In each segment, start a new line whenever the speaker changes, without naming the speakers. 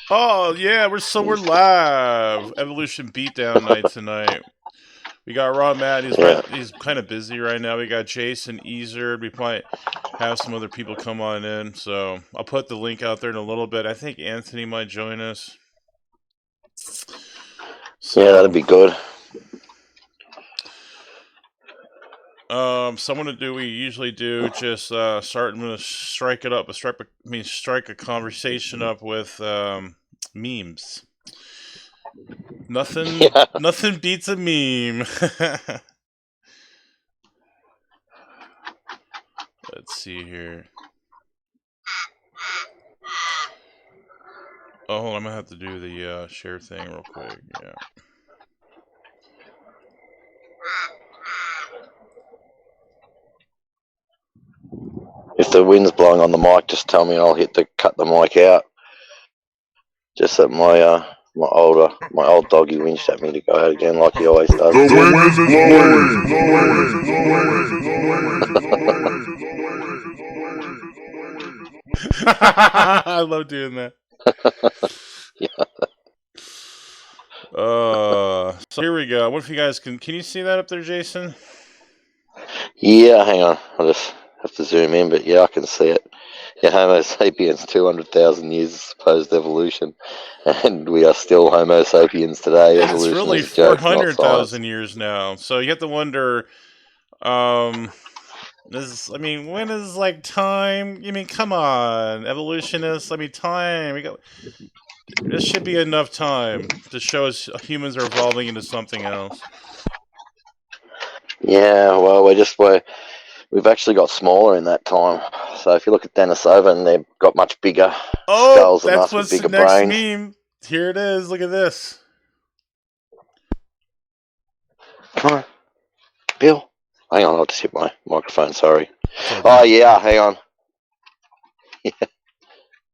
Oh yeah, we're live. Evolution beatdown night tonight. We got Raw Matt.
Yeah.
He's kind of busy right now. We got Jason Easer. We might have some other people come on in. So I'll put the link out there in a little bit. I think Anthony might join us. So,
Yeah, that'd be good.
So I'm gonna do what we usually do. Just start. I'm gonna strike it up. Strike a conversation up with memes. Nothing.
Yeah.
Nothing beats a meme. Let's see here. Oh, hold on, I'm gonna have to do the share thing real quick. Yeah.
If the wind's blowing on the mic, just tell me and I'll cut the mic out. Just that my old doggy winched at me to go out again like he always does.
The wind is blowing.
I love doing that.
Yeah.
So here we go. What if you guys can you see that up there, Jason?
Yeah, hang on. I'll just have to zoom in, but yeah, I can see it. Yeah, Homo sapiens, 200,000 years of supposed evolution, and we are still Homo sapiens today.
It's
Evolution
really
is a joke, not
400,000
science.
years now. So you have to wonder, when is like time? I mean, come on, evolutionists. Time. This should be enough time to show us humans are evolving into something else.
Yeah, well, we've actually got smaller in that time. So if you look at Denisovan, they've got much bigger skulls than
That's
us with
what's the
bigger
next
brains.
meme. Here it is. Look at this.
Come on, Bill. Hang on, I'll just hit my microphone. Sorry.
Okay.
Oh yeah, hang on.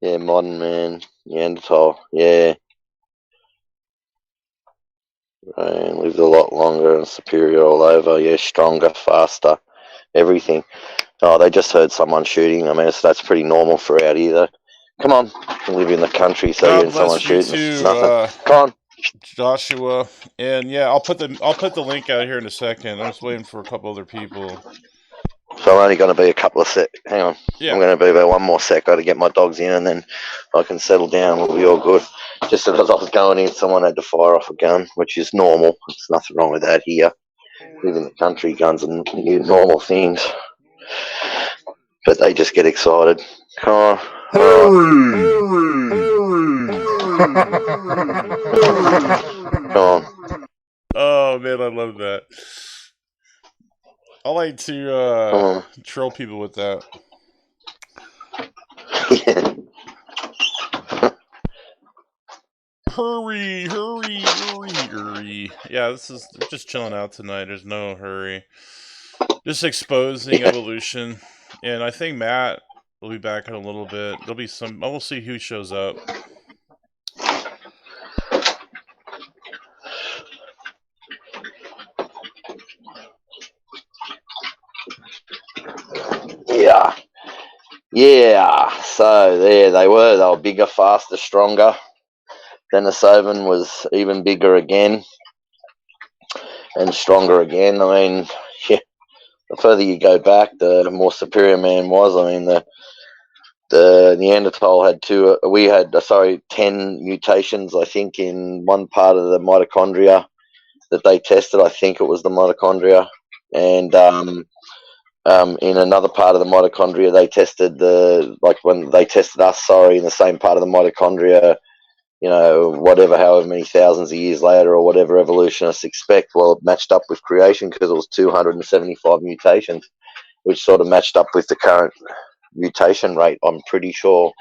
Yeah, modern man, Neanderthal. Yeah, and lived a lot longer and superior all over. Yeah, stronger, faster, everything. Oh, they just heard someone shooting. I mean, that's pretty normal for out here, though. Come on, you live in the country, so
God
hearing someone
bless you
shooting, it's
too,
nothing. Come on.
Joshua. And yeah, I'll put the link out here in a second. I'm just waiting for a couple other people.
So I'm only going to be a couple of sec. Hang on.
Yeah.
I'm going to be about one more sec. Got to get my dogs in, and then I can settle down. We'll be all good. Just as I was going in, someone had to fire off a gun, which is normal. There's nothing wrong with that here. Live in the country, guns are normal things. But they just get excited. Come on. Come on.
Oh man, I love that. I like to troll people with that.
Yeah.
Hurry, hurry, hurry, hurry. Yeah, we're just chilling out tonight. There's no hurry. Just exposing evolution. And I think Matt will be back in a little bit. There'll be we'll see who shows up.
Yeah. Yeah. So there they were. They were bigger, faster, stronger. Denisovan was even bigger again and stronger again. I mean, yeah, the further you go back, the more superior man was. I mean, the Neanderthal had 10 mutations, I think, in one part of the mitochondria that they tested. I think it was the mitochondria. And in another part of the mitochondria, they tested when they tested us, in the same part of the mitochondria, however many thousands of years later or whatever evolutionists expect. Well, it matched up with creation because it was 275 mutations, which sort of matched up with the current mutation rate, I'm pretty sure.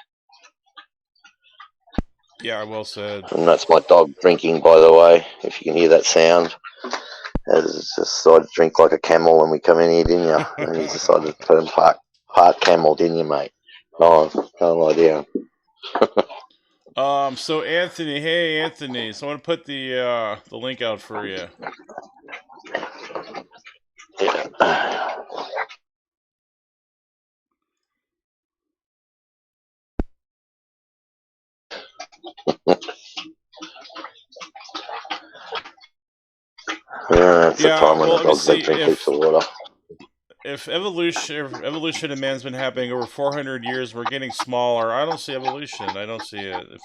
Yeah, well said.
And that's my dog drinking, by the way, if you can hear that sound. It's just decided to drink like a camel when we come in here, didn't you? And he decided to turn part camel, didn't you, mate? No, can't lie down.
So Anthony, hey Anthony, so I want to put the link out for you.
Yeah. It's a time when the dog's been drinking heaps of water.
If evolution in man's been happening over 400 years, we're getting smaller. I don't see evolution. I don't see it.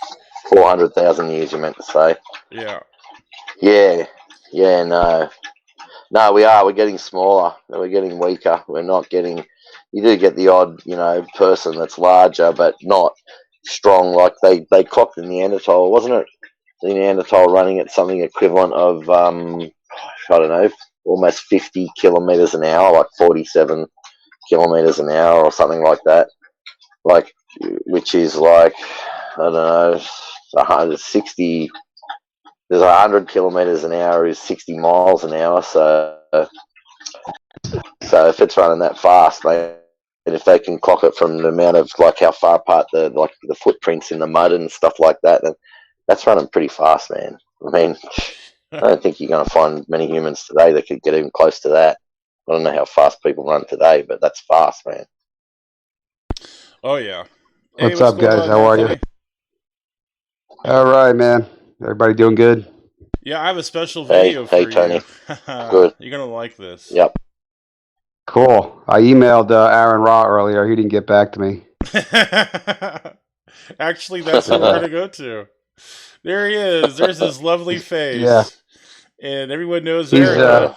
400,000 years, you meant to say?
Yeah.
Yeah, no, we are. We're getting smaller. We're getting weaker. We're not getting. You do get the odd, person that's larger, but not strong. Like they clocked the Neanderthal, wasn't it? The Neanderthal running at something equivalent of I don't know, almost 50 kilometers an hour, like 47 kilometers an hour or something like that. Like, which is like, I don't know, 160. There's 100 kilometers an hour is 60 miles an hour. So if it's running that fast, and if they can clock it from the amount of like how far apart the footprints in the mud and stuff like that, then that's running pretty fast, man. I mean, I don't think you're going to find many humans today that could get even close to that. I don't know how fast people run today, but that's fast, man.
Oh yeah.
Hey, what's up, guys? How are you? All right, man. Everybody doing good?
Yeah, I have a special video for you.
Tony. Good.
You're gonna like this.
Yep.
Cool. I emailed Aaron Ra earlier. He didn't get back to me.
Actually, that's what we're gonna go to. There he is. There's his lovely face.
Yeah.
And everyone knows Aaron.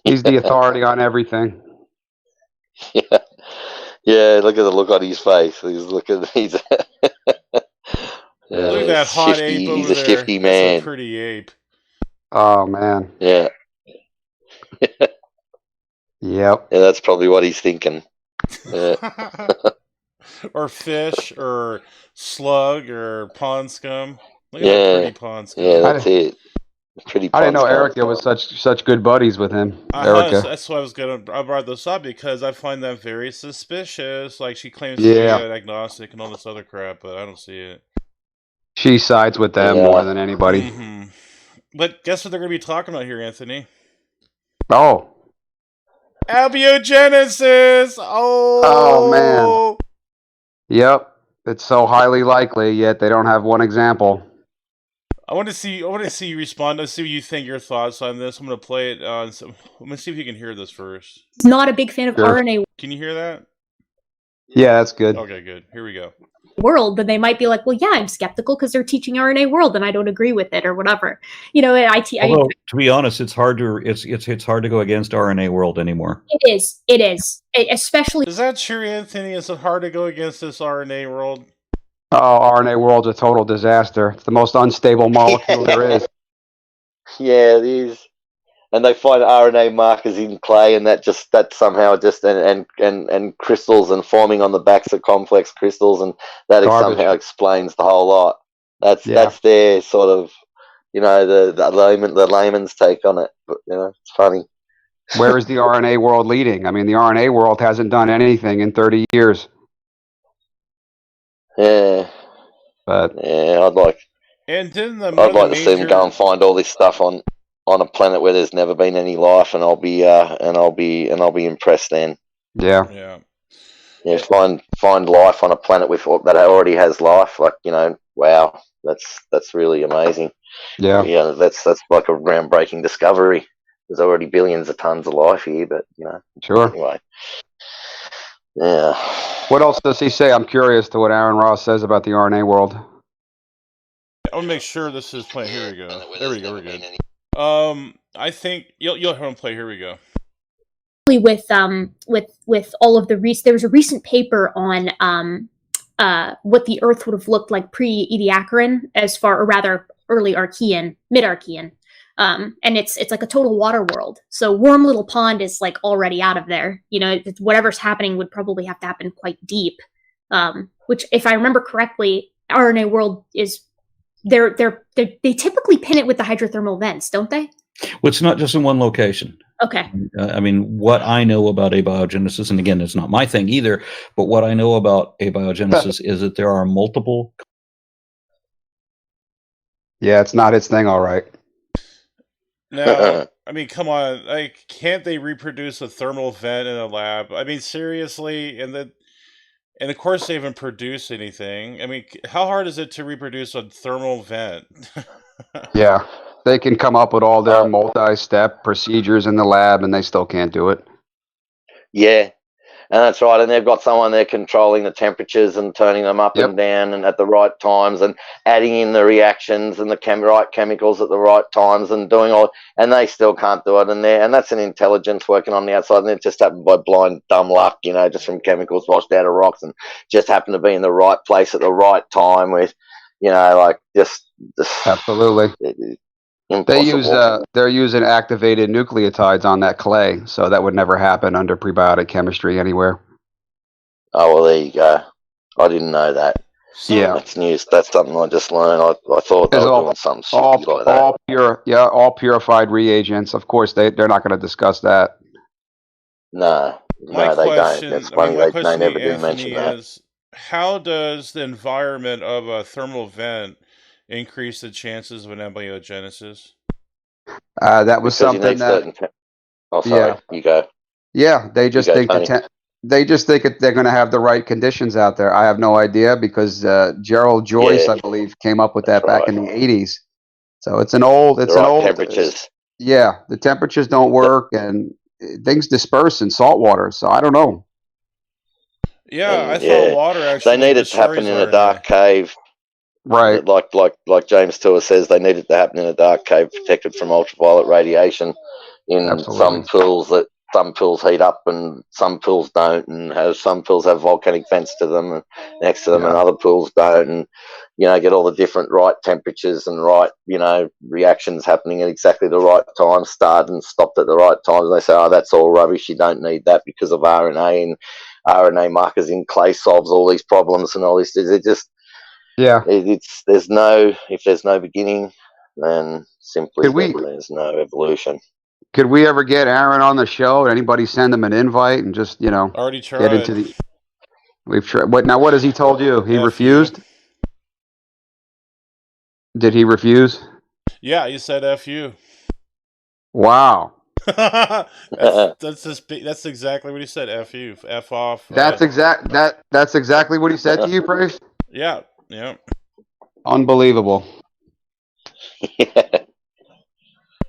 He's the authority on everything.
Yeah. Yeah, look at the look on his face. Look at
that hot ape over there.
He's a shifty man.
That's a pretty ape.
Oh, man.
Yeah.
Yep.
Yeah, that's probably what he's thinking. Yeah.
Or fish, or slug, or pond scum. Look at that pretty pond scum.
Yeah, that's it. Pretty.
I didn't know Erica was such good buddies with him. Erica.
That's why I brought this up, because I find that very suspicious. Like, she claims to be an agnostic and all this other crap, but I don't see it.
She sides with them more than anybody.
Mm-hmm. But guess what they're going to be talking about here, Anthony?
Oh.
Abiogenesis!
Oh, man. Yep. It's so highly likely, yet they don't have one example.
I want to see you respond. Let's see what you think, your thoughts on this. I'm going to play it. Let me see if you can hear this first.
Not a big fan of RNA.
Can you hear that?
Yeah, that's good.
Okay, good. Here we go.
World, then they might be like, well, yeah, I'm skeptical because they're teaching RNA world and I don't agree with it or whatever.
Although, to be honest, it's hard to go against RNA world anymore.
It is. Especially.
Is that true, Anthony? Is it hard to go against this RNA world?
Oh, RNA world's a total disaster. It's the most unstable molecule there is.
Yeah, it is. And they find RNA markers in clay, and that somehow and crystals and forming on the backs of complex crystals, and that somehow explains the whole lot. That's their sort of, the layman's take on it. But, it's funny.
Where is the RNA world leading? I mean, the RNA world hasn't done anything in 30 years.
Yeah.
But
I'd like to see them go and find all this stuff on a planet where there's never been any life, and I'll be impressed then.
Yeah.
Find life on a planet that already has life. Like, wow, that's really amazing.
Yeah.
That's like a groundbreaking discovery. There's already billions of tons of life here, but
Sure.
Anyway. Yeah.
What else does he say? I'm curious to what Aaron Ross says about the RNA world.
I want to make sure this is playing. Here we go. There we go. We're good. I think you'll have him play. Here we go.
With all of the there was a recent paper on what the Earth would have looked like pre-Ediacaran, or rather early Archean, mid-Archean. And it's like a total water world. So Warm Little Pond is like already out of there. Whatever's happening would probably have to happen quite deep. Which, if I remember correctly, RNA world is they typically pin it with the hydrothermal vents, don't they?
Well, it's not just in one location.
Okay.
I mean, what I know about abiogenesis, and again, it's not my thing either, but what I know about abiogenesis is that there are multiple.
Yeah, it's not his thing, all right.
No, I mean, come on. Like, can't they reproduce a thermal vent in a lab? I mean, seriously, and then And of course, they haven't produced anything. I mean, how hard is it to reproduce a thermal vent?
Yeah, they can come up with all their
Uh,
multi-step procedures in the lab, and they still can't do it.
yeah, and that's right. And they've got someone there controlling the temperatures and turning them up
Yep.
and down and at the right times and adding in the reactions and the right chemicals at the right times and doing all. And they still can't do it. And that's an intelligence working on the outside. And it just happened by blind dumb luck, just from chemicals washed out of rocks, and just happened to be in the right place at the right time with, like just
Absolutely.
impossible.
They're using activated nucleotides on that clay, so that would never happen under prebiotic chemistry anywhere.
Oh, well, there you go. I didn't know that.
So,
Yeah.
That's news. That's something I just learned. I thought they
It's
were
all-
doing something stupid like that.
all purified reagents. Of course, they're not going to discuss that.
No,
my
they
question,
don't. That's
I mean,
funny.
my
They
question to
never
you,
do mention
Anthony,
that.
is how does the environment of a thermal vent increase the chances of an embryogenesis?
That was
Because you
something
need
that.
certain. Oh, sorry.
Yeah.
You go.
Yeah, they just
go,
think
Tony.
they just think they're going to have the right conditions out there. I have no idea because Gerald Joyce,
Yeah.
I believe, came up with that
That's
back
right.
in the 80s. So it's an old.
The right temperatures.
Yeah, the temperatures don't work and things disperse in salt water. So I don't know.
Yeah, I
And,
thought water actually
they need it to happen
destroys
in a
RNA.
dark cave.
Right.
Like James Tour says, they need it to happen in a dark cave protected from ultraviolet radiation. In
Absolutely.
some pools heat up and some pools don't, and some pools have volcanic vents to them and next to them, and
Yeah.
other pools don't, and get all the different right temperatures and right reactions happening at exactly the right time, started and stopped at the right times. And they say, oh, that's all rubbish. You don't need that because of RNA, and RNA markers in clay solves all these problems and all this. It just
Yeah.
if there's no beginning, then simply there's no evolution.
Could we ever get Aaron on the show? Anybody send him an invite and just
Already
get into
tried.
the? We've tried. What has he told you? He
F
refused.
you.
Did he refuse?
Yeah, you said F you.
Wow.
that's exactly what he said. F you. F off.
That's exactly what he said to you, Brace?
Yeah.
Unbelievable.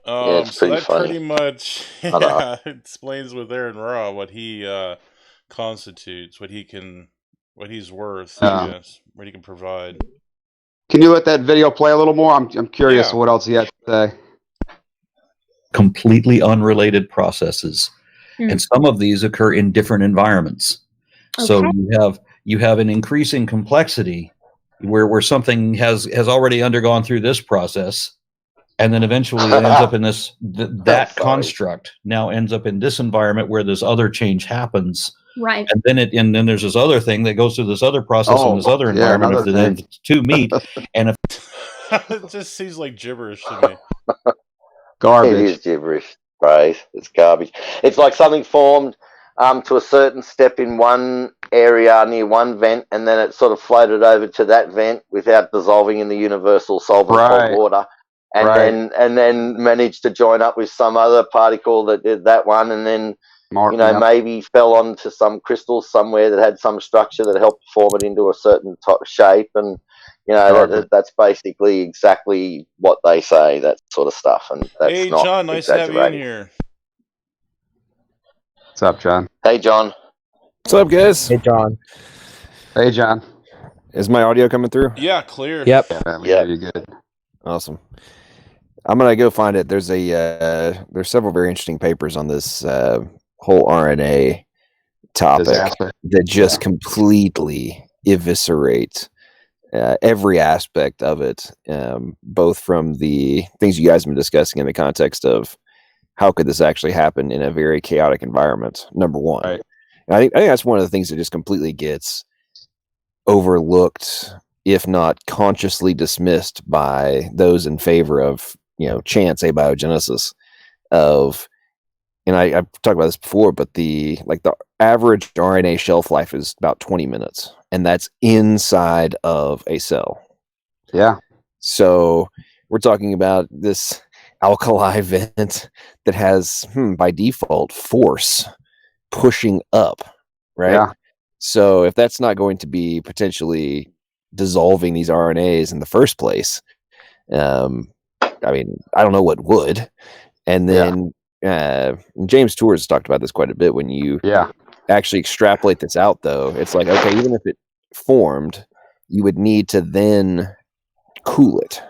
It's
So
pretty
that
funny.
pretty much explains with Aaron Raw what he constitutes, what he's worth, I guess, what he can provide.
Can you let that video play a little more? I'm curious
Yeah.
what else he has to say.
Completely unrelated processes, and some of these occur in different environments. So you have an increasing complexity where something has already undergone through this process, and then eventually it ends up in this that construct now ends up in this environment where this other change happens.
Right.
And then there's this other thing that goes through this other process in this other environment. If the two meet, and if
it just seems like gibberish to me.
Garbage.
It is gibberish, Brace. It's garbage. It's like something formed to a certain step in one area near one vent, and then it sort of floated over to that vent without dissolving in the universal solvent called water, and then managed to join up with some other particle that did that one, and then maybe fell onto some crystal somewhere that had some structure that helped form it into a certain shape, and that's basically exactly what they say, that sort of stuff. And that's
hey,
not
John, nice to have you in here.
What's up, John?
Hey, John.
What's up, guys?
Hey, John.
Hey, John.
Is my audio coming through?
Yeah, clear.
Yep.
Yeah, you're good.
Awesome. I'm gonna go find it. There's there's several very interesting papers on this whole RNA topic that just completely eviscerate every aspect of it, both from the things you guys have been discussing in the context of how could this actually happen in a very chaotic environment, number one.
Right.
And I think that's one of the things that just completely gets overlooked, if not consciously dismissed by those in favor of, chance abiogenesis of, and I've talked about this before, but the average RNA shelf life is about 20 minutes, and that's inside of a cell.
Yeah.
So we're talking about this alkali vent that has, by default, force pushing up, right?
Yeah.
So if that's not going to be potentially dissolving these RNAs in the first place, I mean, I don't know what would. And then James Tours talked about this quite a bit. When you actually extrapolate this out, though, it's like, okay, even if it formed, you would need to then cool it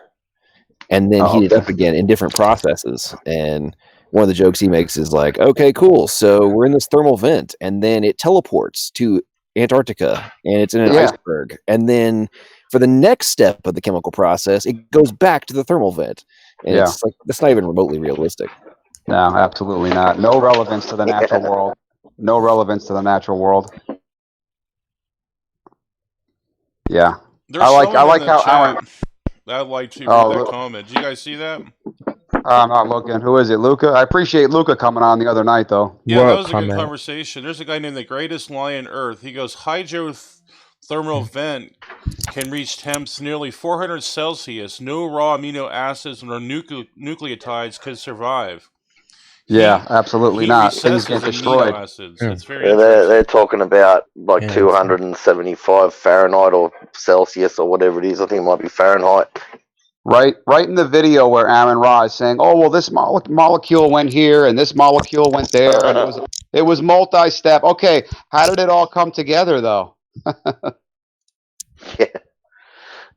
and then heat it up again in different processes. And one of the jokes he makes is like, okay, cool, so we're in this thermal vent, and then it teleports to Antarctica, and it's in an iceberg, and then for the next step of the chemical process, it goes back to the thermal vent. And it's like, that's not even remotely realistic.
No, absolutely not. No relevance to the natural world. No relevance to the natural world. Yeah.
There's
I like
someone in the
how
chat
Aaron.
I'd like to read that comment. Did you guys see that?
I'm not looking. Who is it, Luca? I appreciate Luca coming on the other night, though.
Yeah, that was a good conversation. There's a guy named the Greatest Lion Earth. He goes, hydrothermal vent can reach temps nearly 400 Celsius. No raw amino acids or nucleotides could survive.
Yeah, absolutely not. Things get destroyed.
It's very interesting.
They're talking about like 275 Fahrenheit or Celsius or whatever it is. I think it might be Fahrenheit.
Right in the video where Aaron Ra is saying, "Oh well, this molecule went here and this molecule went there, and it was multi-step." Okay, how did it all come together, though?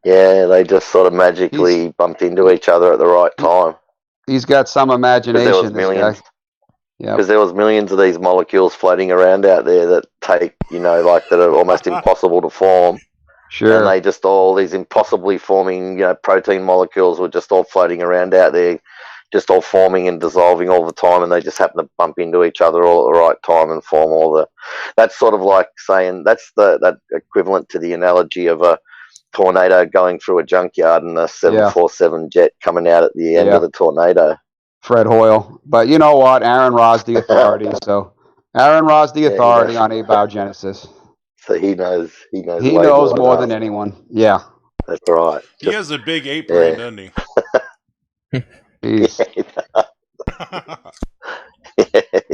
Yeah, they just sort of magically bumped into each other at the right time.
He's got some imagination.
There was millions.
This guy.
Because there was millions of these molecules floating around out there that take, that are almost impossible to form.
Sure.
And they just all these impossibly forming, protein molecules were just all floating around out there, just all forming and dissolving all the time, and they just happen to bump into each other all at the right time and form all the. That's sort of like saying that's that equivalent to the analogy of a tornado going through a junkyard and a 747 jet coming out at the end of the tornado.
Fred Hoyle, but you know what? Aaron Ra's the authority, so Aaron Ra's the authority on abiogenesis.
So he knows. He
knows more than anyone. Yeah,
that's right.
He has a big ape brain, doesn't he?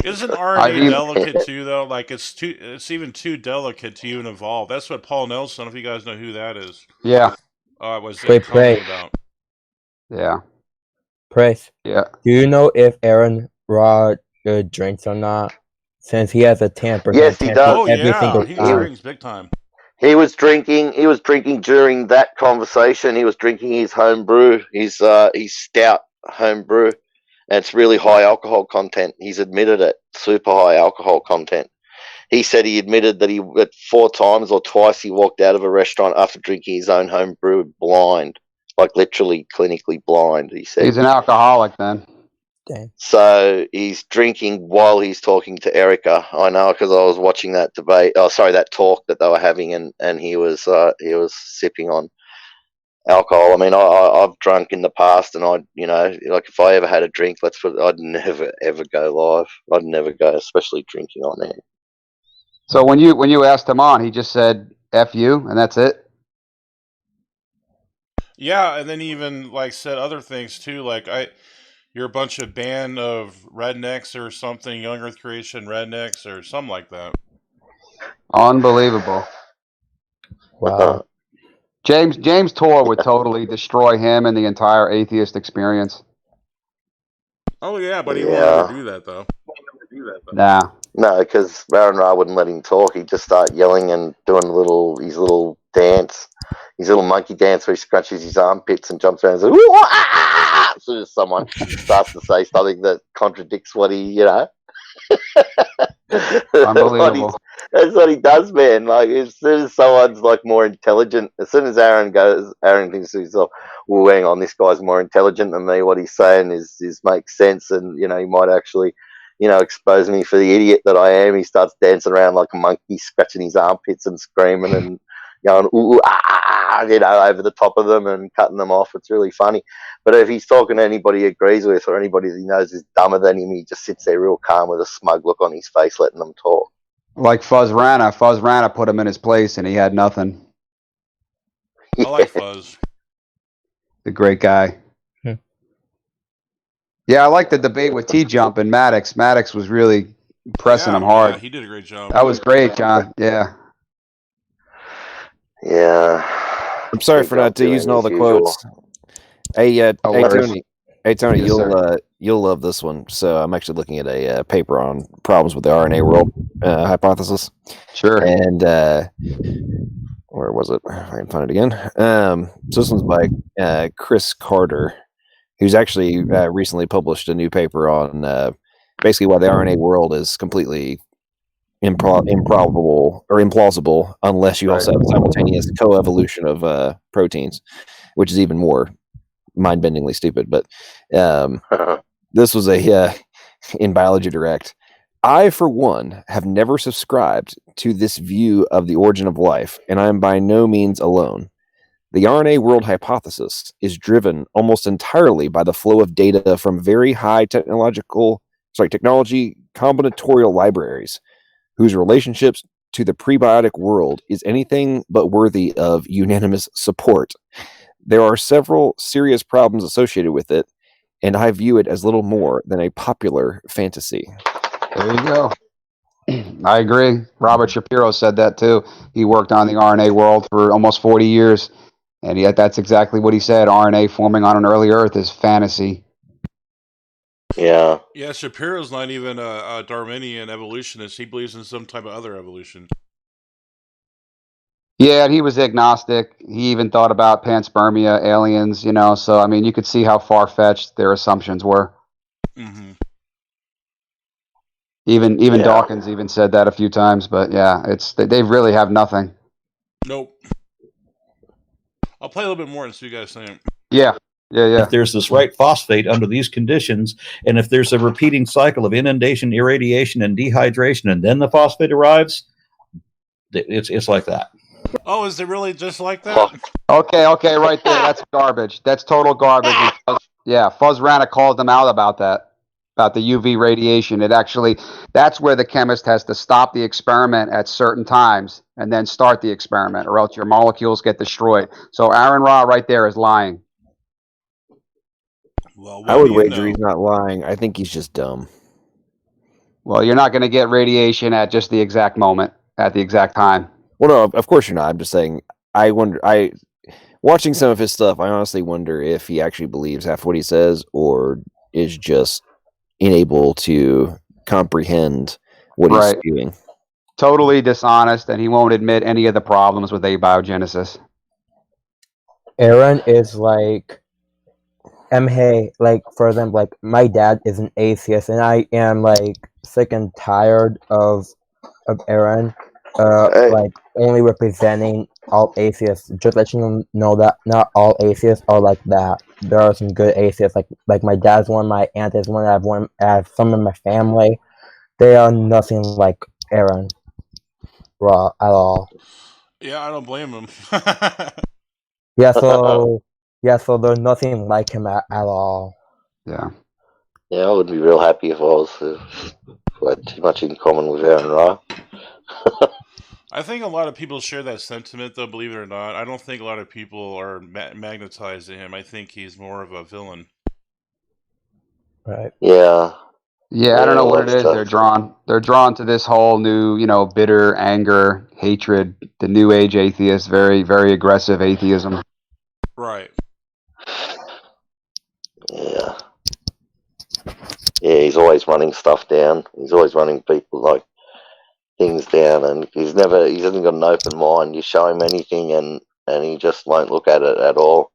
Isn't RNA delicate too, though? Like it's even too delicate to even evolve. That's what Paul Nelson. I don't know if you guys know who that is.
Yeah.
Was talking about.
Yeah.
Chris.
Yeah.
Do you know if Aaron Ra drinks or not? Since he has a tamper.
Yes, he does.
Oh yeah, he drinks big time.
He was drinking during that conversation. He was drinking his home brew, his stout home brew. And it's really high alcohol content. He's admitted it. Super high alcohol content. He said he admitted that at 4 times or twice he walked out of a restaurant after drinking his own home brew blind. Like literally clinically blind, he said.
He's an alcoholic then.
Dang.
So he's drinking while he's talking to Erica. I know because I was watching that that talk that they were having, and he was sipping on alcohol. I mean, I've drunk in the past, and if I ever had a drink, I'd never ever go live. I'd never go, especially drinking on air.
So when you asked him on, he just said "F you," and that's it.
Yeah, and then he even said other things too, you're a bunch of band of rednecks or something, Young Earth Creation rednecks or something like that.
Unbelievable.
Wow.
James Tor would totally destroy him and the entire atheist experience.
Oh yeah, but he won't ever do that though.
Nah.
No, because Aaron Ra wouldn't let him talk. He'd just start yelling and doing his little dance, his little monkey dance where he scrunches his armpits and jumps around and says, "Ooh, ah, ah, ah," as soon as someone starts to say something that contradicts what he,
Unbelievable.
That's what he does, man. Like, as soon as someone's more intelligent, as soon as Aaron thinks to himself, "Well, hang on, this guy's more intelligent than me. What he's saying is makes sense, and he might actually, expose me for the idiot that I am." He starts dancing around like a monkey, scratching his armpits and screaming and going ooh ah, ah, over the top of them and cutting them off. It's really funny. But if he's talking to anybody he agrees with or anybody that he knows is dumber than him, he just sits there real calm with a smug look on his face, letting them talk.
Like Fuzz Rana. Fuzz Rana put him in his place, and he had nothing.
I like Fuzz.
The great guy. Yeah, I like the debate with T-Jump and Maddox. Maddox was really pressing him hard.
Yeah, he did a great job.
That was great, John. Yeah.
Yeah.
I'm sorry
He's
for not
doing
using all
his
the
usual.
quotes. Hey,
No
hey
worries.
Tony. Hey Tony,
Yes, sir.
you'll love this one. So I'm actually looking at a paper on problems with the RNA world hypothesis,
Sure.
and where was it? If I can find it again. So this one's by Chris Carter, who's actually recently published a new paper on basically why the RNA world is completely improbable or implausible unless you also have simultaneous coevolution of proteins, which is even more mind-bendingly stupid. But this was a in Biology Direct. I, for one, have never subscribed to this view of the origin of life, and I am by no means alone. The RNA world hypothesis is driven almost entirely by the flow of data from very high technology combinatorial libraries, whose relationships to the prebiotic world is anything but worthy of unanimous support. There are several serious problems associated with it, and I view it as little more than a popular fantasy.
There you go. I agree. Robert Shapiro said that too. He worked on the RNA world for almost 40 years, and yet that's exactly what he said. RNA forming on an early Earth is fantasy.
Yeah.
Yeah, Shapiro's not even a Darwinian evolutionist. He believes in some type of other evolution.
Yeah, and he was agnostic. He even thought about panspermia, aliens, so I mean, you could see how far-fetched their assumptions were.
Mm-hmm.
Even
Yeah.
Dawkins even said that a few times, but yeah, they really have nothing.
Nope. I'll play a little bit more and see what you guys think.
Yeah.
If there's this right phosphate under these conditions, and if there's a repeating cycle of inundation, irradiation, and dehydration, and then the phosphate arrives, it's like that.
Oh, is it really just like that?
Okay, right there. That's garbage. That's total garbage. Fuzz Rana called them out about that, about the UV radiation. That's where the chemist has to stop the experiment at certain times and then start the experiment, or else your molecules get destroyed. So Aaron Ra right there is lying.
Well,
I would wager he's not lying. I think he's just dumb.
Well, you're not going to get radiation at just the exact moment, at the exact time.
Well, no, of course you're not. I'm just saying, watching some of his stuff, I honestly wonder if he actually believes half what he says or is just unable to comprehend what he's doing.
Totally dishonest, and he won't admit any of the problems with abiogenesis.
Aaron is like, hey, like, for them, like, my dad is an atheist, and I am, like, sick and tired of Aaron, like, only representing all atheists. Just let you know that not all atheists are like that. There are some good atheists, like my dad's one, my aunt is one, I have some in my family. They are nothing like Aaron Ra at all.
Yeah, I don't blame him.
So there's nothing like him at all.
Yeah.
Yeah, I would be real happy if I had too much in common with Aaron Ra.
I think a lot of people share that sentiment, though, believe it or not. I don't think a lot of people are magnetized to him. I think he's more of a villain.
Right.
Yeah.
Yeah, I don't know what it is. They're drawn to this whole new, bitter anger, hatred, the new age atheist, very, very aggressive atheism.
Right.
Yeah. Yeah, he's always running stuff down. He's always running people things down, and he hasn't got an open mind. You show him anything and he just won't look at it at all.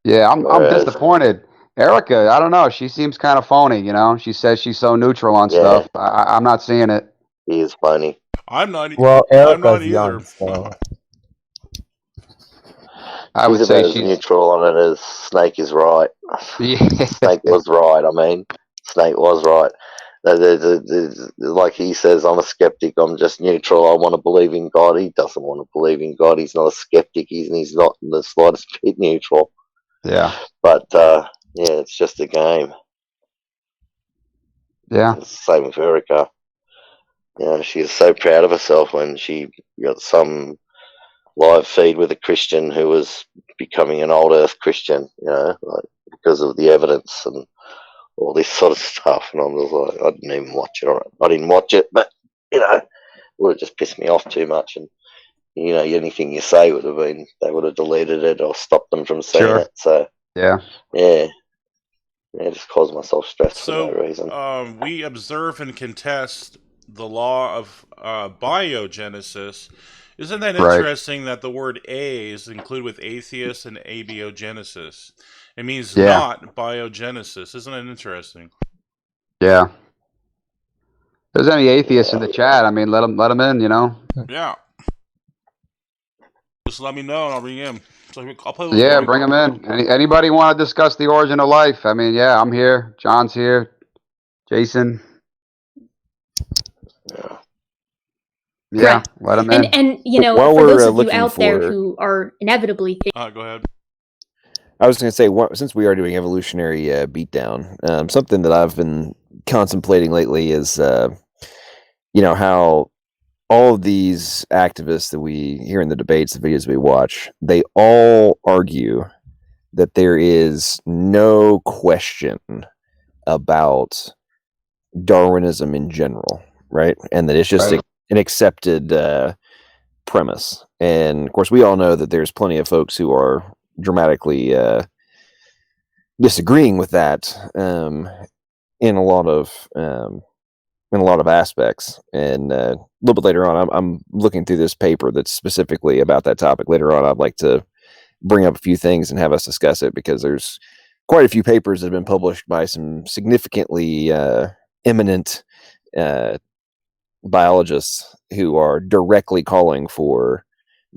Yeah, I'm disappointed. Erica, I don't know. She seems kind of phony, She says she's so neutral on stuff. I'm not seeing it.
He is phony.
I'm not.
Well, Erica's
I'm not
young,
either.
so.
I would say she's
neutral on it as Snake is right.
Yeah.
Snake was right. I mean, Snake was right. Like he says, I'm a skeptic. I'm just neutral. I want to believe in God. He doesn't want to believe in God. He's not a skeptic. He's not in the slightest bit neutral.
Yeah.
But it's just a game.
Yeah.
It's the same with Erica. She's so proud of herself when she got some live feed with a Christian who was becoming an old Earth Christian, because of the evidence and all this sort of stuff. And I'm just like, I didn't even watch it. I didn't watch it, but it would have just pissed me off too much. And anything you say would have been, they would have deleted it or stopped them from seeing
Sure.
it. So
Yeah.
Just cause myself stress for no
So,
reason.
we observe and contest the law of biogenesis. Isn't that
Right.
interesting that the word "a" is included with atheist and abiogenesis? It means
Yeah.
not biogenesis. Isn't that interesting?
Yeah. If there's any atheists in the chat, I mean, let them in,
Yeah. Just let me know and I'll bring him. So I'll play with
Yeah, bring them in. Anybody want to discuss the origin of life? I mean, yeah, I'm here. John's here. Jason. Yeah, let them in.
And
While
for those
we're
of you
looking
out there
for-
who are inevitably
Go ahead.
I was going to say, since we are doing evolutionary beatdown, something that I've been contemplating lately is, how all of these activists that we hear in the debates, the videos we watch, they all argue that there is no question about Darwinism in general, right? And that it's just
Right.
an accepted premise. And of course, we all know that there's plenty of folks who are dramatically disagreeing with that in a lot of aspects. And a little bit later on, I'm looking through this paper that's specifically about that topic. Later on, I'd like to bring up a few things and have us discuss it, because there's quite a few papers that have been published by some significantly eminent biologists who are directly calling for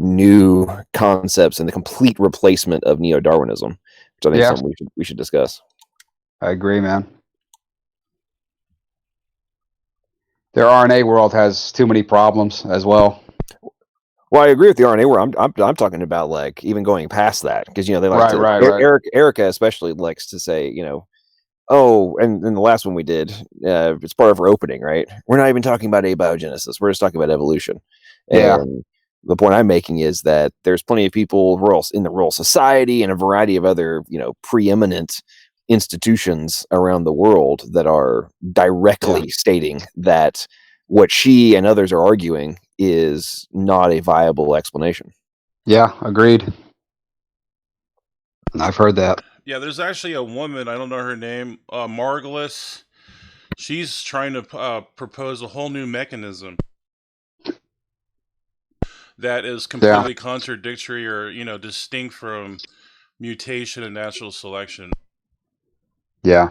new concepts and the complete replacement of neo-Darwinism, which I think is something we should discuss.
I agree, man. Their RNA world has too many problems as well.
Well, I agree with the RNA world. I'm talking about, like, even going past that, because they like
Right.
Erica especially likes to say, oh, and the last one we did, it's part of her opening, right? We're not even talking about abiogenesis. We're just talking about evolution.
Yeah.
And the point I'm making is that there's plenty of people in the Royal Society and a variety of other, preeminent institutions around the world that are directly stating that what she and others are arguing is not a viable explanation.
Yeah, agreed. I've heard that.
Yeah, there's actually a woman, I don't know her name, Margulis. She's trying to propose a whole new mechanism that is completely contradictory or, distinct from mutation and natural selection.
Yeah.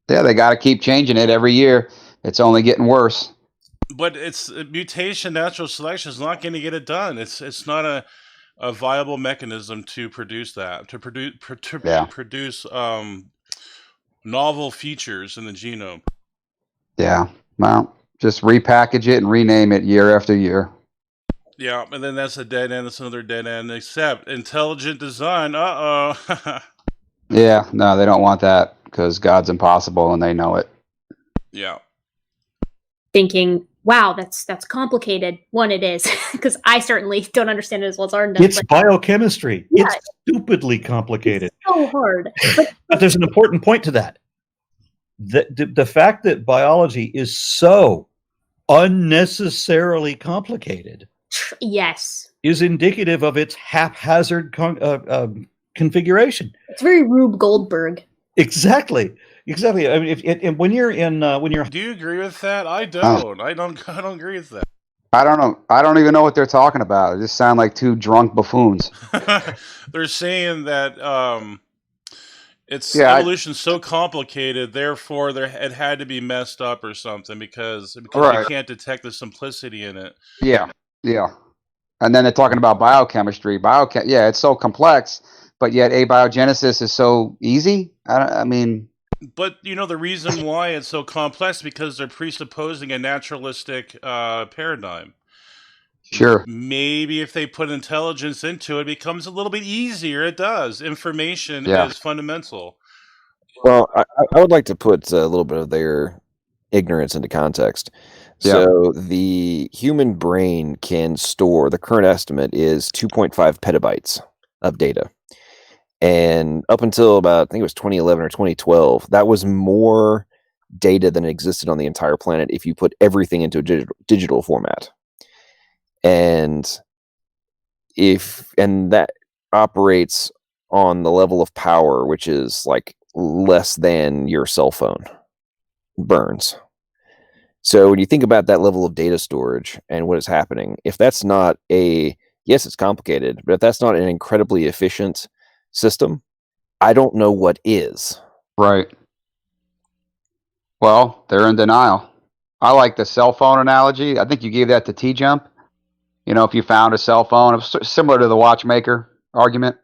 Yeah, they got to keep changing it every year. It's only getting worse.
But it's mutation, natural selection is not going to get it done. It's not a viable mechanism to produce that, to produce novel features in the genome.
Yeah. Well, just repackage it and rename it year after year.
Yeah, and then that's a dead end. That's another dead end. Except intelligent design.
Yeah, no, they don't want that because God's impossible and they know it.
Yeah.
Thinking, wow, that's complicated. One, it is, because I certainly don't understand it as well as Arden does.
It's biochemistry.
Yeah.
It's stupidly complicated.
It's so hard.
But there's an important point to that. The fact that biology is so unnecessarily complicated,
yes,
is indicative of its haphazard configuration.
It's very Rube Goldberg.
Exactly. I mean, when you're
do you agree with that? I don't. I don't agree with that.
I don't know. I don't even know what they're talking about. They just sound like two drunk buffoons.
They're saying that evolution's so complicated, therefore it had to be messed up or something because you can't detect the simplicity in it.
Yeah. And then they're talking about biochemistry. It's so complex, but yet abiogenesis is so easy. I mean...
But, the reason why it's so complex because they're presupposing a naturalistic paradigm.
Sure.
Maybe if they put intelligence into it, it becomes a little bit easier. It does. Information is fundamental.
Well, I would like to put a little bit of their ignorance into context. Yeah. So the human brain can store, the current estimate is 2.5 petabytes of data. And up until about, I think it was 2011 or 2012, that was more data than existed on the entire planet if you put everything into a digital format. and that operates on the level of power which is like less than your cell phone burns. So when you think about that level of data storage and what is happening, if that's not yes, it's complicated, but if that's not an incredibly efficient system, I don't know what is.
Right. Well, they're in denial. I like the cell phone analogy. I think you gave that to T-Jump. You know, if you found a cell phone, it was similar to the watchmaker argument.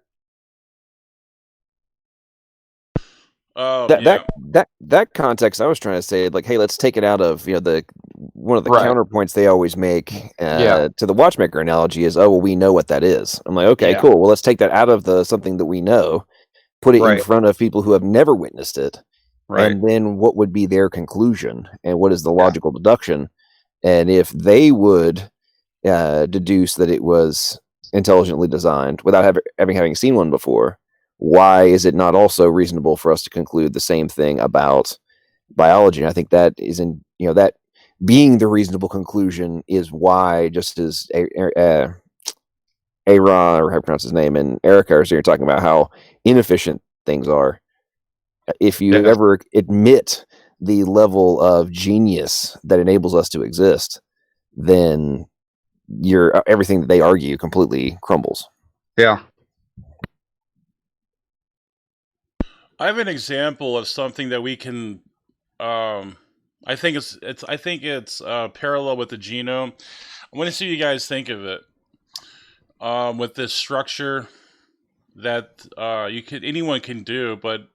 Oh,
That context, I was trying to say, like, hey, let's take it out of, you know, one of the
Right.
counterpoints they always make
Yeah.
to the watchmaker analogy is, oh, well, we know what that is. I'm like, okay,
Yeah.
cool. Well, let's take that out of something that we know, put it in
Right.
front of people who have never witnessed it,
Right.
and then what would be their conclusion and what is the logical deduction? And if they would deduce that it was intelligently designed without having seen one before, why is it not also reasonable for us to conclude the same thing about biology? And I think that is that being the reasonable conclusion is why, just as Aaron, or how to pronounce his name, and Erica are here talking about how inefficient things are. If you ever admit the level of genius that enables us to exist, then everything that they argue completely crumbles.
Yeah.
I have an example of something that we can. I think it's parallel with the genome. I want to see what you guys think of it. With this structure that anyone can do, but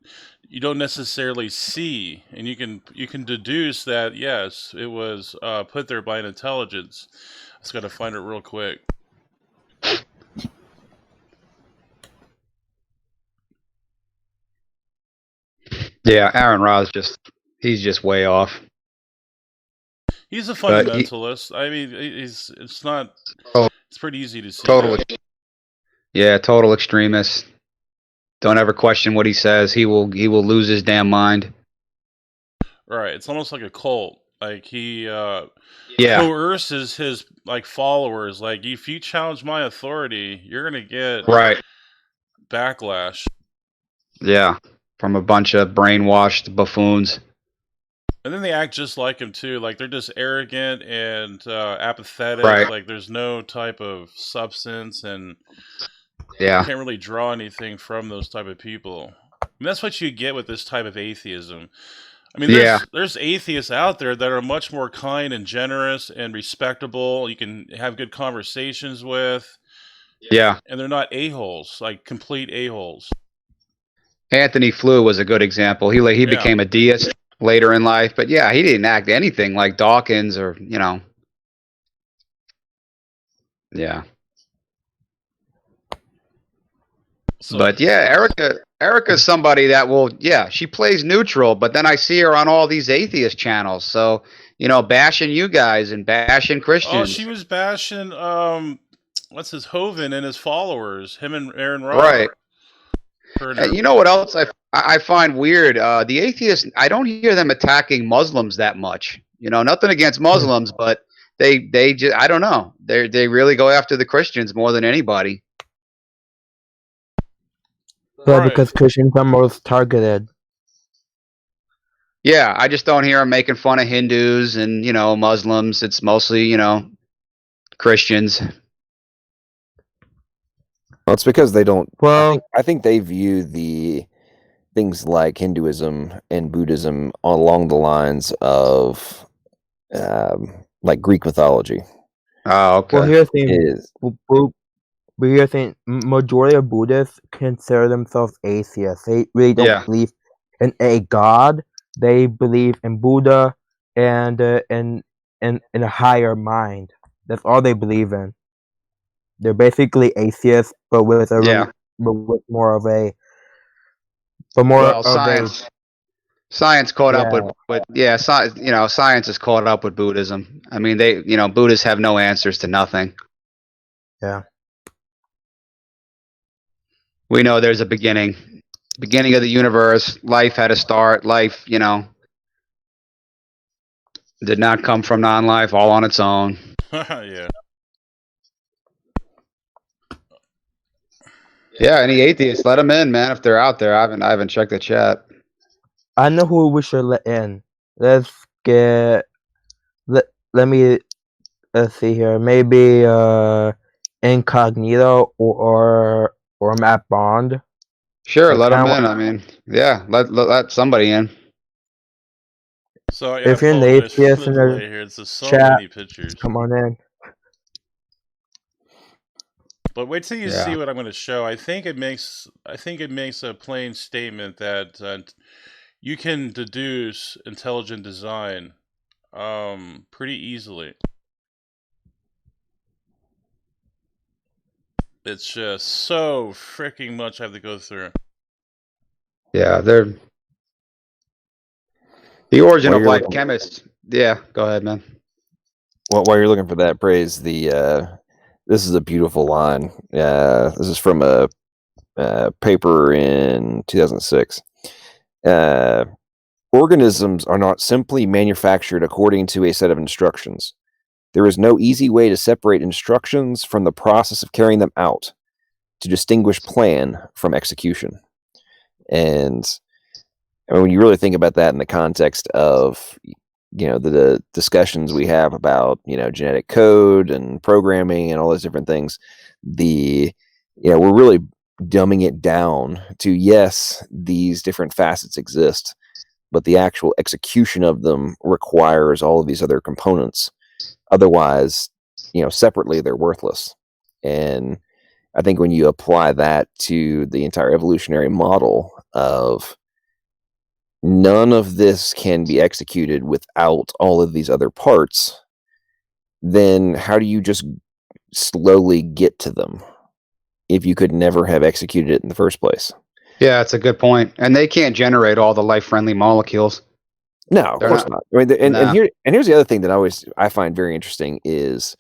you don't necessarily see, and you can deduce that yes, it was put there by an intelligence. I just got to find it real quick.
Yeah, Aaron Ra's he's just way off.
He's a fundamentalist. I mean, it's pretty easy to see.
Total extremist. Don't ever question what he says. He will lose his damn mind.
Right. It's almost like a cult. Like he coerces his like followers. Like if you challenge my authority, you're gonna get backlash.
Yeah. From a bunch of brainwashed buffoons.
And then they act just like him too. Like they're just arrogant and apathetic.
Right.
Like there's no type of substance, and
you
can't really draw anything from those type of people. I mean, that's what you get with this type of atheism. I mean, there's atheists out there that are much more kind and generous and respectable. You can have good conversations with.
Yeah.
And they're not a-holes, like complete a-holes.
Anthony Flew was a good example. He became a deist later in life, but yeah, he didn't act anything like Dawkins or, you know. Yeah. But yeah, Erica's somebody that will, she plays neutral, but then I see her on all these atheist channels. So, you know, bashing you guys and bashing Christians.
Oh, she was bashing, what's his, Hovind and his followers, him and Aaron Ross.
Right. And you know what else I find weird? The atheists, I don't hear them attacking Muslims that much. You know, nothing against Muslims, but they just, I don't know. They really go after the Christians more than anybody.
Yeah, because Christians are most targeted.
Yeah, I just don't hear them making fun of Hindus and, you know, Muslims. It's mostly, you know, Christians.
Well, it's because they don't.
Well,
I think they view the things like Hinduism and Buddhism along the lines of like Greek mythology.
Oh, okay.
Well, here's the thing. Majority of Buddhists consider themselves atheists. They really don't believe in a god. They believe in Buddha and in a higher mind. That's all they believe in. They're basically atheists, but with more of a
science caught up with science is caught up with Buddhism. I mean, Buddhists have no answers to nothing.
Yeah.
We know there's a beginning of the universe. Life had a start. Life, you know, did not come from non-life all on its own.
Yeah.
Yeah, any atheists, let them in, man. If they're out there, I haven't checked the chat.
I know who we should let in. Let's get. Let me. Let's see here. Maybe Incognito or Matt Bond.
Sure,
I
let them
kinda
in. I mean, yeah, let somebody in.
So I
If you're an
apologize for
atheist
the
in the
delay here. It's just so
chat,
many pictures.
come on in.
But wait till you
Yeah.
see what I'm going to show. I think it makes a plain statement that you can deduce intelligent design pretty easily. It's just so freaking much I have to go through.
Yeah, they're the origin
While
of
you're
life
looking,
chemists. Yeah, go ahead, man.
while you're looking for that, praise this is a beautiful line. This is from a paper in 2006. Organisms are not simply manufactured according to a set of instructions. There is no easy way to separate instructions from the process of carrying them out, to distinguish plan from execution. And I mean, when you really think about that in the context of, the discussions we have about, genetic code and programming and all those different things, we're really dumbing it down to, yes, these different facets exist, but the actual execution of them requires all of these other components. Otherwise, separately, they're worthless. And I think when you apply that to the entire evolutionary model of none of this can be executed without all of these other parts, then how do you just slowly get to them if you could never have executed it in the first place?
Yeah, that's a good point. And they can't generate all the life-friendly molecules.
No, of
They're
course
not.
not. I mean, and
No.
here's the other thing that I find very interesting is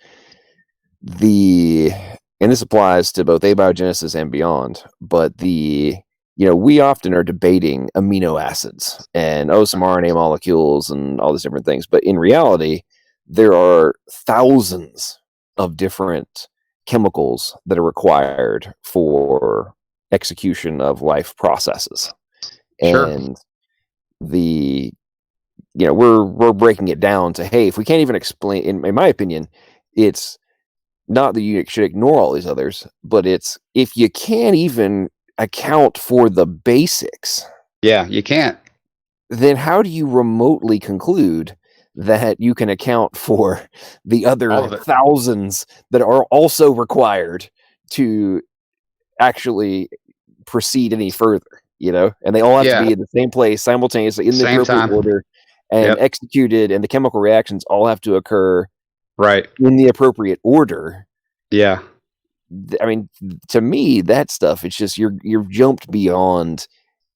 and this applies to both abiogenesis and beyond, but we often are debating amino acids and some RNA molecules and all these different things, but in reality, there are thousands of different chemicals that are required for execution of life processes.
Sure.
And we're breaking it down to, hey, if we can't even explain, in my opinion, it's not that you should ignore all these others, but it's if you can't even account for the basics,
Yeah, you can't.
then how do you remotely conclude that you can account for the
All
other
of it.
thousands that are also required to actually proceed any further? And they all have to
Yeah.
be in the same place simultaneously in the
Same
appropriate
time.
order and
Yep.
executed, and the chemical reactions all have to occur
Right.
in the appropriate order.
Yeah.
I mean, to me, that stuff, it's just you've jumped beyond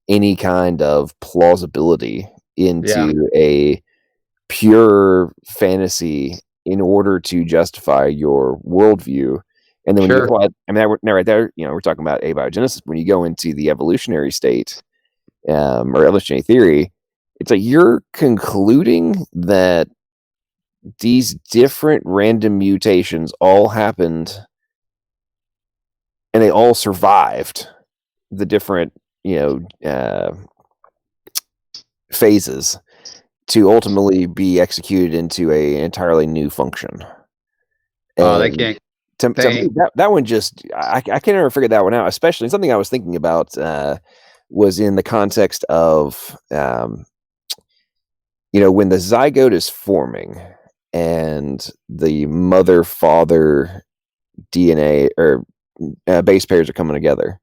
any kind of plausibility into a pure fantasy in order to justify your worldview. And then when you
Sure.
apply, I mean, now right there, we're talking about abiogenesis. When you go into the evolutionary state, or evolutionary theory, it's like you're concluding that these different random mutations all happened and they all survived the different, phases to ultimately be executed into an entirely new function.
They
And
can't.
to me, that one just, I can't ever figure that one out, especially something I was thinking about was in the context of, when the zygote is forming and the mother-father DNA or base pairs are coming together.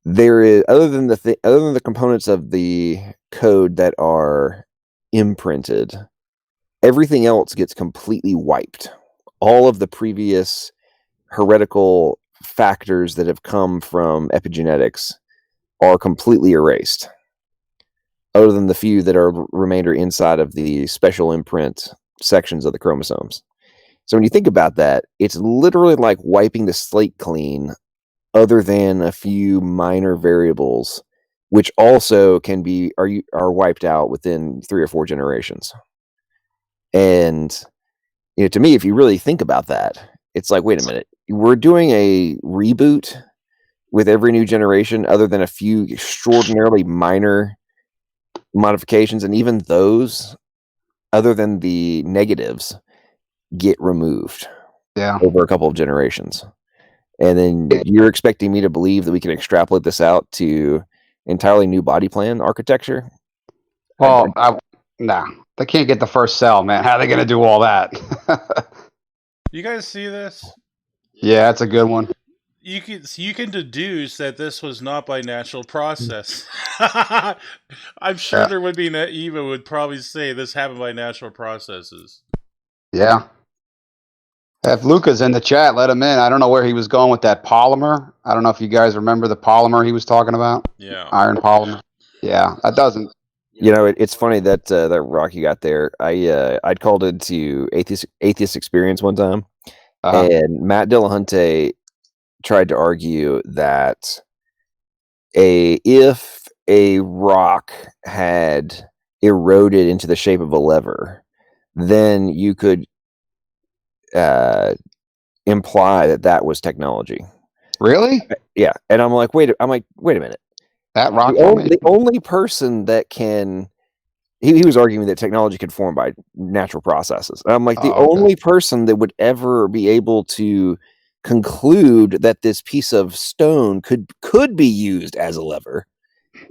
There is, other than the components of the code that are imprinted, everything else gets completely wiped. All of the previous heretical factors that have come from epigenetics are completely erased, other than the few that are remainder inside of the special imprint sections of the chromosomes. So when you think about that, it's literally like wiping the slate clean, other than a few minor variables, which also are wiped out within 3 or 4 generations. And to me, if you really think about that, it's like, wait a minute, we're doing a reboot with every new generation, other than a few extraordinarily minor modifications, and even those, other than the negatives, get removed over a couple of generations. And then you're expecting me to believe that we can extrapolate this out to entirely new body plan architecture?
Well, nah, they can't get the first cell, man. How are they going to do all that?
You guys see this?
Yeah, that's a good one.
You can deduce that this was not by natural process. I'm sure there would be Eva would probably say this happened by natural processes.
Yeah. If Luca's in the chat, let him in. I don't know where he was going with that polymer. I don't know if you guys remember the polymer he was talking about.
Yeah.
Iron polymer. Yeah, that doesn't.
You know, it's funny that that rock you got there. I'd called into atheist experience one time, and Matt Dillahunty tried to argue that if a rock had eroded into the shape of a lever, then you could imply that was technology.
Really?
Yeah. And I'm like, wait a minute.
That rock
the only person that can he was arguing that technology could form by natural processes. And I'm like, the only person that would ever be able to conclude that this piece of stone could be used as a lever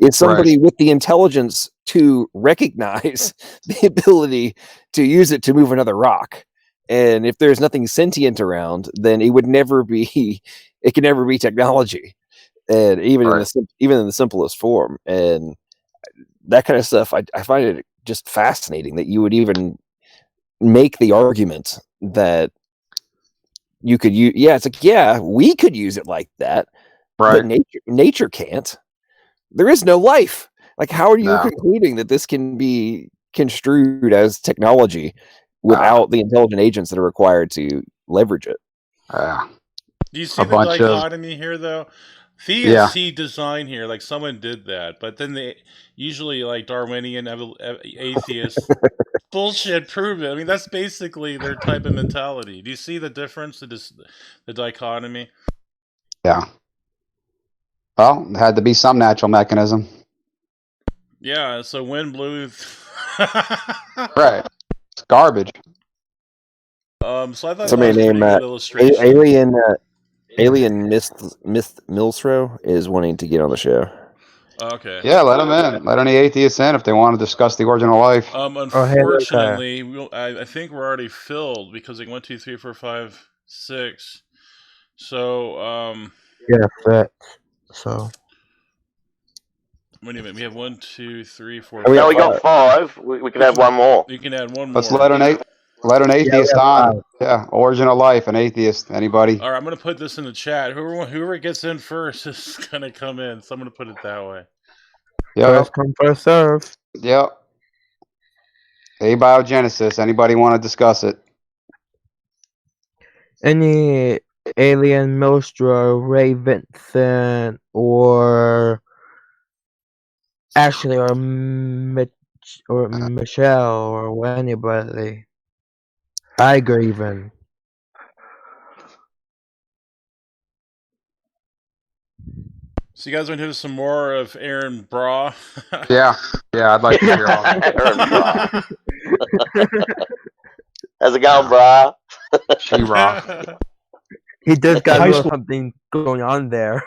is somebody with the intelligence to recognize the ability to use it to move another rock. And if there's nothing sentient around, then it could never be technology. And even in the simplest form. And that kind of stuff, I find it just fascinating that you would even make the argument that you could use. Yeah, it's like, yeah, we could use it like that, but nature can't. There is no life. Like, how are you concluding that this can be construed as technology without the intelligent agents that are required to leverage it?
Do you see the dichotomy here, though? Theists see design here, like someone did that, but then they usually, like Darwinian atheists, bullshit, prove it. I mean, that's basically their type of mentality. Do you see the difference, the dichotomy?
Yeah. Well, there had to be some natural mechanism.
Yeah, so wind blew.
Right. It's garbage.
So I thought
somebody named Alien Milsro is wanting to get on the show.
Okay.
Yeah, let them in. Let any atheists in if they want to discuss the original life.
Unfortunately, I think we're already filled because it 1, 2, 3, 4, 5, 6. So
so.
Wait a minute. We have 1, 2, 3, 4.
No, we got 5. We can have one more.
You can add one more.
Let's let an atheist on. Yeah, original life, an atheist. Anybody?
All right, I'm gonna put this in the chat. Whoever gets in first is gonna come in. So I'm gonna put it that way.
First come, first serve.
Yep. Abiogenesis. Anybody want to discuss it?
Any Alien Milstra, Ray Vincent, or Ashley, or Michelle, or anybody. Tiger, even.
So you guys want to hear some more of Aaron Bra?
Yeah, I'd like to hear all that.
Aaron Bra. How's it going, Bra?
She-Ra.
He does got a little something going on there.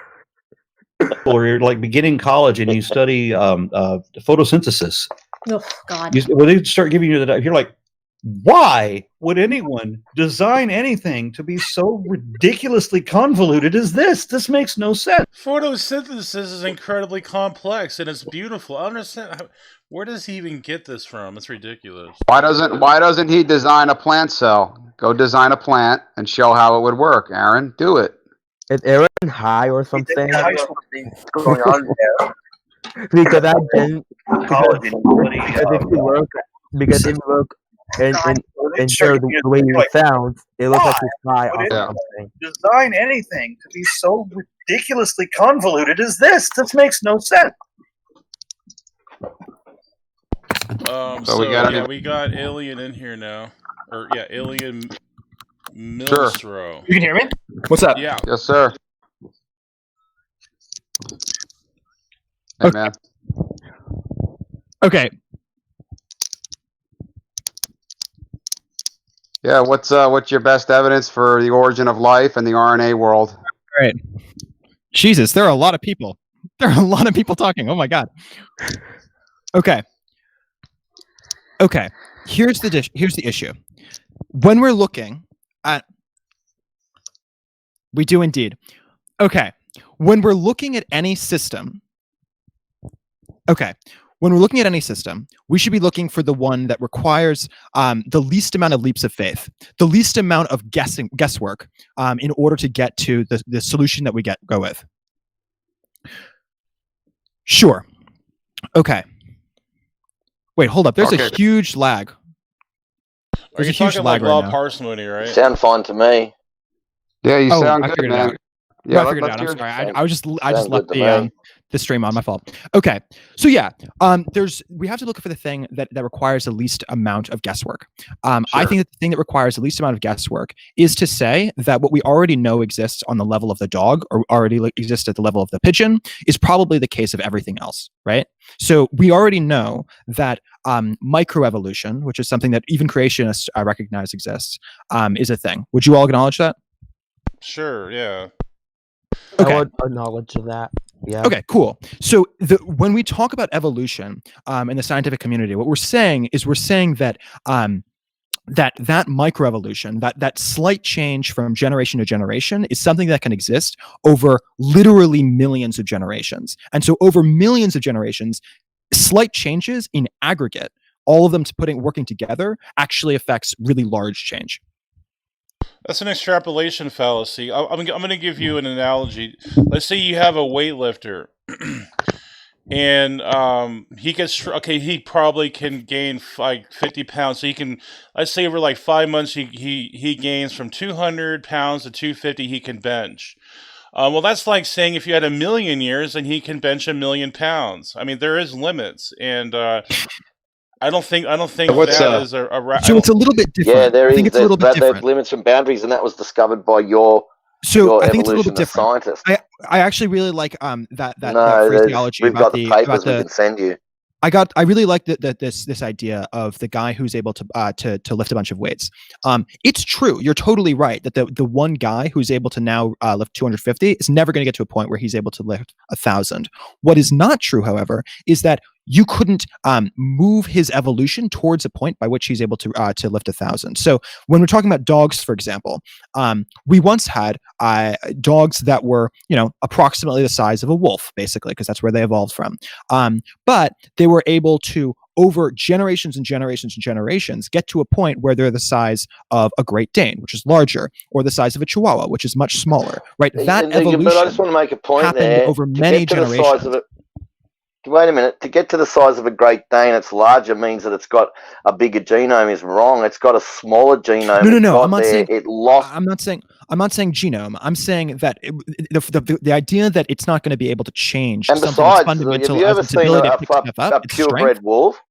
Or you're like beginning college and you study photosynthesis.
Oh God!
When they start giving you that, you're like, why would anyone design anything to be so ridiculously convoluted as this? This makes no sense.
Photosynthesis is incredibly complex and it's beautiful. I don't understand where does he even get this from? It's ridiculous.
Why doesn't he design a plant cell? Go design a plant and show how it would work, Aaron. Do it.
Is Aaron high or something? Going on there? Because I didn't. Because if you look and hear the way he sounds, it looks like he's high on something.
Design anything to be so ridiculously convoluted as this. This makes no sense.
We got Alien in here now. Alien Milsro.
You can hear me? What's up?
Yeah.
Yes, sir. Amen.
Okay.
Yeah, what's your best evidence for the origin of life in the RNA world?
Great. Jesus, there are a lot of people. There are a lot of people talking. Oh my god. Okay. Okay. Here's the issue. When we're looking at, we do indeed. Okay. When we're looking at any system, we should be looking for the one that requires the least amount of leaps of faith, the least amount of guesswork in order to get to the solution that we go with. Sure. Okay. Wait, hold up. There's a huge lag.
Are you talking like law of parsimony, right?
Sound fine to me.
Yeah, you sound
I
good,
figured it
man.
out.
Yeah,
I figured it out. I'm
let's
sorry.
hear-
I just left
good to
the stream on. My fault. Okay. So yeah, we have to look for the thing that requires the least amount of guesswork. I think that the thing that requires the least amount of guesswork is to say that what we already know exists on the level of the dog or already exists at the level of the pigeon is probably the case of everything else, right? So we already know that microevolution, which is something that even creationists recognize exists, is a thing. Would you all acknowledge that?
Sure, yeah.
I would acknowledge that. Yeah.
Okay, cool. So when we talk about evolution in the scientific community, what we're saying that that microevolution, that slight change from generation to generation is something that can exist over literally millions of generations. And so over millions of generations, slight changes in aggregate, all of them working together, actually affects really large change.
That's an extrapolation fallacy. I'm going to give you an analogy. Let's say you have a weightlifter, and he probably can gain like 50 pounds. So he can, let's say over like 5 months, he gains from 200 pounds to 250. He can bench. Well, that's like saying if you had 1,000,000 years, then he can bench 1,000,000 pounds. I mean, there is limits, and I don't think that is a.
So it's a little bit different.
Yeah, there
I think
is.
it's a little bit different.
There's limits and boundaries, and that was discovered by your
I think it's a little bit different.
scientist.
I actually really like that
No,
phraseology.
we've got the papers we can send you.
I really like this idea of the guy who's able to lift a bunch of weights. It's true. You're totally right that the one guy who's able to now lift 250 is never going to get to a point where he's able to lift 1,000. What is not true, however, is that you couldn't move his evolution towards a point by which he's able to lift 1,000. So when we're talking about dogs, for example, we once had dogs that were, approximately the size of a wolf, basically, because that's where they evolved from. But they were able to, over generations and generations and generations, get to a point where they're the size of a Great Dane, which is larger, or the size of a Chihuahua, which is much smaller, right? That evolution
but I just want to make a point
happened
there.
over many generations.
Wait a minute. To get to the size of a Great Dane, it's larger means that it's got a bigger genome. Is wrong. It's got a smaller genome.
No. I'm not saying
it lost.
I'm not saying genome. I'm saying that the idea that it's not going to be able to change.
And besides, have you ever seen a purebred wolf?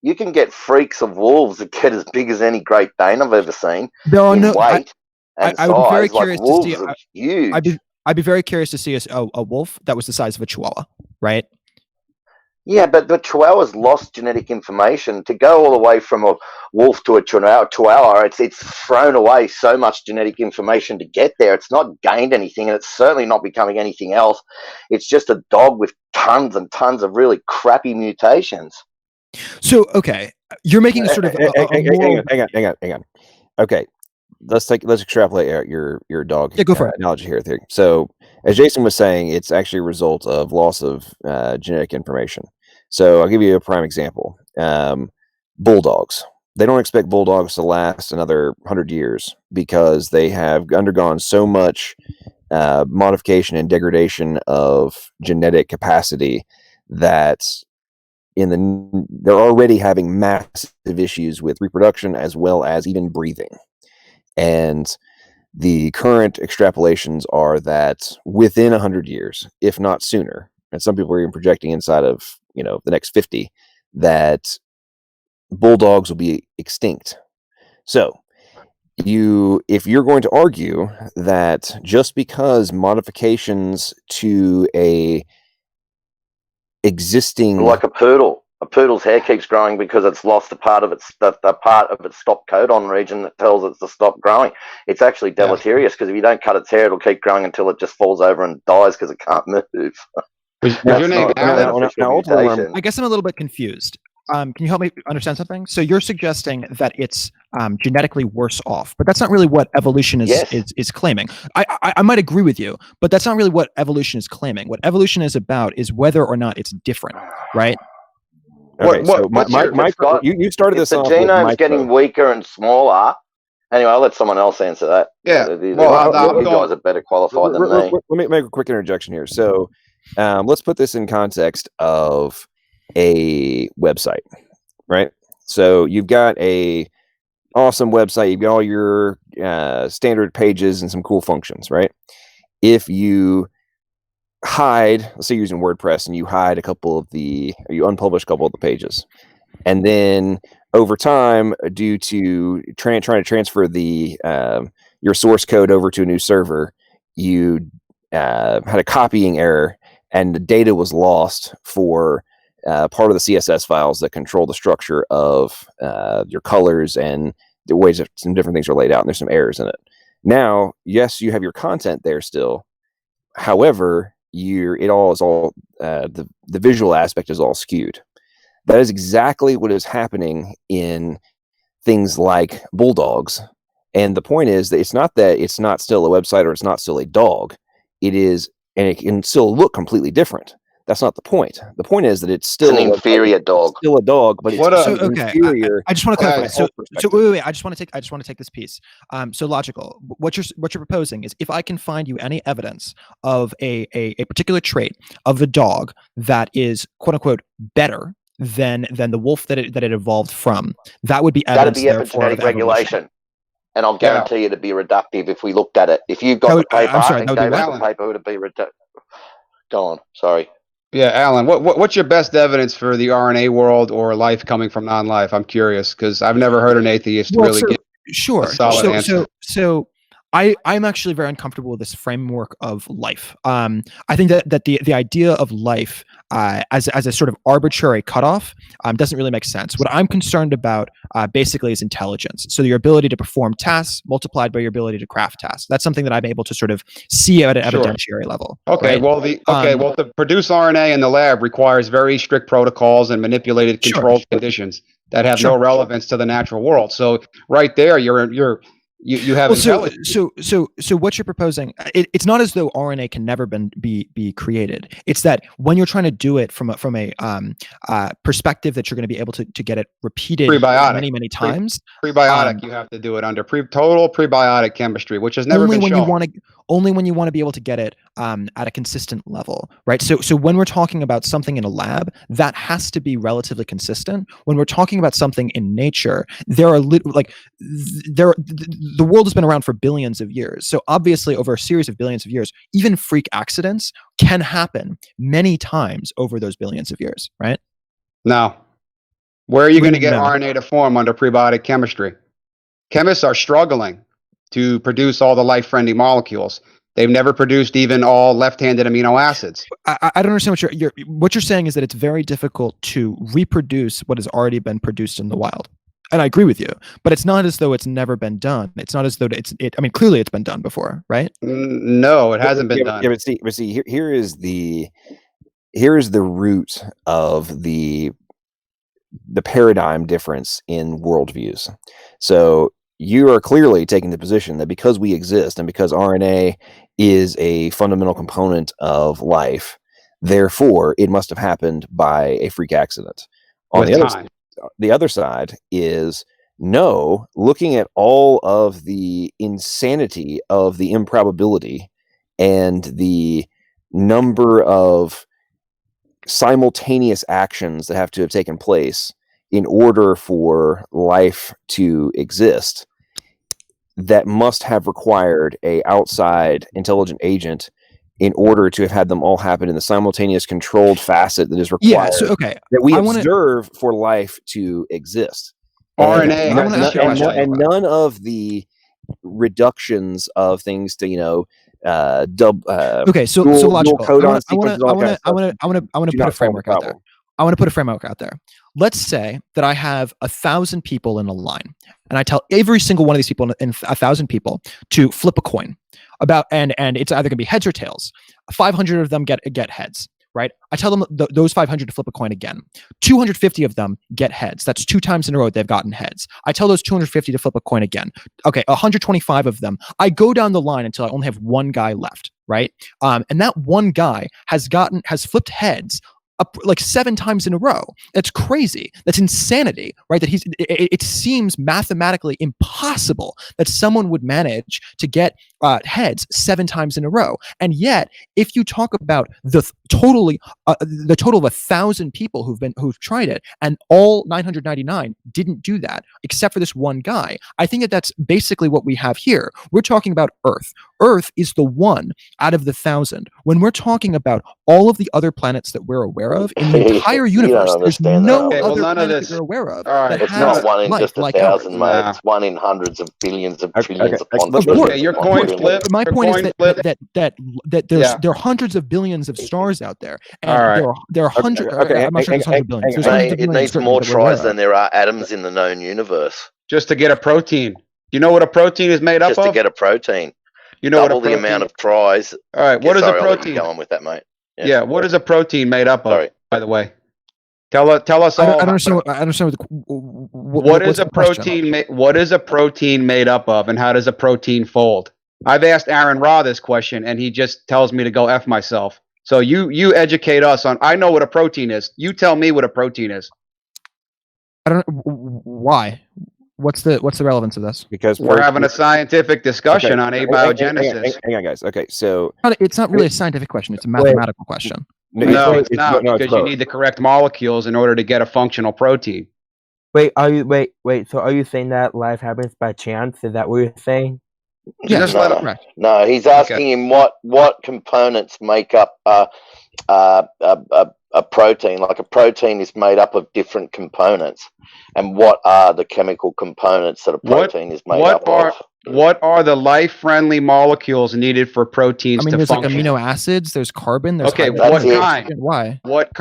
You can get freaks of wolves that get as big as any Great Dane I've ever seen.
There are no.
Weight
I would be very curious
wolves
to see.
are huge.
I'd be very curious to see a wolf that was the size of a Chihuahua, right?
Yeah, but the Chihuahua's lost genetic information. To go all the way from a wolf to a Chihuahua, it's thrown away so much genetic information to get there. It's not gained anything, and it's certainly not becoming anything else. It's just a dog with tons and tons of really crappy mutations.
So, okay, you're making a sort of
hang on. Okay, let's extrapolate out your dog
go for it.
Analogy here. So, as Jason was saying, it's actually a result of loss of genetic information. So I'll give you a prime example. Bulldogs. They don't expect bulldogs to last another 100 years because they have undergone so much modification and degradation of genetic capacity that they're already having massive issues with reproduction as well as even breathing. And the current extrapolations are that within 100 years, if not sooner, and some people are even projecting inside of the next 50, that bulldogs will be extinct. So if you're going to argue that just because modifications to a existing,
like a poodle. A poodle's hair keeps growing because it's lost a part of its the part of its stop codon region that tells it to stop growing. It's actually deleterious because if you don't cut its hair, it'll keep growing until it just falls over and dies because it can't move.
Was your name Alan?
Mutation.
I guess I'm a little bit confused. Can you help me understand something? So you're suggesting that it's genetically worse off, but that's not really what evolution is claiming. I might agree with you, but that's not really what evolution is claiming. What evolution is about is whether or not it's different, right?
Okay, you started this off.
The genome's getting weaker and smaller. Anyway, I'll let someone else answer that.
Yeah,
you guys are better qualified than me.
Let me make a quick interjection here. So, let's put this in context of a website, right? So you've got a awesome website. You've got all your standard pages and some cool functions, right? If you hide, let's say you're using WordPress, and you hide you unpublish a couple of the pages, and then over time, due to trying to transfer the your source code over to a new server, you had a copying error, and the data was lost for part of the CSS files that control the structure of your colors and the ways that some different things are laid out, and there's some errors in it. Now, yes, you have your content there still. However, the visual aspect is all skewed. That is exactly what is happening in things like bulldogs. And the point is that it's not still a website or it's not still a dog. It is, and it can still look completely different. That's not the point. The point is that it's still
an inferior dog.
Still a dog, but it's inferior.
I just want to clarify. So wait. I just want to take this piece. So logical. What you're proposing is if I can find you any evidence of a particular trait of the dog that is quote unquote better than the wolf that it evolved from, that would be evidence.
That'd be epigenetic regulation. And I'll guarantee you to be reductive if we looked at it. If you've got the paper, I think the paper would be reductive. Go on. Sorry.
Yeah, Alan, what's your best evidence for the RNA world or life coming from non-life? I'm curious because I've never heard an atheist really give a solid answer.
So I'm actually very uncomfortable with this framework of life. I think that the idea of life as a sort of arbitrary cutoff doesn't really make sense. What I'm concerned about basically is intelligence. So your ability to perform tasks multiplied by your ability to craft tasks. That's something that I'm able to sort of see at an evidentiary level.
Okay, right? Well, to produce RNA in the lab requires very strict protocols and manipulated controlled conditions that have no relevance to the natural world. So right there, you have intelligence.
So what you're proposing, it's not as though RNA can never be created. It's that when you're trying to do it from a perspective that you're going to be able to get it repeated many times.
Prebiotic, you have to do it under total prebiotic chemistry, which has never been shown.
Only when you want to be able to get it at a consistent level, right? So when we're talking about something in a lab, that has to be relatively consistent. When we're talking about something in nature, the world has been around for billions of years. So obviously, over a series of billions of years, even freak accidents can happen many times over those billions of years, right?
Now, where are you going to get RNA to form under prebiotic chemistry? Chemists are struggling to produce all the life-friendly molecules. They've never produced even all left-handed amino acids.
I don't understand what you're saying is that it's very difficult to reproduce what has already been produced in the wild. And I agree with you, but it's not as though it's never been done. It's not as though I mean, clearly it's been done before, right?
No, it hasn't been done.
Yeah, but see, here is the root of the paradigm difference in worldviews. So you are clearly taking the position that because we exist and because RNA is a fundamental component of life, therefore it must have happened by a freak accident. On the other side is no, looking at all of the insanity of the improbability and the number of simultaneous actions that have to have taken place in order for life to exist, that must have required a outside intelligent agent in order to have had them all happen in the simultaneous controlled facet that is required that we observe for life to exist.
RNA
and none of the reductions of things to
Okay, so
dual
logical.
codon
I
sequences, all that kind of stuff.
want to
Do
put a
not solve the
framework out there.
problem.
I want to put a framework out there. Let's say that I have 1,000 people in a line, and I tell every single one of these people in 1,000 people to flip a coin and it's either going to be heads or tails. 500 of them get heads, right? I tell them those 500 to flip a coin again. 250 of them get heads. That's 2 times in a row they've gotten heads. I tell those 250 to flip a coin again. Okay, 125 of them. I go down the line until I only have one guy left, right? And that one guy has flipped heads up like 7 times in a row. That's crazy. That's insanity, right? That it seems mathematically impossible that someone would manage to get heads 7 times in a row. And yet, if you talk about the total of 1,000 people who've tried it, and all 999 didn't do that, except for this one guy, I think that's basically what we have here. We're talking about Earth. Earth is the one out of the 1,000. When we're talking about all of the other planets that we're aware of in the entire universe, there's no other planet that we're aware of that
It's
has
not one in
life
just
like
1,000,
ours.
mate. It's one in hundreds of billions of trillions
Okay.
upon
Of
trillions.
course.
Your
upon
coin
trillions.
flip.
My
Your
point is
coin
that
flip.
there are hundreds of billions of stars out there, and
All right.
there are hundreds.
Okay,
I'm not sure there's hundred billions. There's
Mate,
hundreds of
it
billions
needs
certainly
more
that we're aware
tries
of.
than there are atoms in the known universe.
Just to get a protein. You know what a protein is made up
Just to
of?
get a protein.
You know
Double
what a
the
protein.
amount of tries.
All right. What is a
Sorry, I'll let you
protein?
go on with that, mate.
Yeah. What is a protein made up of?
Sorry.
By the way, tell us
I
all.
don't understand. I understand
What is a protein? What is a protein made up of, and how does a protein fold? I've asked Aaron Ra this question, and he just tells me to go F myself. So you educate us on. I know what a protein is. You tell me what a protein is.
I don't. Why? What's the relevance of this?
Because
We're having a scientific discussion on abiogenesis.
Hang on, guys. Okay, so
It's not really a scientific question. It's a mathematical question.
No, it's not,
no, it's
because you
both.
need the correct molecules in order to get a functional protein.
Wait, so are you saying that life happens by chance? Is that what you're saying?
Yeah,
Just let him.
correct.
No, he's asking him what components make up a protein. Like a protein is made up of different components, and what are the chemical components that a protein is made up of?
What are the life-friendly molecules needed for proteins to
There's
function?
like amino acids. There's carbon. There's
Okay,
hydrogen.
what
There's
kind?
oxygen. Why?
What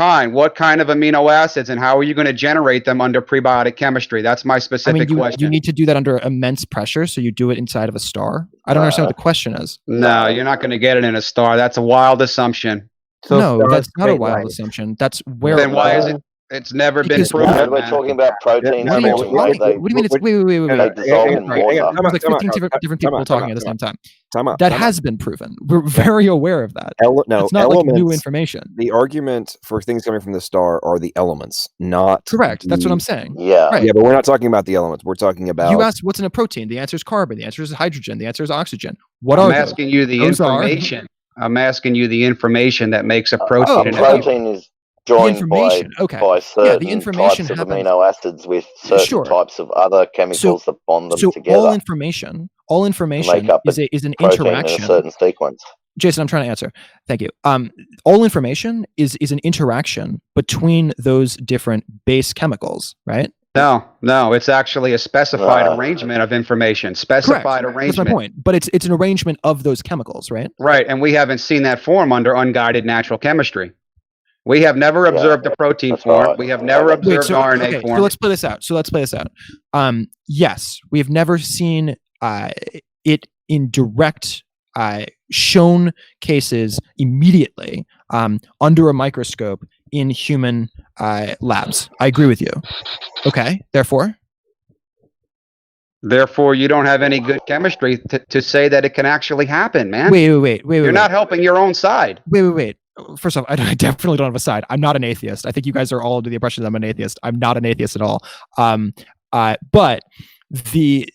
kind of amino acids, and how are you going to generate them under prebiotic chemistry? That's my specific question.
You need to do that under immense pressure, so you do it inside of a star. I don't understand what the question is.
No, you're not going to get it in a star. That's a wild assumption.
So
No,
stars
that's not a
create
wild
life.
assumption. That's where.
Then why is it? It's never been
Because-
proven.
We're talking about proteins.
What are you
forming,
talking?
mate.
What do you mean? It's wait.
They dissolve in
hang
water.
on.
There's like
Time out,
15
time out,
different
time
people
out,
talking
time
at the same time.
Time out.
That
time
has been proven. We're very aware of that.
no,
It's not like new
elements.
information.
The argument for things coming from the star are the elements, not
Correct. That's what
the-
I'm saying.
Yeah.
Right.
Yeah, but we're not talking about the elements. We're talking about.
You asked what's in a protein. The answer is carbon. The answer is hydrogen. The answer is oxygen. What
I'm
are those?
asking you the
Those are-
information. I'm asking you the information that makes a
A
protein. in a-
protein is joined
information,
by,
okay.
by
Yeah,
certain
the information
types of
happens-
amino acids with certain
Sure.
types of other chemicals that bond them
So
together
all information
make up
is an
protein in a
interaction.
certain sequence.
Jason, I'm trying to answer. Thank you. All information is an interaction between those different base chemicals, right?
No, it's actually a specified
Uh,
arrangement of information. Specified
Correct.
arrangement.
That's my point. But it's an arrangement of those chemicals, right?
Right, and we haven't seen that form under unguided natural chemistry. We have never observed a protein
that's
form.
right.
We have never observed RNA
okay,
form.
so let's play this out. Yes, we have never seen it in direct shown cases immediately under a microscope in human labs. I agree with you. Okay, therefore?
Therefore, you don't have any good chemistry to say that it can actually happen, man.
Wait.
You're not helping your own side.
Wait. First off, I definitely don't have a side. I'm not an atheist. I think you guys are all under the impression that I'm an atheist. I'm not an atheist at all. But the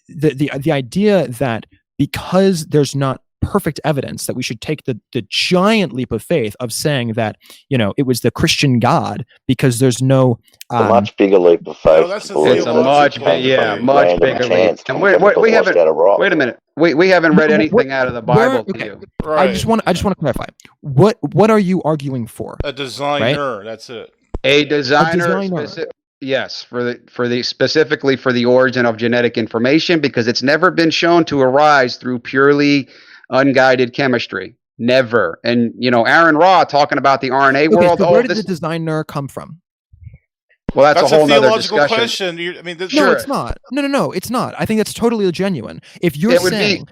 idea that because there's not perfect evidence that we should take the giant leap of faith of saying that it was the Christian God because there's no
It's a much bigger leap of faith.
No, that's a
believe
It's a
that
much,
it came
yeah,
from
much
random
bigger leap.
chance
And
from
we
chemicals
haven't.
washed out of rock.
Wait a minute. We haven't read
No,
anything out of the Bible to you.
Right.
I just want to clarify. What are you arguing for?
A designer. That's it.
A designer.
designer.
Yes, for the specifically for the origin of genetic information, because it's never been shown to arise through purely unguided chemistry. Never. And Aaron Ra talking about the RNA world.
So where did the designer come from?
Well, that's a whole nother
theological
discussion.
question. I mean,
No, it's not. No, it's not. I think that's totally genuine. If you're saying,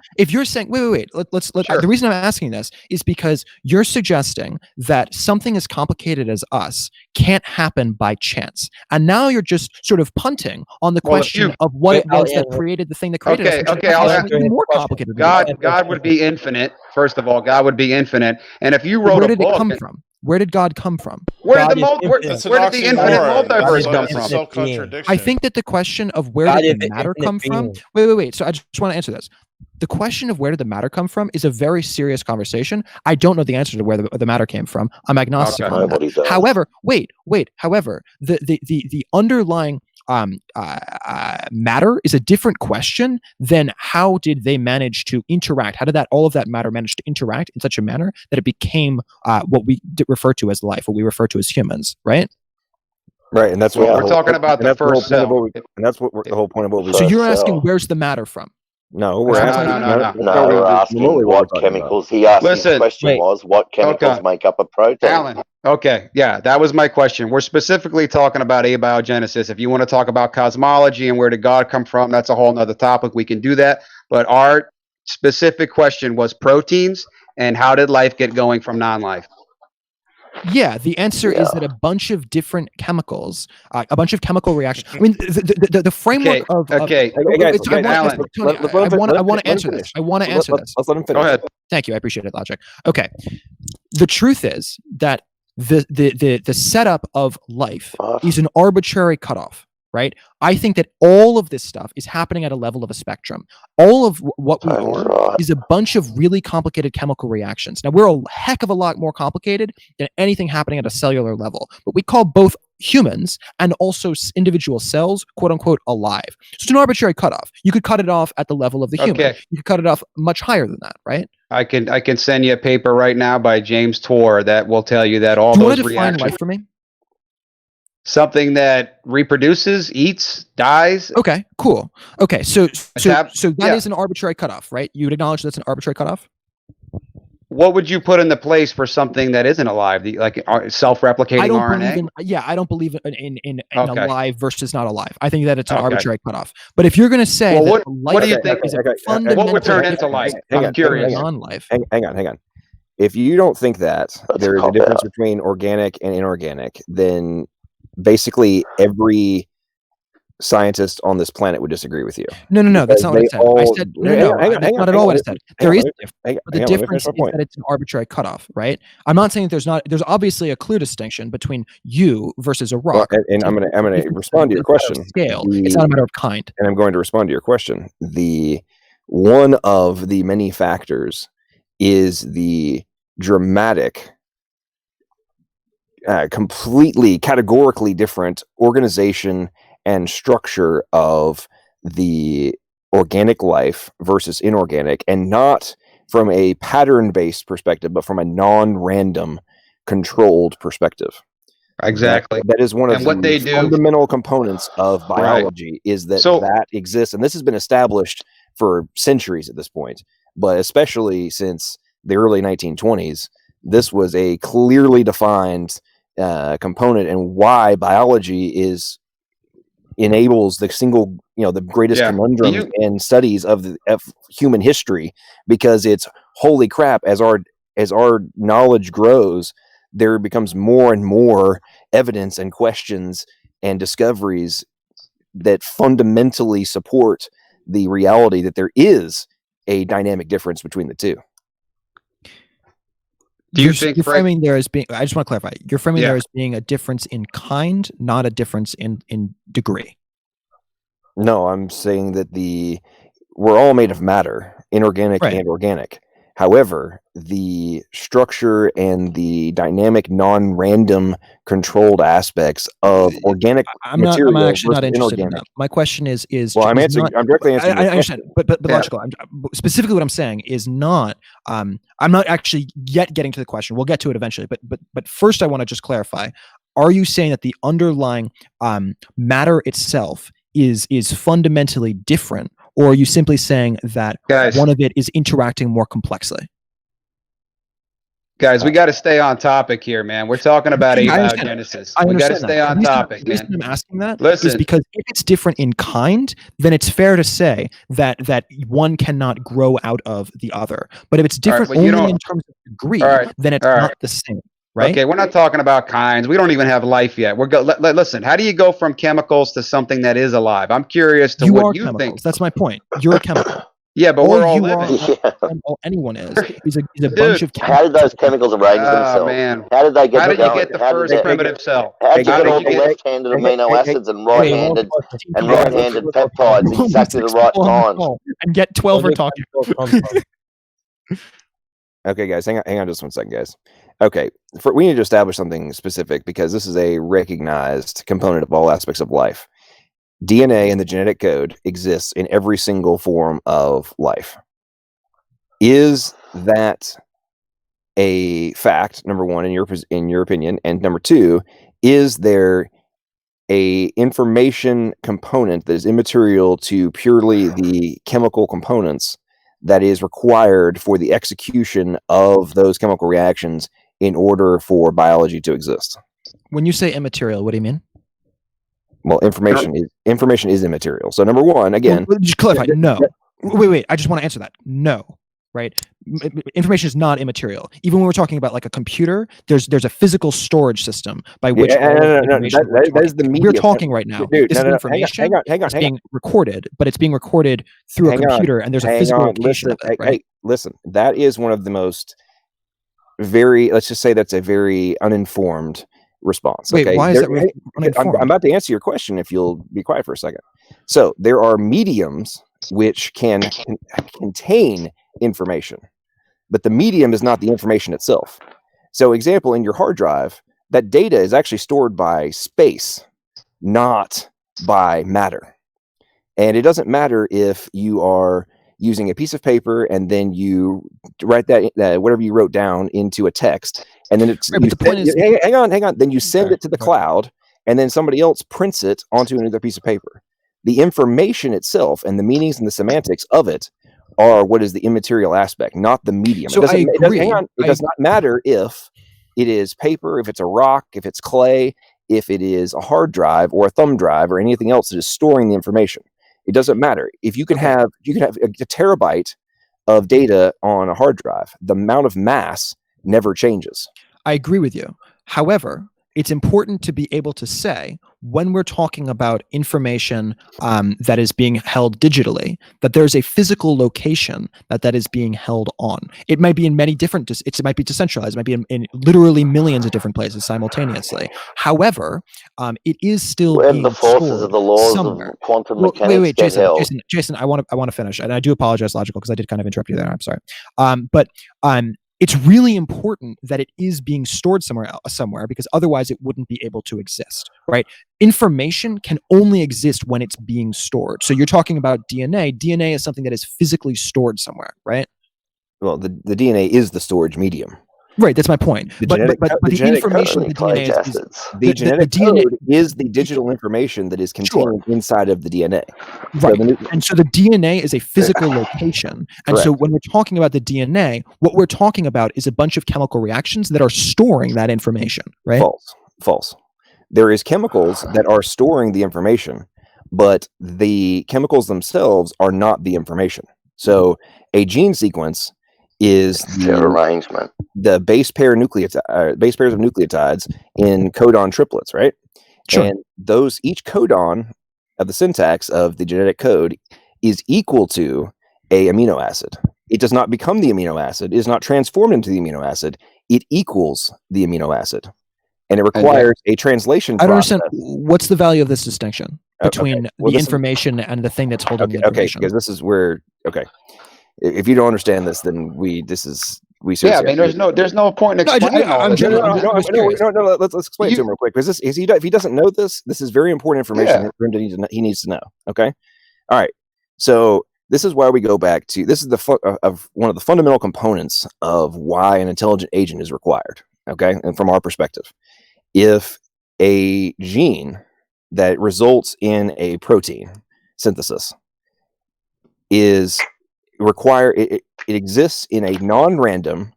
wait, let's.
Sure.
The reason I'm asking this is because you're suggesting that something as complicated as us can't happen by chance, and now you're just sort of punting on the question of what it was that created the thing that created us.
Okay, I'll answer
more complicated.
God would be infinite. First of all, God would be infinite, and if you wrote
where
a
did
book,
it come from? Where did God come from?
Where did the infinite multiverse come from?
Self-contradiction.
I think that the question of where did the matter come from? Wait. So I just want to answer this. The question of where did the matter come from is a very serious conversation. I don't know the answer to where the matter came from. I'm agnostic on that. However, However, the underlying matter is a different question than how did they manage to interact? How did all of that matter manage to interact in such a manner that it became what we refer to as life, what we refer to as humans, right?
Right, and that's what
we're talking about. The first cell,
and that's what the whole point of what we.
So you're asking, where's the matter from?
No, we're asking.
No, we're asking what chemicals. He asked. His question was, what chemicals make up a protein?
Alan. Okay, yeah, that was my question. We're specifically talking about abiogenesis. If you want to talk about cosmology and where did God come from, that's a whole nother topic. We can do that. But our specific question was proteins and how did life get going from non-life?
Yeah, the answer is that a bunch of different chemicals, a bunch of chemical reactions. I mean, the framework of I want to answer this.
Let's let him finish.
Go ahead.
Thank you. I appreciate it, Logic. Okay. The truth is that the setup of life is an arbitrary cutoff, right? I think that all of this stuff is happening at a level of a spectrum. All of what we are is a bunch of really complicated chemical reactions. Now, we're a heck of a lot more complicated than anything happening at a cellular level, but we call both humans and also individual cells, quote unquote, alive. So it's an arbitrary cutoff. You could cut it off at the level of the human. You could cut it off much higher than that, right?
I can send you a paper right now by James Tour that will tell you that all those reactions.
Do you want to define life for me?
Something that reproduces, eats, dies.
Okay, cool. Okay, so that is an arbitrary cutoff, right? You would acknowledge that's an arbitrary cutoff?
What would you put in the place for something that isn't alive, like self-replicating RNA?
I don't believe in alive versus not alive. I think that it's an arbitrary cutoff. But if you're going to say
what do you think is what would turn into life? I'm curious.
Non-life.
Hang on. If you don't think that there is a difference between organic and inorganic, then basically every scientist on this planet would disagree with you.
No, that's not what I said. I said that's not at all what I said. There is a difference, but the difference is that it's an arbitrary cutoff, right? I'm not saying there's obviously a clear distinction between you versus a rock.
Well, and I'm gonna respond to your question.
Scale. It's not a matter of kind.
And I'm going to respond to your question. The one of the many factors is the dramatic, completely categorically different organization and structure of the organic life versus inorganic, and not from a pattern-based perspective, but from a non-random controlled perspective.
Exactly.
That is one of the fundamental components of biology, is that that exists. And this has been established for centuries at this point, but especially since the early 1920s, this was a clearly defined component, and why biology enables the greatest conundrums and studies of human history, because it's holy crap, as our knowledge grows, there becomes more and more evidence and questions and discoveries that fundamentally support the reality that there is a dynamic difference between the two.
Do you think
you're framing there as being? I just want to clarify. You're framing there as being a difference in kind, not a difference in degree.
No, I'm saying that we're all made of matter, inorganic and organic. However, the structure and the dynamic, non-random, controlled aspects of organic material.
I'm actually not interested in that. My question is.
Well, I'm directly answering.
I understand, but logical. Specifically, what I'm saying is not. I'm not actually yet getting to the question. We'll get to it eventually. But first, I want to just clarify. Are you saying that the underlying matter itself is fundamentally different, or are you simply saying that
Guys.
one of it is interacting more complexly?
Guys, we got to stay on topic here, man. We're talking about abiogenesis. We got to stay on topic,
The reason
man.
I'm asking that is
Listen.
because if it's different in kind, then it's fair to say that one cannot grow out of the other. But if it's different
well, you
only
don't-
in terms of degree,
All right,
then it's
all
not
right.
the same, right?
Okay, we're not talking about kinds. We don't even have life yet. Listen, how do you go from chemicals to something that is alive? I'm curious to
You
what
are
you
chemicals.
think.
That's my point. You're a chemical.
Yeah, but
all
we're all
you
living.
are, all anyone is a
Dude,
bunch of chemicals.
How did those chemicals arrange themselves?
Man.
How did they get
How did you
going?
get the
How did
first
they-
primitive cell?
How did you
How
get
did
all
you
the
get-
left-handed amino acids and right-handed peptides
Almost
exactly the
6
right
people on the
times?
call, and get 12 are talking.
Okay, guys, hang on just 1 second, guys. Okay, we need to establish something specific because this is a recognized component of all aspects of life. DNA and the genetic code exists in every single form of life. Is that a fact, number one, in your opinion? And number two, is there a information component that is immaterial to purely the chemical components that is required for the execution of those chemical reactions in order for biology to exist?
When you say immaterial, what do you mean?
Well, information is immaterial. So number one, again,
well, just clarify. No. Wait. I just want to answer that. No. Right? Information is not immaterial. Even when we're talking about like a computer, there's a physical storage system by which
that is the medium.
We're talking right now.
Dude,
this information is being recorded, but it's being recorded through a computer, and there's a physical location of it. Right?
Hey, listen, that is one of the most let's just say that's a very uninformed response.
Wait,
okay?
why is that uninformed?
I'm about to answer your question if you'll be quiet for a second. So there are mediums which can contain information, but the medium is not the information itself. So example, in your hard drive, that data is actually stored by space, not by matter. And it doesn't matter if you are using a piece of paper and then you write that whatever you wrote down into a text, and then it's hang on, then you send it to the cloud, and then somebody else prints it onto another piece of paper. The information itself and the meanings and the semantics of it are what is the immaterial aspect, not the medium.
So I agree.
It does not matter if it is paper, if it's a rock, if it's clay, if it is a hard drive or a thumb drive or anything else that is storing the information. It doesn't matter. If you can have a terabyte of data on a hard drive, the amount of mass never changes.
I agree with you. However, it's important to be able to say when we're talking about information that is being held digitally, that there's a physical location that is being held on. It might be in many different, it might be decentralized, it might be in literally millions of different places simultaneously. However, it is still
Where
being
the forces
stored
of the laws
somewhere.
of quantum mechanics
Wait,
get held.
Jason, I want to finish, and I do apologize, Logical, because I did kind of interrupt you there. I'm sorry, it's really important that it is being stored somewhere, because otherwise it wouldn't be able to exist, right? Information can only exist when it's being stored. So you're talking about DNA. DNA is something that is physically stored somewhere, right?
Well, the DNA is the storage medium.
Right, that's my point. But the information of the DNA
the genetic code is the digital information that is contained inside of the DNA.
Right. And so the DNA is a physical location. And so when we're talking about the DNA, what we're talking about is a bunch of chemical reactions that are storing that information, right?
False. There is chemicals that are storing the information, but the chemicals themselves are not the information. So a gene sequence is the base pairs of nucleotides in codon triplets, right?
Sure.
And each codon of the syntax of the genetic code is equal to a amino acid. It does not become the amino acid. It is not transformed into the amino acid. It equals the amino acid, and it requires a translation process.
I don't understand. What's the value of this distinction between the information and the thing that's holding the information?
Okay, because this is where if you don't understand this, then we seriously.
Yeah, I mean, there's no point in explaining all this.
No, let's explain it to him real quick, because if he doesn't know this is very important information for him to he needs to know. Okay, all right. So this is why we go back to this is one of the fundamental components of why an intelligent agent is required. Okay, and from our perspective, if a gene that results in a protein synthesis is it exists in a non-random,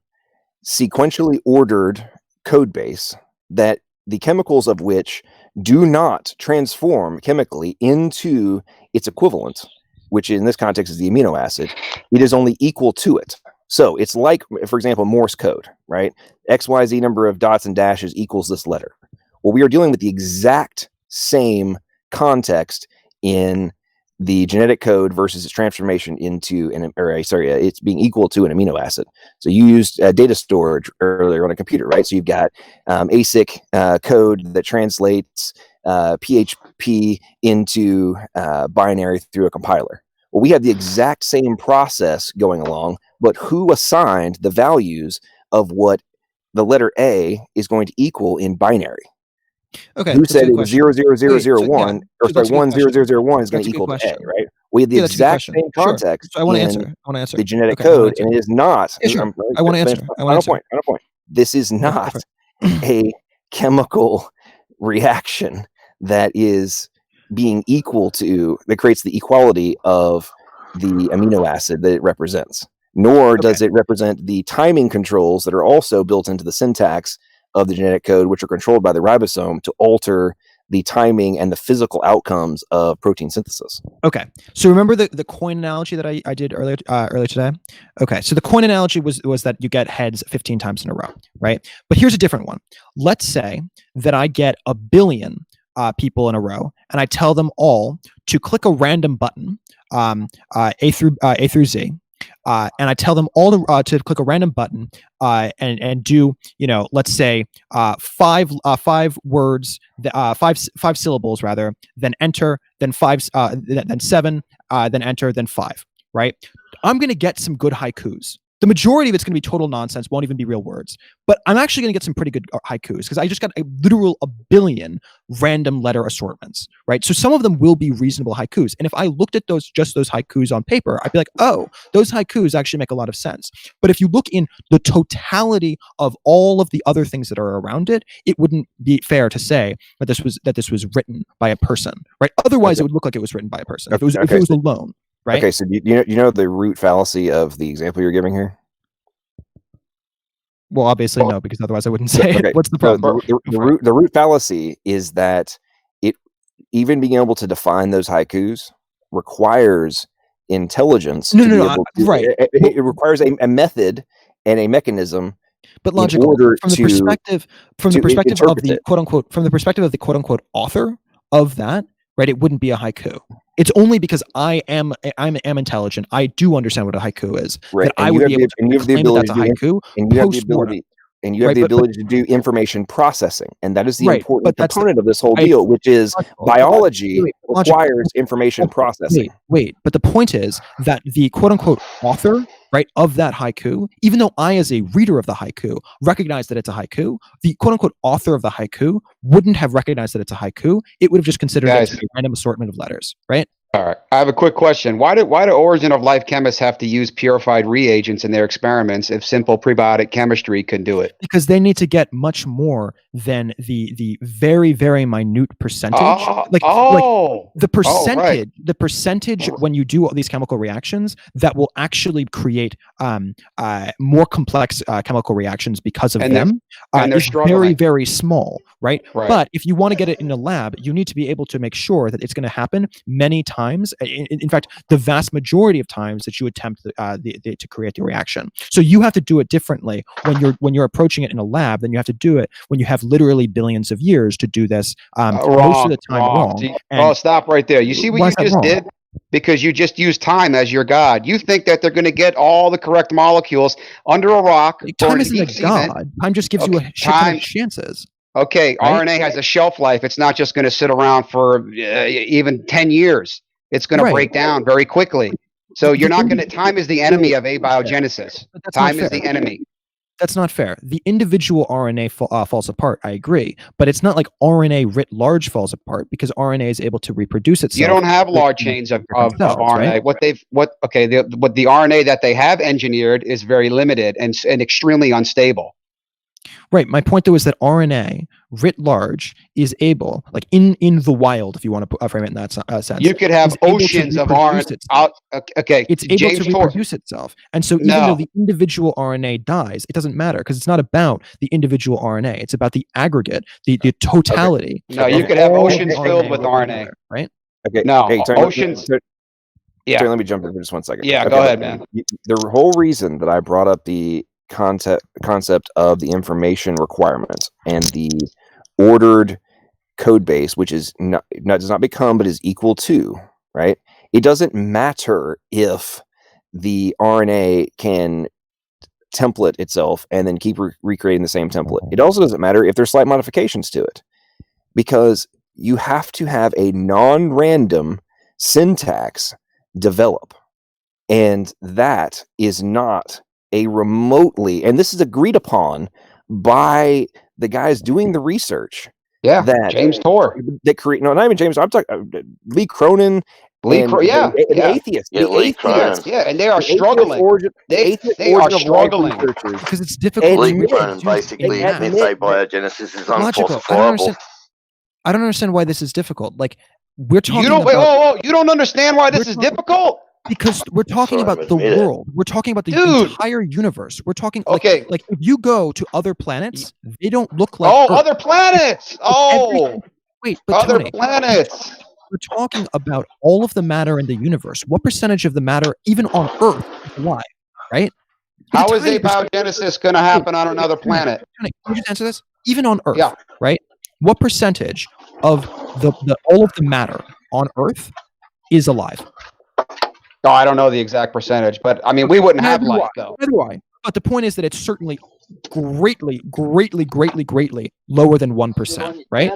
sequentially ordered code base that the chemicals of which do not transform chemically into its equivalent, which in this context is the amino acid. It is only equal to it. So it's like, for example, Morse code, right? XYZ number of dots and dashes equals this letter. Well, we are dealing with the exact same context in the genetic code versus its transformation into it's being equal to an amino acid. So you used data storage earlier on a computer, right? So you've got ASIC code that translates PHP into binary through a compiler. Well, we have the exact same process going along, but who assigned the values of what the letter A is going to equal in binary?
Okay.
Who said it was 00001 or sorry 10001 is going to equal to A, right? We have the exact same context.
So I want to answer
the genetic code, and it is not.
Yeah, sure. I want to answer.
Final point. This is not a chemical reaction that is being equal to, that creates the equality of the amino acid that it represents. Nor does it represent the timing controls that are also built into the syntax of the genetic code, which are controlled by the ribosome to alter the timing and the physical outcomes of protein synthesis.
Okay, so remember the coin analogy that I did earlier today? Okay, so the coin analogy was that you get heads 15 times in a row, right? But here's a different one. Let's say that I get 1 billion people in a row, and I tell them all to click a random button, A through Z. And I tell them all to click a random button and do, let's say 5 words, 5 syllables rather, then enter, then 5, then 7, then enter, then 5. Right? I'm going to get some good haikus. The majority of it's going to be total nonsense, won't even be real words. But I'm actually going to get some pretty good haikus because I just got a literal 1 billion random letter assortments, right? So some of them will be reasonable haikus. And if I looked at those haikus on paper, I'd be like, oh, those haikus actually make a lot of sense. But if you look in the totality of all of the other things that are around it, it wouldn't be fair to say that this was written by a person, right? Otherwise, it would look like it was written by a person if it was alone. Right?
Okay, so you know the root fallacy of the example you're giving here?
Well, obviously no, because otherwise I wouldn't say it. What's the problem?
The root fallacy is that it, even being able to define those haikus, requires intelligence.
Right.
It requires a method and a mechanism.
But logical, from the perspective of the quote unquote author of that, right? It wouldn't be a haiku. It's only because I'm intelligent. I do understand what a haiku is.
Right.
That I would be able to claim that that's a haiku.
And you have the ability to do information processing, and that is the important component of this whole deal, which is biology requires information processing.
Wait, but the point is that the quote unquote author, right, of that haiku, even though I, as a reader of the haiku, recognize that it's a haiku, the quote unquote author of the haiku wouldn't have recognized that it's a haiku. It would have just considered it to be a random assortment of letters, right?
All right. I have a quick question. Why do origin of life chemists have to use purified reagents in their experiments if simple prebiotic chemistry can do it?
Because they need to get much more than the very, very minute percentage. The percentage when you do all these chemical reactions that will actually create more complex chemical reactions because of them is very, very small, right? But if you want to get it in a lab, you need to be able to make sure that it's going to happen many times. In fact, the vast majority of times that you attempt to create the reaction. So you have to do it differently when you're approaching it in a lab than you have to do it when you have literally billions of years to do this. Most of the time wrong.
Stop right there. You see what you just did? Because you just used time as your god. You think that they're going to get all the correct molecules under a rock.
Time isn't a god. Time just gives you a shit ton of chances.
Okay, right? RNA has a shelf life. It's not just going to sit around for even 10 years. It's going to break down very quickly. So you're not going to. Time is the enemy of abiogenesis. Time is the enemy.
That's not fair. The individual RNA falls apart. I agree, but it's not like RNA writ large falls apart because RNA is able to reproduce itself.
You don't have large chains of RNA. Right? What the RNA that they have engineered is very limited and extremely unstable.
Right. My point, though, is that RNA, writ large, is able, like in the wild, if you want to frame it in that sense,
You could have
is able to
oceans of
reproduce
RNA.
itself.
Okay,
It's able
James
to
Tor-
reproduce itself. And so even though
No.
the individual RNA dies, it doesn't matter because it's not about the individual RNA. It's about the aggregate, the totality.
No,
of
you could have
all
oceans
RNA
filled with
working
RNA.
together, right?
Okay.
No,
Hey,
oceans. Yeah.
Let me jump in for just 1 second.
Yeah,
Okay,
go ahead, man.
The whole reason that I brought up the concept of the information requirements and the ordered code base, which is does not become, but is equal to, right? It doesn't matter if the RNA can template itself and then keep recreating the same template. It also doesn't matter if there's slight modifications to it, because you have to have a non-random syntax develop, and that is not a remotely, and this is agreed upon by the guys doing the research.
Yeah,
that
James Tor.
That create, no, not even James. I'm talking Lee Cronin.
Yeah,
the atheist.
Yeah, Lee Cronin.
Yeah, and they are struggling. They are struggling
because it's difficult.
Lee Cronin basically admits abiogenesis is unfalsifiable.
I don't understand why this is difficult. Like, we're talking.
You don't. You don't understand why this is difficult?
Because we're talking about the world. We're talking about the entire universe. We're talking. Like if you go to other planets, they don't look like. Earth.
Other planets.
Wait, but
other
Tony,
planets.
We're talking about all of the matter in the universe. What percentage of the matter, even on Earth, is alive? Right?
How is abiogenesis going to happen on another planet?
Can you just answer this? Even on Earth, right? What percentage of the all of the matter on Earth is alive?
Oh, I don't know the exact percentage, but I mean, we wouldn't have life, though.
Neither do I. But the point is that it's certainly greatly lower than 1%, right?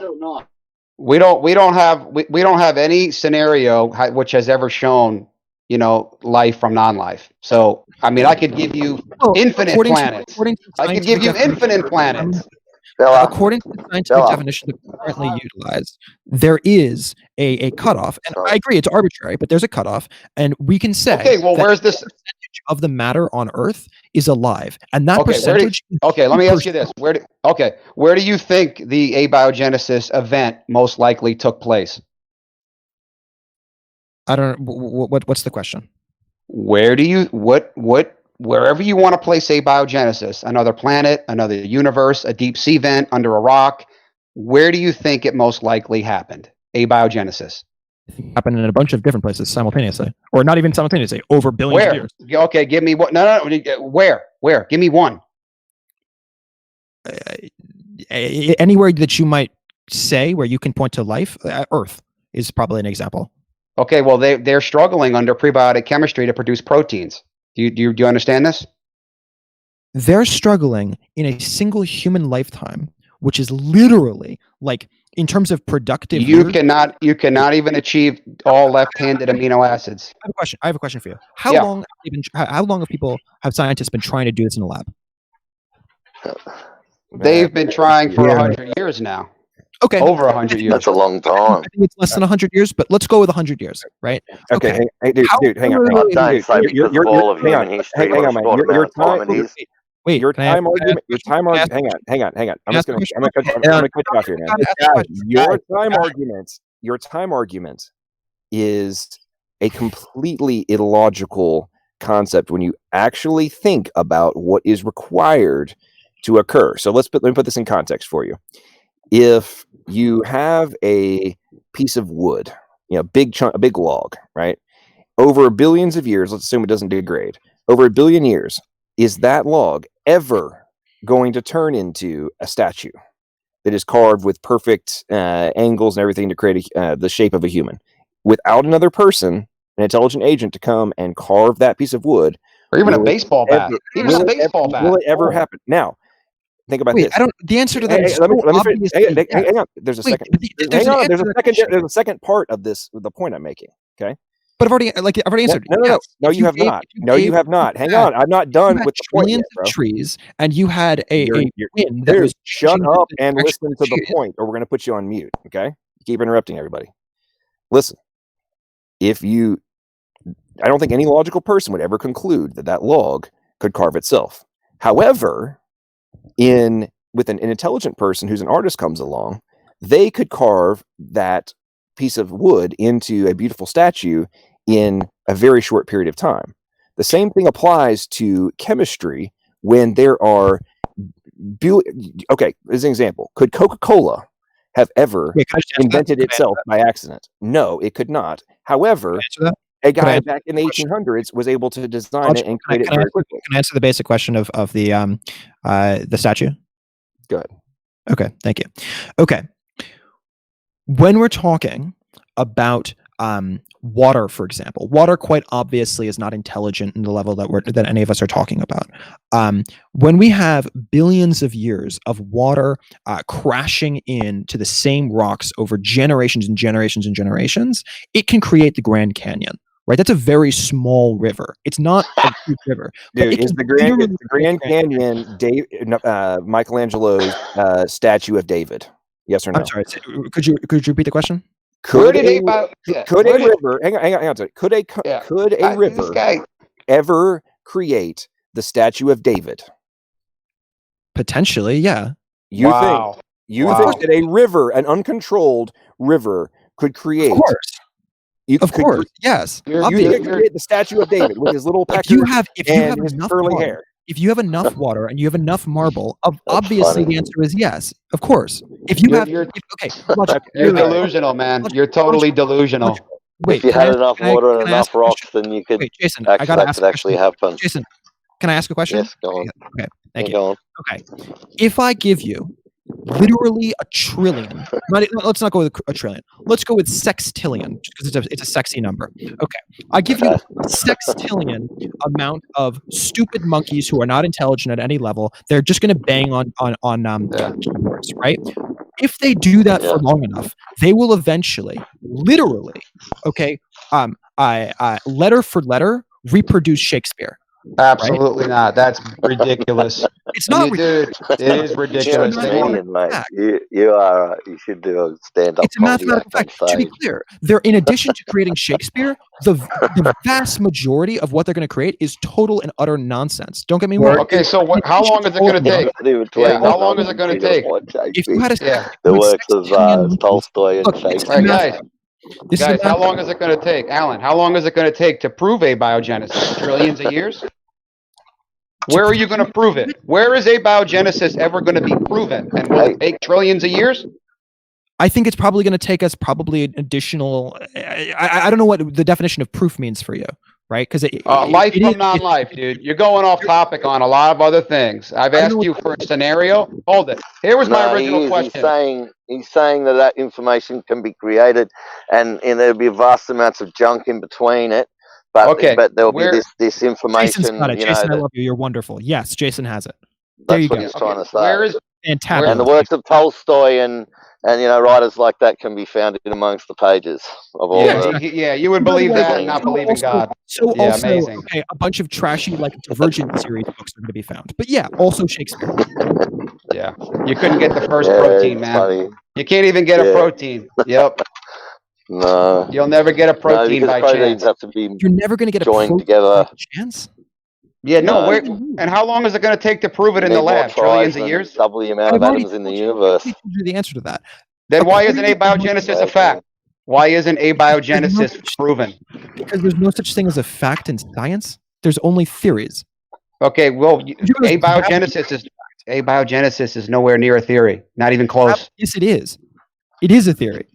We don't have any scenario which has ever shown, life from non-life. So, I mean, I could give you infinite planets. I could give you infinite planets.
According to the scientific definition that we currently utilize, there is a cutoff, and I agree it's arbitrary, but there's a cutoff, and we can say,
okay, well, where's this
percentage of the matter on Earth is alive, and that percentage.
Let me ask you this: where do you think the abiogenesis event most likely took place?
I don't. What's the question?
Where do you wherever you want to place abiogenesis, another planet, another universe, a deep sea vent, under a rock, where do you think it most likely happened? Abiogenesis.
Happened in a bunch of different places simultaneously, or not even simultaneously, over billions of years.
Okay, give me what? No. Where? Give me one.
Anywhere that you might say where you can point to life, Earth is probably an example.
Okay, well they're struggling under prebiotic chemistry to produce proteins. Do you understand this?
They're struggling in a single human lifetime, which is literally like in terms of productive.
You cannot even achieve all left-handed amino acids.
I have a question for you. How long have scientists been trying to do this in a lab?
They've been trying for 100 years now.
Okay.
Over 100 years.
That's a long time.
I think it's less than 100 years, but let's go with 100 years, right?
Okay. Hey, dude, hang on.
Don't say because of all of human history.
Hang on, man. Your time argument. Hang on. I'm gonna cut you off here, man. Your time argument is a completely illogical concept when you actually think about what is required to occur. So let me put this in context for you. If you have a piece of wood, a big log, right? Over billions of years, let's assume it doesn't degrade. Over 1 billion years, is that log ever going to turn into a statue that is carved with perfect angles and everything to create the shape of a human? Without another person, an intelligent agent, to come and carve that piece of wood,
or even a baseball bat.
Will it ever happen? Now, think about this.
The answer to that is
hang on. There's a second. There's a second part of this. The point I'm making. Okay.
But I've already answered.
No, you have not. No, you have not. Hang on. I'm not done with the point yet, bro.
Trees, and you had a wind that was
shut up and listen to the point, or we're going to put you on mute. Okay. You keep interrupting everybody. Listen. I don't think any logical person would ever conclude that log could carve itself. However, with an intelligent person who's an artist comes along, they could carve that piece of wood into a beautiful statue in a very short period of time. The same thing applies to chemistry when there are okay, as an example, could Coca-Cola have ever invented itself by accident? No, it could not. However, a guy back in the 1800s was able to design it and create it very quickly.
Can I answer the basic question of the statue?
Good.
Okay, thank you. Okay. When we're talking about water, for example, water quite obviously is not intelligent in the level that any of us are talking about. When we have billions of years of water crashing into the same rocks over generations and generations and generations, it can create the Grand Canyon. Right, that's a very small river. It's not a huge river.
Dude, is the Grand Canyon Michelangelo's statue of David? Yes or no?
I'm sorry. Could you repeat the question?
Could a river? Hang on. Could a river ever create the statue of David?
Potentially, yeah.
You think that a river, an uncontrolled river, could create?
Of course. Of course, yes.
You think it could create the statue of David with his little pecker and his curly hair?
If you have enough water and you have enough marble, obviously the answer is yes. Of course. If you
you're delusional, man. You're totally delusional.
Wait, if you had enough water and enough rocks, then you could.
Wait, Jason,
that could actually happen.
Jason, can I ask a question?
Yes, go on.
Okay, thank you.
Go on.
Okay, if I give you literally a trillion, let's not go with a trillion. Let's go with sextillion, because it's a sexy number. Okay, I give you a sextillion amount of stupid monkeys who are not intelligent at any level. They're just going to bang on keyboards, right? If they do that for long enough, they will eventually, literally, letter for letter, reproduce Shakespeare.
Absolutely not. That's ridiculous.
It's not ridiculous.
It is ridiculous.
Mate. You should do a stand-up.
It's a mathematical fact. To be clear, they're in addition to creating Shakespeare, the vast majority of what they're going to create is total and utter nonsense. Don't get me wrong.
Okay, so how long is it going to take? How long is it going to take?
If you had
the works of Tolstoy and Shakespeare.
Guys, how long is it going to take? Alan, how long is it going to take to prove abiogenesis? Trillions of years? Where are you going to prove it? Where is abiogenesis ever going to be proven? And will it take trillions of years?
I think it's probably going to take us an additional. I don't know what the definition of proof means for you, right? Because
life from non-life, dude. You're going off topic on a lot of other things. I've asked you for a scenario. Hold it. Here was my original question.
He's saying that information can be created, and there'll be vast amounts of junk in between it. But there'll be this information.
Jason's got it. Jason, I love you. You're wonderful. Yes, Jason has it. There
That's
you
what
go.
he's trying to say.
Where is
fantastic?
And the works of Tolstoy and writers like that can be found in amongst the pages of all.
You would believe that and not believe in God.
So
yeah,
also,
amazing.
A bunch of trashy Divergent series books are going to be found. But yeah, also Shakespeare.
Yeah, you couldn't get the first protein, man.
Funny.
You can't even get a protein. Yep.
No.
You'll never get a protein by chance.
Have to be
You're never going to get a
joined
protein
together.
by chance.
Yeah, no. And how long is it going to take to prove it in the lab? Trillions of years?
Double the amount of atoms in the universe.
I told you the answer to that.
Then why isn't abiogenesis a fact? Why isn't abiogenesis proven?
Because there's no such thing as a fact in science. There's only theories.
Okay, well, abiogenesis is nowhere near a theory. Not even close.
Yes, it is. It is a theory.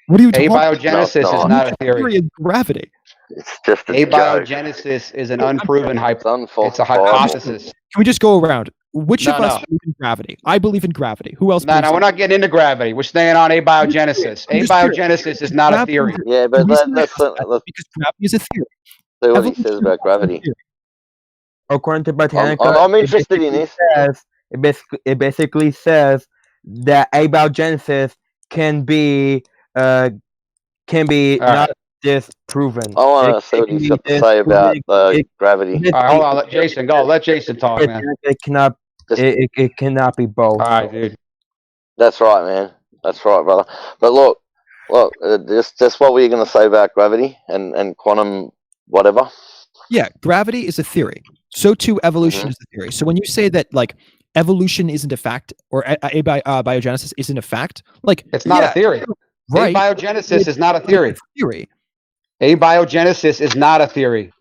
What are you talking about?
Abiogenesis is not a theory.
Is gravity.
It's just a
abiogenesis is an unproven hypothesis. It's a hypothesis.
Can we just go around? Which of us believe in gravity? I believe in gravity. Who else?
No, we're not getting into gravity. We're staying on abiogenesis. Abiogenesis is not a theory.
Yeah, but that's
because gravity is a theory.
See what he says about gravity.
According to Botanica,
I'm interested in this.
It basically says that abiogenesis can be not disproven.
I want to see what he's got to say about gravity.
All right, hold on. Let Jason go. Let Jason talk, man.
It cannot be both.
All right, dude.
That's right, man. That's right, brother. But look, just what were you going to say about gravity and quantum whatever?
Yeah, gravity is a theory. So too, evolution is a theory. So when you say that, evolution isn't a fact, or abiogenesis isn't a fact, like
It's not a theory.
right?
Abiogenesis is not a theory.
It's a theory.
Abiogenesis is not a theory.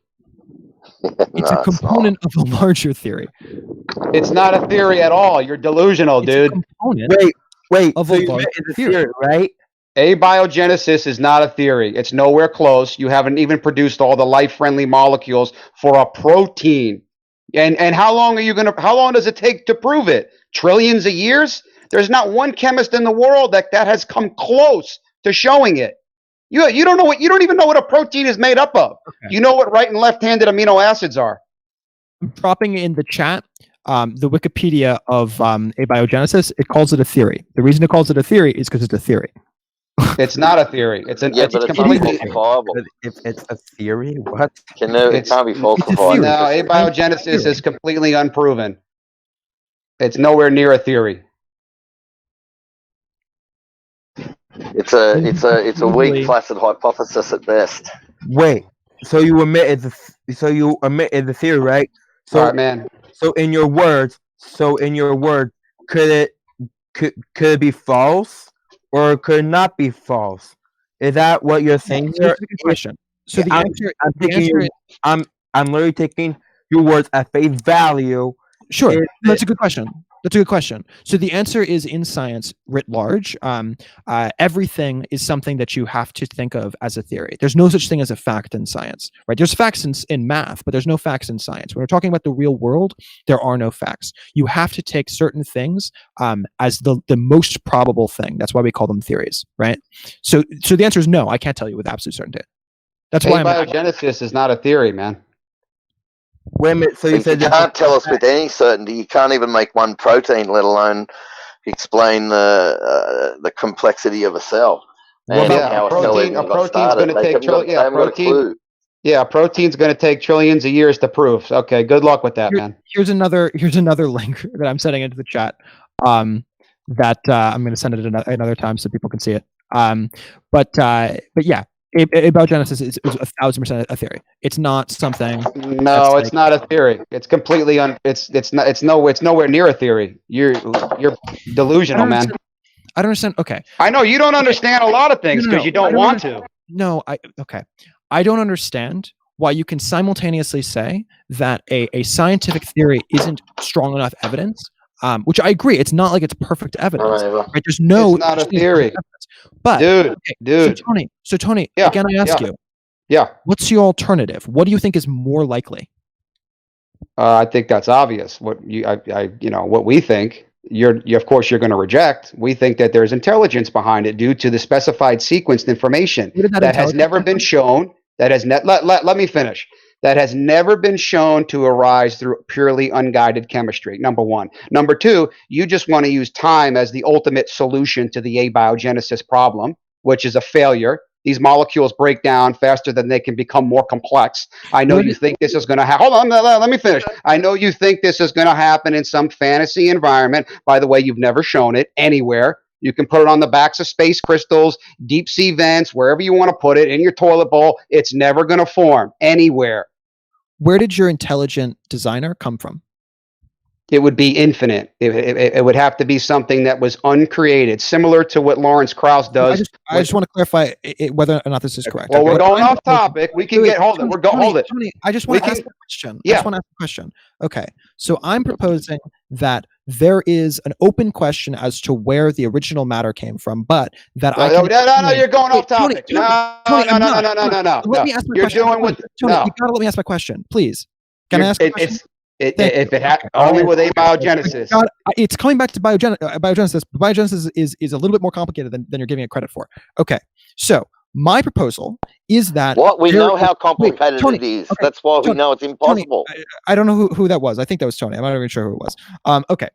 It's a component of a larger theory.
It's not a theory at all. You're delusional,
It's
dude.
a component
Wait.
of
So
a
you
larger
admit it's a
theory.
theory, right?
Abiogenesis is not a theory. It's nowhere close. You haven't even produced all the life-friendly molecules for a protein. And how long does it take to prove it? Trillions of years? There's not one chemist in the world that has come close to showing it. You don't even know what a protein is made up of.
Okay.
You know what right and left-handed amino acids are.
I'm dropping in the chat the Wikipedia of abiogenesis. It calls it a theory. The reason it calls it a theory is because it's a theory.
It's not a theory. It's
but it's
completely
unfalsifiable.
If it's a theory, what?
It can't be falsified.
No, abiogenesis is completely unproven. It's nowhere near a theory.
It's a weak, flaccid hypothesis at best.
Wait. So you admit it's a theory, right? So,
All right, man.
So in your words, could it be false or could it not be false? Is that what you're saying?
So that's a good question. So the answer,
I'm literally taking your words at face value.
sure, that's a good question. That's a good question. So the answer is, in science writ large, everything is something that you have to think of as a theory. There's no such thing as a fact in science, right? There's facts in math, but there's no facts in science. When we're talking about the real world, there are no facts. You have to take certain things as the most probable thing. That's why we call them theories, right? So the answer is no. I can't tell you with absolute certainty. That's why
Abiogenesis is not a theory, man.
Wait a minute. So you said
you can't tell us with any certainty. You can't even make one protein, let alone explain the complexity of a cell. And how a protein's going to take
a protein's going to take trillions of years to prove. Okay, good luck with that, man.
Here's another link that I'm sending into the chat. That I'm going to send it another time so people can see it. But yeah. Abiogenesis is 1,000% a theory. It's not something.
No, it's not a theory. It's completely it's nowhere near a theory. You're delusional, man.
I don't understand. Okay.
I know you don't understand a lot of things because you don't want to.
No, I don't understand why you can simultaneously say that a scientific theory isn't strong enough evidence. Which I agree, it's not like it's perfect evidence. Right? There's no.
It's not a theory.
But
dude.
So Tony, again, I ask you.
Yeah.
What's your alternative? What do you think is more likely?
I think that's obvious. What we think. Of course, you're going to reject. We think that there's intelligence behind it due to the specified sequenced information that has never been shown. Let me finish. That has never been shown to arise through purely unguided chemistry, number one. Number two, you just want to use time as the ultimate solution to the abiogenesis problem, which is a failure. These molecules break down faster than they can become more complex. I know you think this is going to happen. Hold on, let me finish. I know you think this is going to happen in some fantasy environment. By the way, you've never shown it anywhere. You can put it on the backs of space crystals, deep sea vents, wherever you want to put it, in your toilet bowl. It's never going to form anywhere.
Where did your intelligent designer come from?
It would be infinite. It would have to be something that was uncreated, similar to what Lawrence Krauss does.
I just want to clarify whether or not this is correct.
Well, we're going off topic. We can hold it.
Tony, I just want to ask a question.
Yeah.
I just want to ask a question. Okay. So I'm proposing that there is an open question as to where the original matter came from, but that
No, you're going off topic. No.
Let me ask my question. Tony, you gotta let me ask my question, please. Can I ask a question?
If it had only with abiogenesis.
It's coming back to biogenesis. But biogenesis is a little bit more complicated than you're giving it credit for. Okay. So my proposal is that
we know how complicated it is. Okay, that's why we know it's impossible.
Tony, I don't know who that was. I think that was Tony. I'm not even sure who it was. Okay.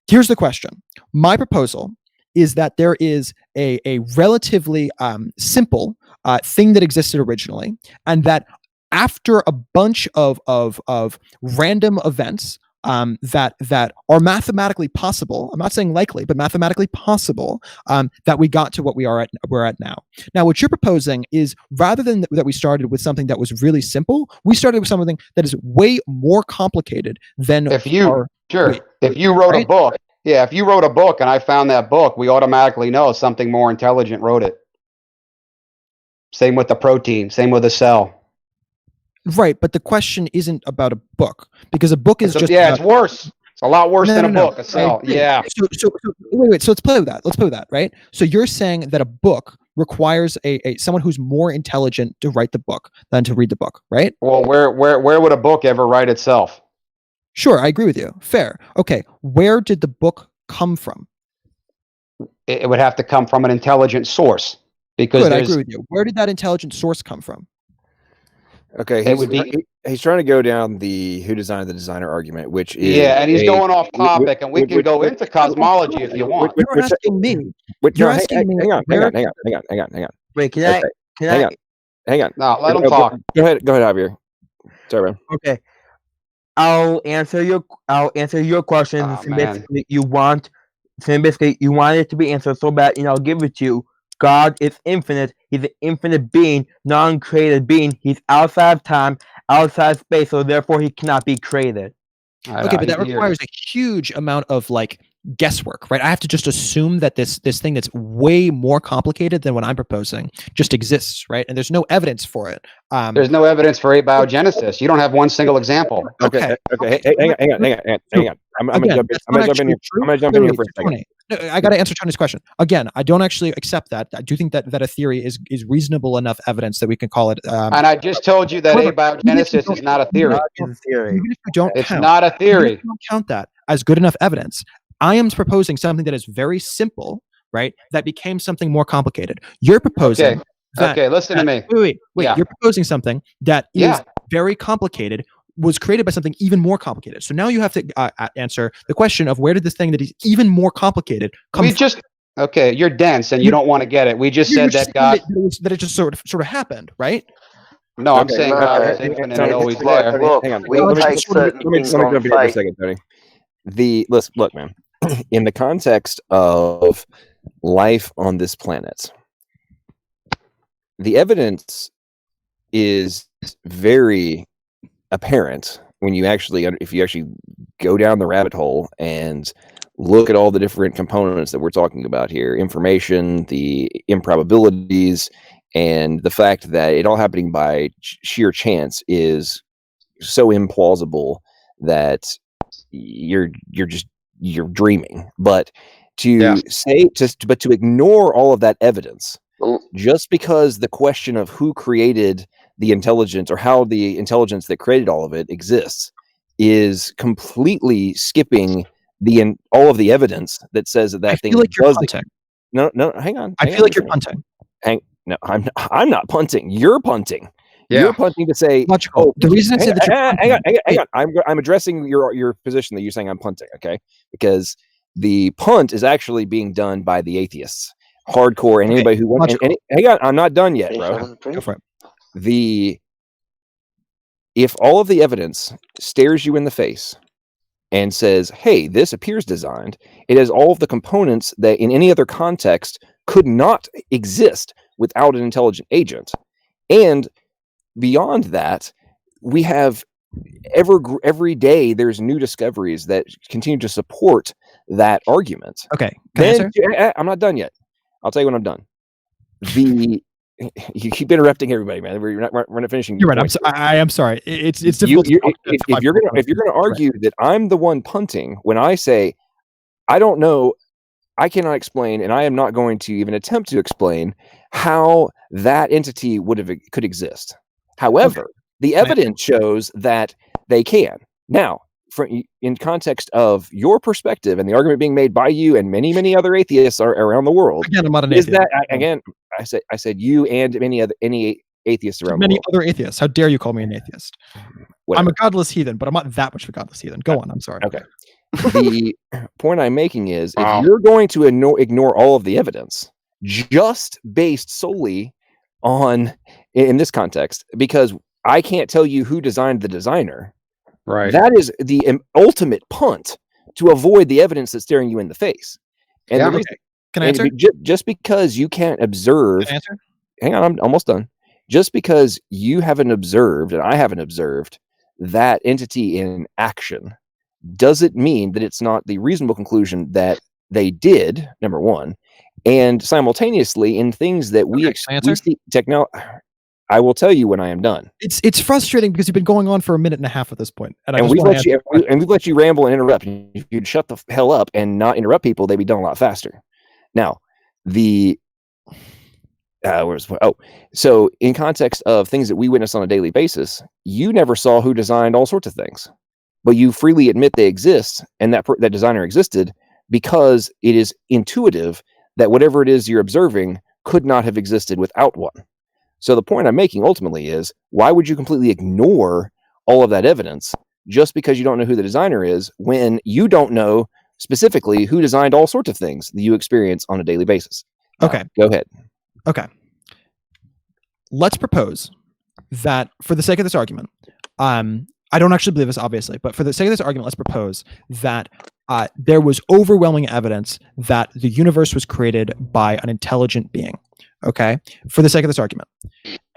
Here's the question. My proposal is that there is a relatively simple thing that existed originally, and that after a bunch of random events that are mathematically possible, I'm not saying likely, but mathematically possible, that we got to what we're at now. Now, what you're proposing is, rather than that we started with something that was really simple, we started with something that is way more complicated than
Sure.
Wait,
If you wrote a
right?
book, if you wrote a book and I found that book, we automatically know something more intelligent wrote it. Same with the protein, same with a cell.
Right, but the question isn't about a book because a book is just
it's worse. It's a lot worse than a book, a cell. Yeah.
So wait. So let's play with that. Let's play with that, right? So you're saying that a book requires a someone who's more intelligent to write the book than to read the book, right?
Well, where would a book ever write itself?
Sure, I agree with you. Fair. Okay, where did the book come from?
It would have to come from an intelligent source. Because
Good, I agree with you. Where did that intelligent source come from?
Okay, he's trying to go down the who designed the designer argument, which is
and he's going off topic, and we can go into cosmology if you want.
You're asking me.
You're asking me. Hang on.
Wait, can
Hang on.
No, let him talk.
Go ahead, Javier. Sorry, man.
Okay. I'll answer your question.
Oh,
So basically, you want it to be answered so bad, and I'll give it to you. God is infinite. He's an infinite being, non-created being. He's outside of time, outside of space, so therefore he cannot be created.
Okay, but that requires a huge amount of guesswork, right? I have to just assume that this thing that's way more complicated than what I'm proposing just exists, right? And there's no evidence for it.
There's no evidence for abiogenesis. You don't have one single example.
Okay. Hang on. I'm gonna jump in here for a second.
No, I got to answer Tony's question. Again, I don't actually accept that. I do think that a theory is reasonable enough evidence that we can call it.
And I just told you that abiogenesis is not a theory. It's not a theory.
You don't count that as good enough evidence. I am proposing something that is very simple, right? That became something more complicated. You're proposing.
Okay, listen to me.
Wait. Yeah. You're proposing something that is very complicated, was created by something even more complicated. So now you have to answer the question of where did this thing that is even more complicated come from?
Okay, you're dense and you don't want to get it. We just said that God
that it just sort of happened, right?
No, I'm saying God is infinite and always there.
Look,
Hang on.
we take certain
Let me
things
jump
on
in here for a
faith.
second, Tony. Look, man. In the context of life on this planet, the evidence is very apparent when you if you actually go down the rabbit hole and look at all the different components that we're talking about here, information, the improbabilities, and the fact that it all happening by sheer chance is so implausible that you're dreaming. But to ignore all of that evidence just because the question of who created the intelligence or how the intelligence that created all of it exists is completely skipping all of the evidence that says that thing does. No, hang on.
I feel like you're punting.
No, I'm not punting. You're punting.
Yeah.
You're punting to say,
logical. The reason I said that
hang on. I'm addressing your position that you're saying I'm punting, okay? Because the punt is actually being done by the atheists, hardcore, and anybody who wants. Hang on, I'm not done yet, bro.
Go for it.
If all of the evidence stares you in the face and says, "Hey, this appears designed," it has all of the components that in any other context could not exist without an intelligent agent, and beyond that, we have every day there's new discoveries that continue to support that argument.
Okay, can I answer?
I'm not done yet. I'll tell you when I'm done. You keep interrupting everybody, man. We're not finishing.
You're right. I am sorry. It's difficult.
If you're gonna argue that I'm the one punting when I say I don't know, I cannot explain, and I am not going to even attempt to explain how that entity could exist. However, the evidence shows that they can. Now, in context of your perspective and the argument being made by you and many other atheists around the world,
again, I'm not an atheist.
I said you and any atheists around the world.
Many other atheists. How dare you call me an atheist?
Whatever.
I'm a godless heathen, but I'm not that much of a godless heathen. Go on. I'm sorry.
Okay. The point I'm making is if you're going to ignore all of the evidence just based solely on, in this context, because I can't tell you who designed the designer.
Right.
That is the ultimate punt to avoid the evidence that's staring you in the face. And the reason,
can I answer?
Just because you can't observe.
Can I answer?
Hang on, I'm almost done. Just because you haven't observed and I haven't observed that entity in action does it mean that it's not the reasonable conclusion that they did, number one, and simultaneously in things that we see technology. I will tell you when I am done.
It's frustrating because you've been going on for a minute and a half at this point,
and we've let you ramble and interrupt. If you'd shut the hell up and not interrupt people, they'd be done a lot faster. Now, so in context of things that we witness on a daily basis, you never saw who designed all sorts of things, but you freely admit they exist, and that designer existed because it is intuitive that whatever it is you're observing could not have existed without one. So the point I'm making ultimately is, why would you completely ignore all of that evidence just because you don't know who the designer is, when you don't know specifically who designed all sorts of things that you experience on a daily basis?
Okay.
Go ahead.
Okay. Let's propose that, for the sake of this argument, I don't actually believe this, obviously, but for the sake of this argument, let's propose that there was overwhelming evidence that the universe was created by an intelligent being. Okay, for the sake of this argument.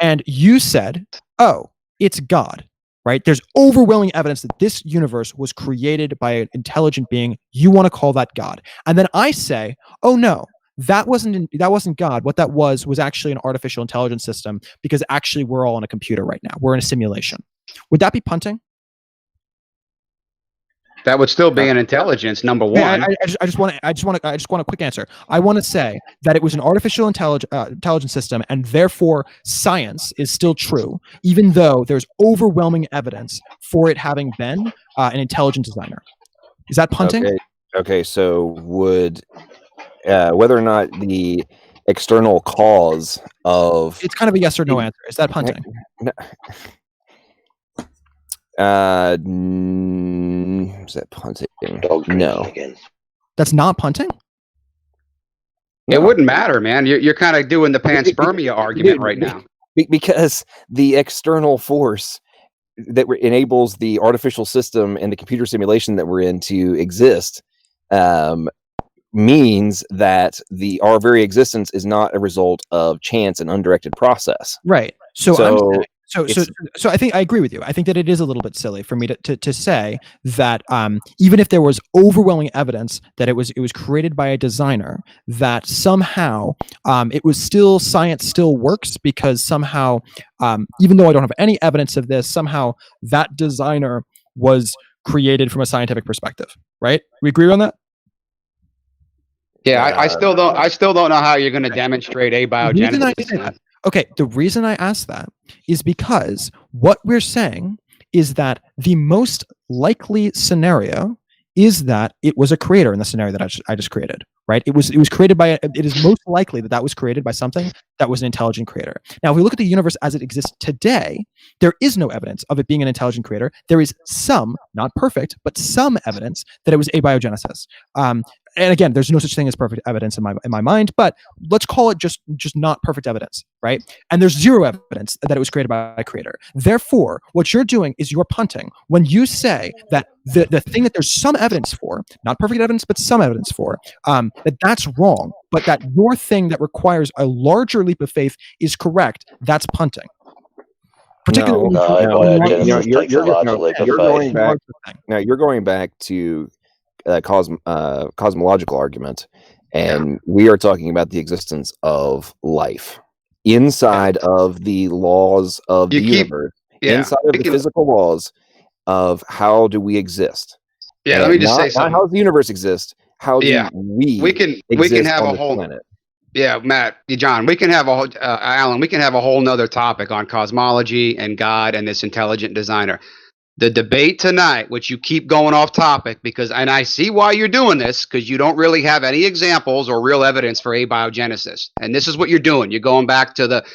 And you said, oh, it's God, right? There's overwhelming evidence that this universe was created by an intelligent being. You want to call that God. And then I say, oh no, that wasn't God. What that was actually an artificial intelligence system, because actually we're all on a computer right now. We're in a simulation. Would that be punting?
That would still be an intelligence, number one.
I just want a quick answer. I want to say that it was an artificial intelligence system, and therefore science is still true, even though there's overwhelming evidence for it having been an intelligent designer. Is that punting?
Okay. So would whether or not the external cause of
it's kind of a yes or no answer. Is that punting?
Is that punting? No.
That's not punting?
It wouldn't matter, man. You're kind of doing the panspermia argument right now.
Because the external force that enables the artificial system and the computer simulation that we're in to exist means that our very existence is not a result of chance and undirected process.
Right. So I think I agree with you. I think that it is a little bit silly for me to say that even if there was overwhelming evidence that it was created by a designer, that somehow science still works, because somehow even though I don't have any evidence of this, somehow that designer was created from a scientific perspective. Right? We agree on that?
Yeah, I still don't know how you're going to demonstrate abiogenesis.
Okay, the reason I ask that is because what we're saying is that the most likely scenario is that it was a creator in the scenario that I just created, right? It was created by, it is most likely that was created by something that was an intelligent creator. Now, if we look at the universe as it exists today, there is no evidence of it being an intelligent creator. There is some, not perfect, but some evidence that it was abiogenesis. And again, there's no such thing as perfect evidence in my mind, but let's call it just not perfect evidence, right? And there's zero evidence that it was created by a creator. Therefore, what you're doing is you're punting when you say that the thing that there's some evidence for, not perfect evidence, but some evidence for, that's wrong, but that your thing that requires a larger leap of faith is correct. That's punting. Particularly,
you're going back to cosmological argument, and we are talking about the existence of life inside of the laws of the universe, inside of the physical laws of how do we exist.
Let me just say something.
How does the universe exist? How do we can have a whole planet?
Matt, John, we can have Alan, we can have a whole nother topic on cosmology and God and this intelligent designer. The debate tonight, which you keep going off topic and I see why you're doing this, because you don't really have any examples or real evidence for abiogenesis. And this is what you're doing. You're going back to the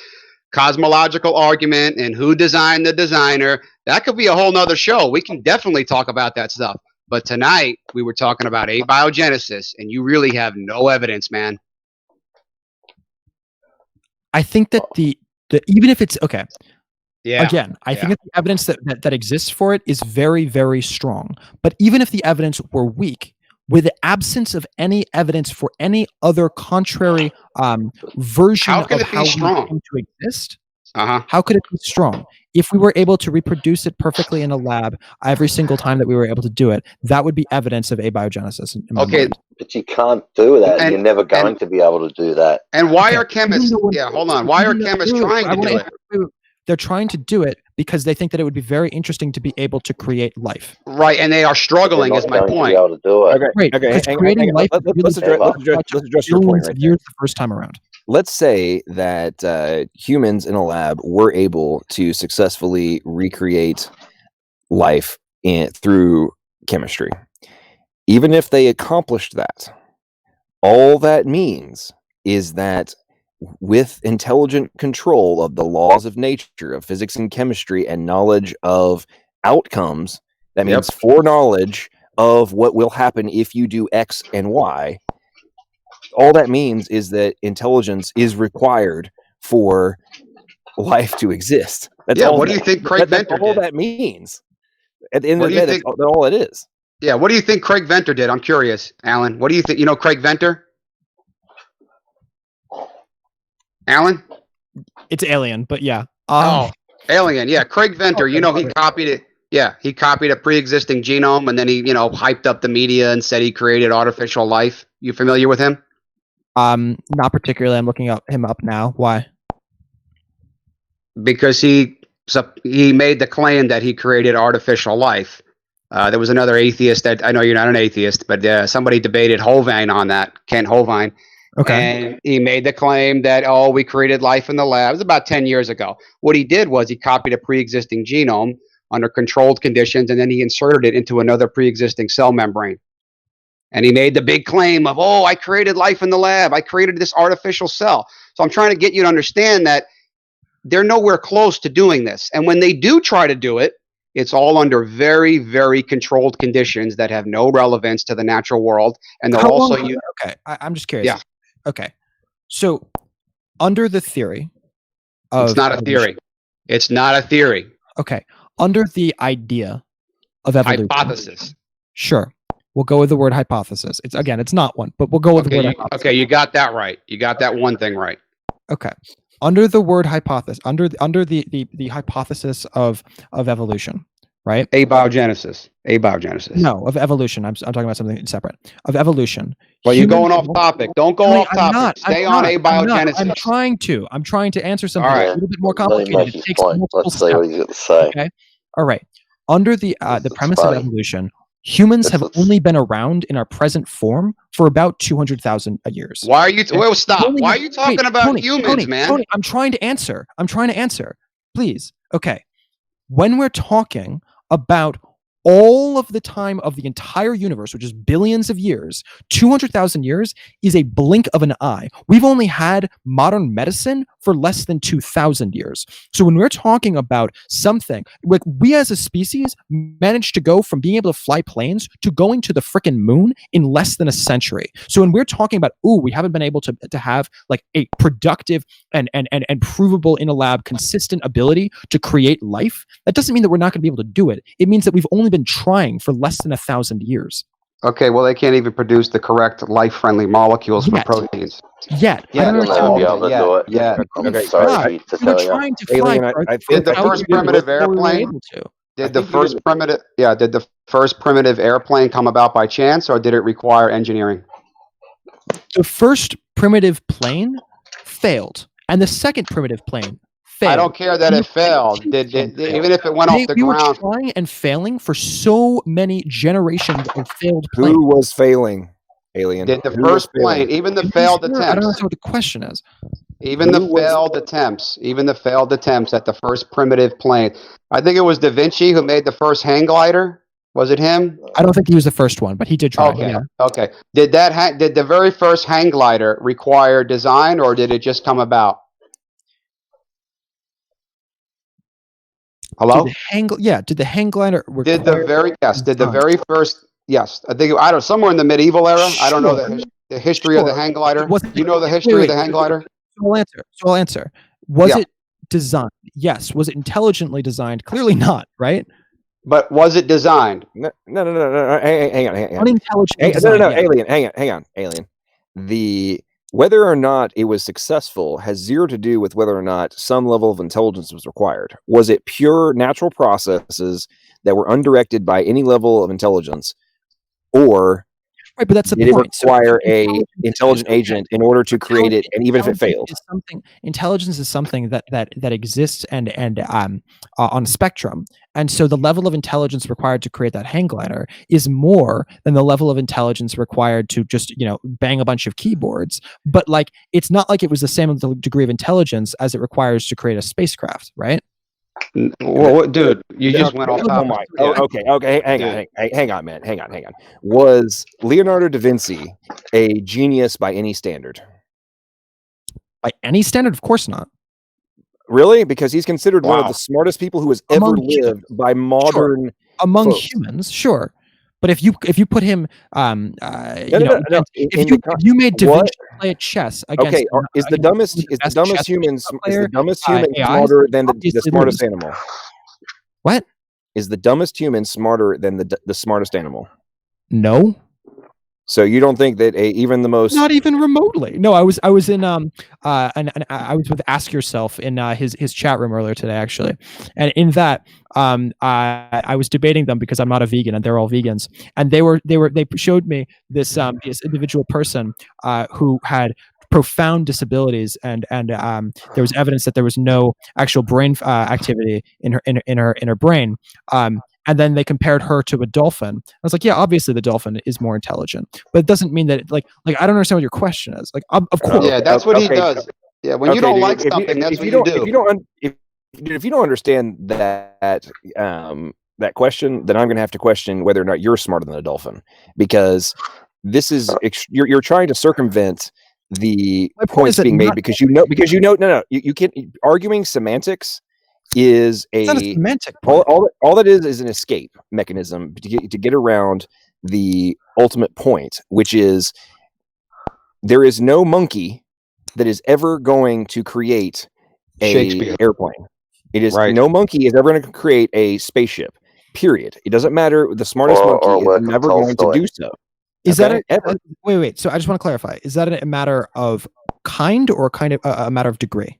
cosmological argument and who designed the designer. That could be a whole nother show. We can definitely talk about that stuff. But tonight we were talking about abiogenesis, and you really have no evidence, man.
I think that even if it's okay. Yeah. Again, I think that the evidence that exists for it is very, very strong. But even if the evidence were weak, with the absence of any evidence for any other contrary version of how we came to exist, How could it be strong? If we were able to reproduce it perfectly in a lab every single time that we were able to do it, that would be evidence of abiogenesis in my mind.
But you can't do that. You're never going to be able to do that.
And why are chemists? Yeah, hold on. Why are chemists trying to do it?
They're trying to do it because they think that it would be very interesting to be able to create life.
Right, and they are struggling. Is my point.
To do it.
Right, because creating life
let's address your point right
years the first time around.
Let's say that humans in a lab were able to successfully recreate life through chemistry. Even if they accomplished that, all that means is that with intelligent control of the laws of nature, of physics and chemistry, and knowledge of outcomes, that means foreknowledge of what will happen if you do X and Y. All that means is that intelligence is required for life to exist. That's all.
What do you think Craig Venter did?
All that means. At the end of the day, that's all it is.
Yeah, what do you think Craig Venter did? I'm curious, Alan. What do you think? You know Craig Venter? Alan?
It's Alien, but yeah.
Alien. Yeah, Craig Venter. You know, he copied it. Yeah, he copied a pre-existing genome, and then he, hyped up the media and said he created artificial life. You familiar with him?
Not particularly. I'm looking him up now. Why?
Because he made the claim that he created artificial life. There was another atheist that, I know you're not an atheist, but somebody debated Hovind on that, Kent Hovind.
Okay.
And he made the claim that, we created life in the lab. It was about 10 years ago. What he did was he copied a pre-existing genome under controlled conditions, and then he inserted it into another pre-existing cell membrane. And he made the big claim of, I created life in the lab. I created this artificial cell. So I'm trying to get you to understand that they're nowhere close to doing this. And when they do try to do it, it's all under very, very controlled conditions that have no relevance to the natural world. And they're
okay, I'm just curious.
Yeah.
Okay. So under the theory of...
It's not a theory. It's not a theory.
Okay. Under the idea of evolution...
Hypothesis.
Sure. We'll go with the word hypothesis. It's not one, but we'll go with the word hypothesis.
Okay, you got that right. You got that one thing right.
Okay. Under the word hypothesis, under the hypothesis of evolution, right?
Abiogenesis.
No, of evolution. I'm talking about something separate. Of evolution.
Well, you're going off topic. Don't go off topic. Stay on abiogenesis.
I'm trying to answer something a little bit more complicated. It takes
Let's see what he's got to say.
Okay. All right. Under the premise of evolution, humans have only been around in our present form for about 200,000 years.
Why are you? Stop. Why are you talking about humans, man?
Tony, I'm trying to answer. Please. Okay. When we're talking about all of the time of the entire universe, which is billions of years, 200,000 years is a blink of an eye. We've only had modern medicine for less than 2,000 years. So when we're talking about something, like we as a species managed to go from being able to fly planes to going to the frickin' moon in less than a century. So when we're talking about, we haven't been able to have like a productive and provable in a lab consistent ability to create life, that doesn't mean that we're not going to be able to do it. It means that we've only been trying for less than 1,000 years.
Okay, well, they can't even produce the correct life-friendly molecules for proteins.
Yet.
Yeah, they'll never be able to do it.
Yeah.
I'm sorry to tell you.
Trying to fly
did the first primitive airplane? Did the first primitive airplane come about by chance, or did it require engineering?
The first primitive plane failed, and the second primitive plane failed.
I don't care that it failed. Even if it went off the ground?
We were trying and failing for so many generations of failed planes.
Who was failing, Alien?
Did the first plane, even the failed attempts?
I don't know what the question is.
Even the failed attempts at the first primitive plane. I think it was Da Vinci who made the first hang glider. Was it him?
I don't think he was the first one, but he did try.
Okay.
Yeah.
Okay. Did the very first hang glider require design, or did it just come about? Hello?
Did the hang glider require...
Did the very first yes. I think somewhere in the medieval era. I don't know the history of the hang glider. You know the history of the hang glider?
So I'll answer. Was it designed? Yes. Was it intelligently designed? Clearly not, right?
But was it designed?
No. Hang on.
Unintelligently
Alien. Hang on. Alien. The Whether or not it was successful has zero to do with whether or not some level of intelligence was required. Was it pure natural processes that were undirected by any level of intelligence, or
Right, but that's the
did it
point. So
require a
intelligence
intelligent
okay.
agent in order to create it, and even if it failed?
Intelligence is something that exists and on a spectrum, and so the level of intelligence required to create that hang glider is more than the level of intelligence required to just bang a bunch of keyboards. But like, it's not like it was the same degree of intelligence as it requires to create a spacecraft, right?
Well, dude, you just went off topic.
Okay. Hang on, man. Hang on. Was Leonardo da Vinci a genius by any standard?
By any standard, of course not.
Really? Because he's considered one of
Wow.
the smartest people who has ever lived by modern
among
folks.
humans, sure. But if you put him, if you made Da Vinci play at chess against,
okay, is the dumbest human smarter than the smartest animal?
What?
Is the dumbest human smarter than the smartest animal?
No.
So you don't think that even the most,
not even remotely? No, I was in and I was with Ask Yourself in his chat room earlier today, actually, and in that I was debating them because I'm not a vegan and they're all vegans, and they showed me this individual person who had profound disabilities, and there was evidence that there was no actual brain activity in her brain. And then they compared her to a dolphin. I was like, yeah, obviously the dolphin is more intelligent, but it doesn't mean that like I don't understand what your question is. Like, of course,
yeah, that's what he does. Yeah, when you don't like something, that's what you do.
If you don't understand that question, then I'm going to have to question whether or not you're smarter than a dolphin, because this is you're trying to circumvent the points being made because you can't. Arguing semantics is
it's not a semantic
point. All that is an escape mechanism to get around the ultimate point, which is there is no monkey that is ever going to create a airplane. It is no monkey is ever going to create a spaceship. Period. It doesn't matter. The smartest monkey is never going to do so.
Is that wait? So I just want to clarify: is that a matter of kind or kind of a matter of degree?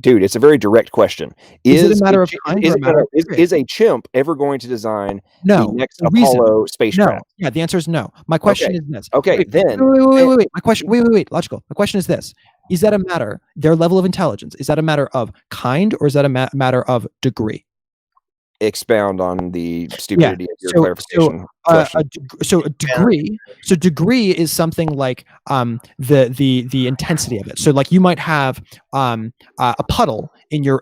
Dude, it's a very direct question.
Is it a matter of kind or a matter of degree?
Is a chimp ever going to design
the
next Apollo spacecraft?
No. Yeah, the answer is no. My question is this.
Okay, then.
Wait. My question. Wait. Logical. My question is this: is that a matter? Their level of intelligence, is that a matter of kind or is that a matter of degree?
Expound on the stupidity of your clarification.
So degree is something like the intensity of it. So like you might have a puddle in your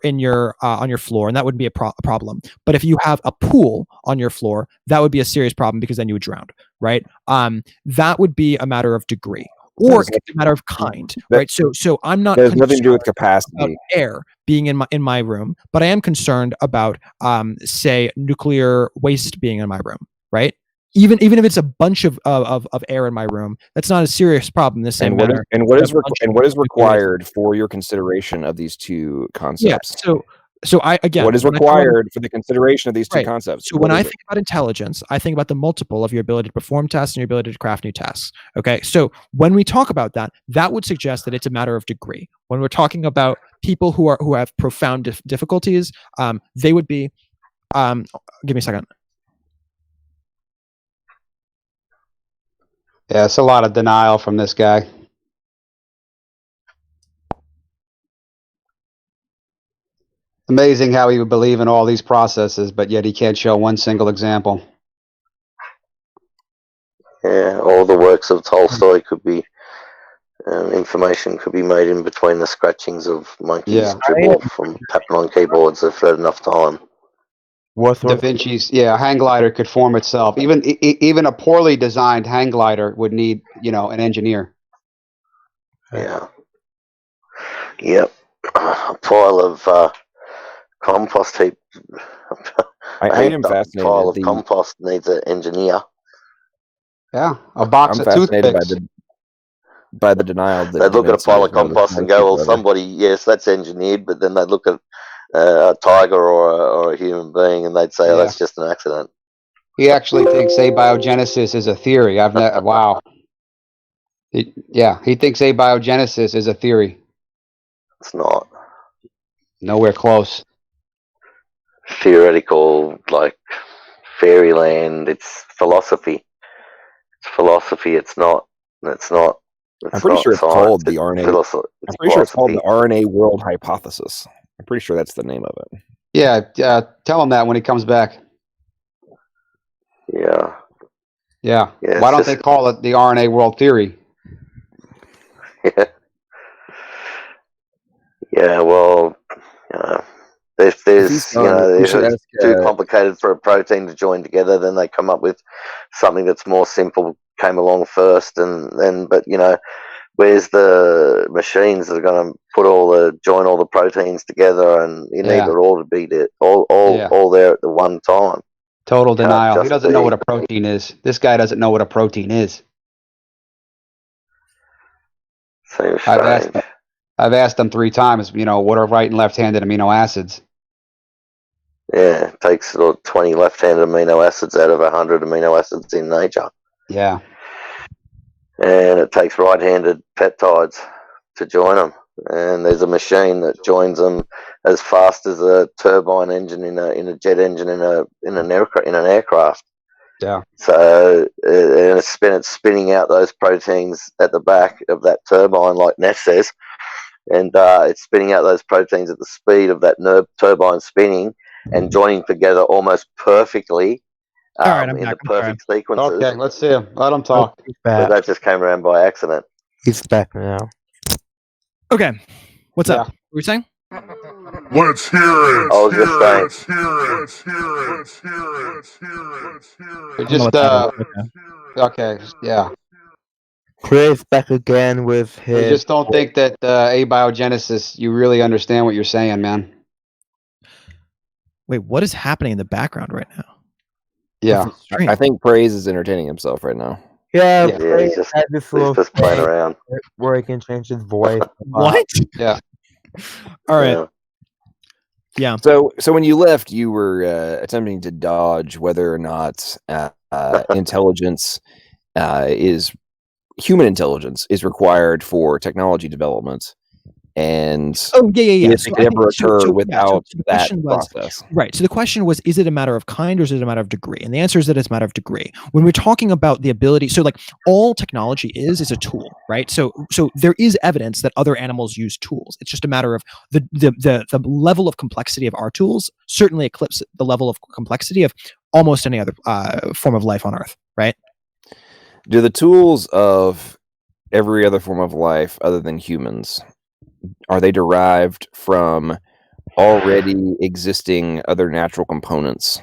on your floor, and that wouldn't be a problem. But if you have a pool on your floor, that would be a serious problem because then you would drown, right? That would be a matter of degree. Or it's a matter of kind, right? So I'm not.
There's nothing to do with capacity.
About air being in my room, but I am concerned about, say, nuclear waste being in my room, right? Even if it's a bunch of air in my room, that's not a serious problem. The same manner.
And what is required for your consideration of these two concepts?
Yeah. So I again,
what is required for the consideration of these two concepts?
So when I think about intelligence, I think about the multiple of your ability to perform tasks and your ability to craft new tasks. Okay, so when we talk about that, that would suggest that it's a matter of degree. When we're talking about people who have profound difficulties, they would be. Give me a second.
Yeah, it's a lot of denial from this guy. Amazing how he would believe in all these processes, but yet he can't show one single example.
Yeah, all the works of Tolstoy could be, information could be made in between the scratchings of monkeys dribble off from tapping on keyboards if they had enough time.
Da Vinci's, hang glider could form itself. Even a poorly designed hang glider would need, an engineer.
Yeah. Yep. A pile of compost heap.
I am fascinated.
Pile of compost needs an engineer.
Yeah, a box of toothpicks.
By the denial.
They'd look at a pile of compost and go, well, somebody, yes, that's engineered, but then they'd look at a tiger or a human being and they'd say, oh, that's just an accident.
He actually thinks abiogenesis is a theory. Wow.
He thinks abiogenesis is a theory.
It's not
Nowhere close.
theoretical like fairyland. It's philosophy. It's philosophy. It's not. It's not. It's
I'm pretty
not
sure it's
science.
called the
It's
RNA.
philosophy.
I'm pretty sure it's called the RNA world hypothesis. I'm pretty sure that's the name of it.
Yeah, tell him that when he comes back.
Yeah.
Yeah.
Yeah,
Why
it's
don't they
just-
call it the RNA world theory?
Yeah. Yeah. Well, if there's if it's too complicated for a protein to join together, then they come up with something that's more simple. Came along first, and then but where's the machines that are going to join all the proteins together, and you need it all to be there, all there at the one time.
Total denial. He
just
doesn't know
be.
what a protein is. This guy doesn't know what a protein is.
Seems strange.
I've asked him 3 times, what are right and left-handed amino acids?
Yeah, it takes 20 left-handed amino acids out of 100 amino acids in nature.
Yeah.
And it takes right-handed peptides to join them. And there's a machine that joins them as fast as a turbine engine in a jet engine in an aircraft.
Yeah.
So and it's spinning out those proteins at the back of that turbine, like Neff says, and it's spinning out those proteins at the speed of that turbine spinning and joining together almost perfectly.
All right, I'm
in
back.
the perfect sequences.
Okay, let's see him. Let him talk.
He's
But
back.
that just came around by accident.
He's back now.
Okay, what's up?
Yeah.
What were you saying?
Let's hear it.
I was just saying.
Let's hear it. Let's hear it. Let's hear it. Let's hear it.
We
I don't know
just,
what that is.
okay, yeah.
Clay's back again with
We
his.
just don't think that abiogenesis, you really understand what you're saying, man.
Wait, what is happening in the background right now?
Yeah.
Of the stream?
I think Praise is entertaining himself right now.
Yeah,
Yeah,
Clay
he's just-
had this
He's
little
just playing
thing
around.
where he can change his voice.
What?
Yeah.
All right.
Yeah.
Yeah.
So when you left, you were attempting to dodge whether or not intelligence human intelligence is required for technology development, and
Oh, yeah.
if it could ever occur without
the
that
question was,
process.
right. So the question was, is it a matter of kind or is it a matter of degree? And the answer is that it's a matter of degree. When we're talking about the ability, so like all technology is a tool, right? So there is evidence that other animals use tools. It's just a matter of the level of complexity of our tools certainly eclipses the level of complexity of almost any other form of life on Earth, right?
Do the tools of every other form of life other than humans, are they derived from already existing other natural components?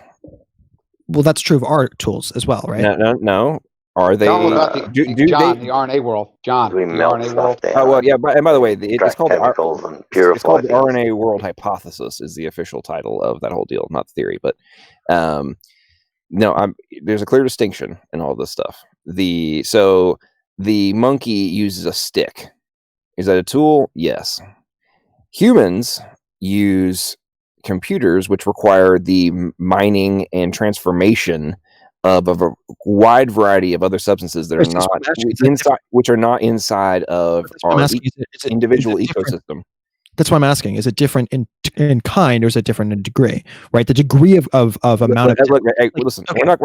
Well, that's true of our tools as well, right?
No. Are they?
Tell him about
John,
the RNA world. John,
We
the
melt
RNA
stuff
world.
down.
Oh well, yeah. And by the way, it's
Extract
called the
chemicals and
it's
purify
called the
things.
RNA world hypothesis is the official title of that whole deal, not the theory. But no, there's a clear distinction in all this stuff. So the monkey uses a stick. Is that a tool? Yes. Humans use computers, which require the mining and transformation of a wide variety of other substances that are not inside, which are not inside of our individual ecosystem.
That's what I'm asking. Is it different in kind, or is it different in degree? Right, the degree of amount of.
Listen,
okay.
we're not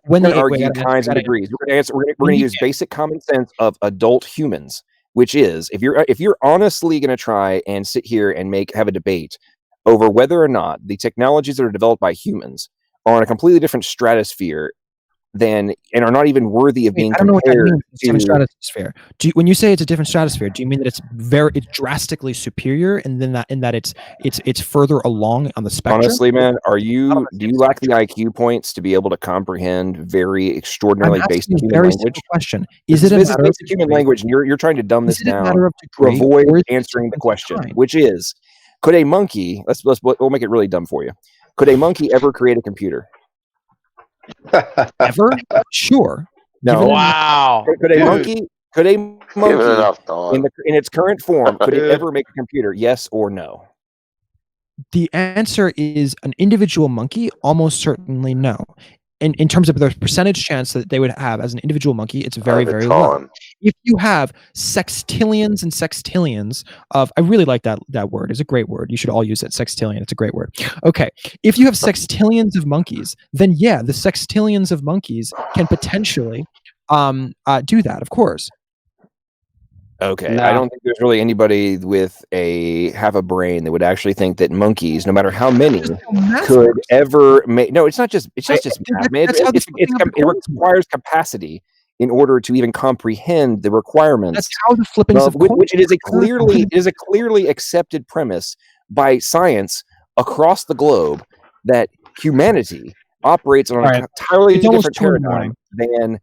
when
going to argue kinds and degrees. We're going to use basic common sense of adult humans, which is if you're honestly going to try and sit here and have a debate over whether or not the technologies that are developed by humans are on a completely different stratosphere and are not even worthy of being compared
to different stratosphere. When you say it's a different stratosphere, do you mean that it's drastically superior, and then that it's further along on the spectrum?
Honestly, man, do you lack the IQ points to be able to comprehend very extraordinarily basic human language?
Question: Is it a matter of
human language? And you're trying to dumb this down to
degree,
avoid answering the question, which is, could a monkey? We'll make it really dumb for you. Could a monkey ever create a computer?
Ever? Sure.
No.
Wow.
Could a monkey in its current form, could it ever make a computer? Yes or no?
The answer is an individual monkey, almost certainly no. in terms of the percentage chance that they would have as an individual monkey, it's very,
Over
very low.
time.
If you have sextillions and sextillions of, I really like that word. It's a great word. You should all use it. Sextillion. It's a great word. Okay. If you have sextillions of monkeys, then yeah, the sextillions of monkeys can potentially do that, of course.
Okay,
No.
I don't think there's really anybody with half a brain that would actually think that monkeys, no matter how many, could ever make. No, it's not just. It's just math, man. It requires capacity in order to even comprehend the requirements.
That's how the flippings of
which it is a clearly accepted premise by science across the globe that humanity operates on an entirely different paradigm than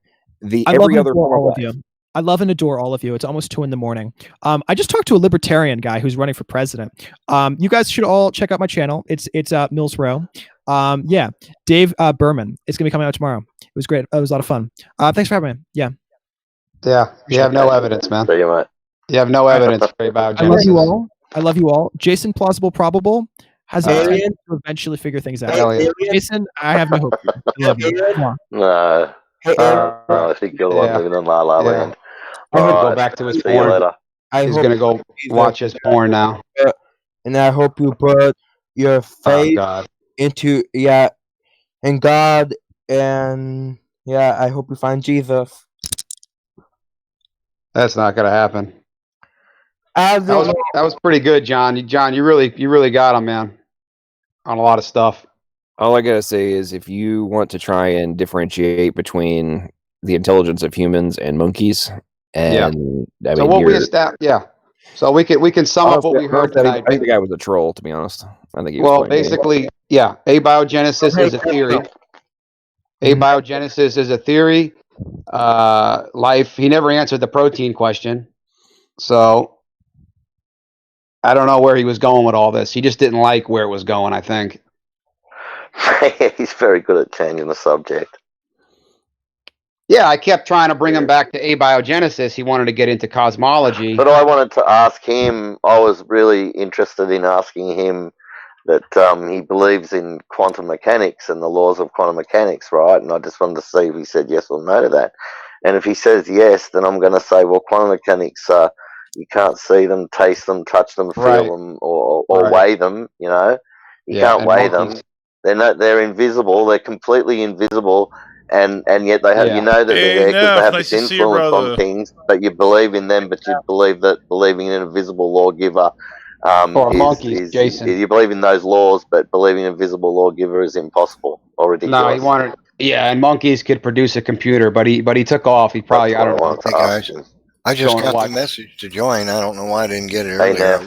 every other form of life.
I love and adore all of you. It's almost 2 a.m. I just talked to a libertarian guy who's running for president. You guys should all check out my channel. It's Mills Row. Yeah, Dave Berman. It's gonna be coming out tomorrow. It was great. It was a lot of fun. Thanks for having me. Yeah.
Yeah. You have no evidence, man.
See you, mate.
You have no evidence for abiogenesis.
I love you all. I love you all. Jason, plausible, probable, has the potential to eventually figure things out. Jason, I have no hope. I love you.
No. I think you're the one living in La La Land.
I'm gonna go back to his porn. He's gonna go watch his porn now.
And I hope you put your faith into in God, and I hope you find Jesus.
That's not gonna happen. That was pretty good, John. John, you really got him, man, on a lot of stuff.
All I gotta say is, if you want to try and differentiate between the intelligence of humans and monkeys, and
so what we established, so we can sum up what we heard tonight.
I think the guy was a troll, to be honest. I think he was.
Well, basically, abiogenesis is a theory. Abiogenesis is a theory. Life. He never answered the protein question, so I don't know where he was going with all this. He just didn't like where it was going, I think.
He's very good at changing the subject.
Yeah, I kept trying to bring him back to abiogenesis. He wanted to get into cosmology.
But I wanted to ask him, I was really interested in asking him that he believes in quantum mechanics and the laws of quantum mechanics, right? And I just wanted to see if he said yes or no to that. And if he says yes, then I'm going to say, well, quantum mechanics, you can't see them, taste them, touch them, feel them, or weigh them, you know? You can't weigh them. They're invisible. They're completely invisible. And yet they have, you know that they're there because they have this influence on things, but you believe in them, but you believe that believing in an invisible lawgiver Jason. You believe in those laws, but believing in an invisible lawgiver is impossible or ridiculous.
No, he wanted, and monkeys could produce a computer, but he took off. He probably, I don't know.
Hey guys, I just got the message to join. I don't know why I didn't get it earlier. I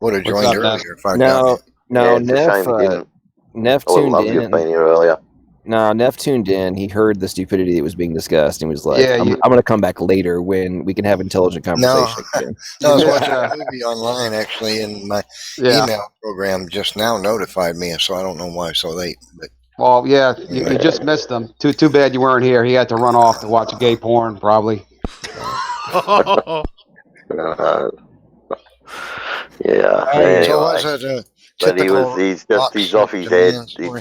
would have joined earlier if I got it.
No, Neff tuned in.
Earlier.
No, Neff tuned in. He heard the stupidity that was being discussed, and was like, "I'm going to come back later when we can have intelligent conversation."
No, I was watching a movie online actually, and my email program just now notified me, so I don't know why so late. But
well, you just missed him. Too bad you weren't here. He had to run off to watch gay porn, probably.
Anyway.
So was that
but he's off his head.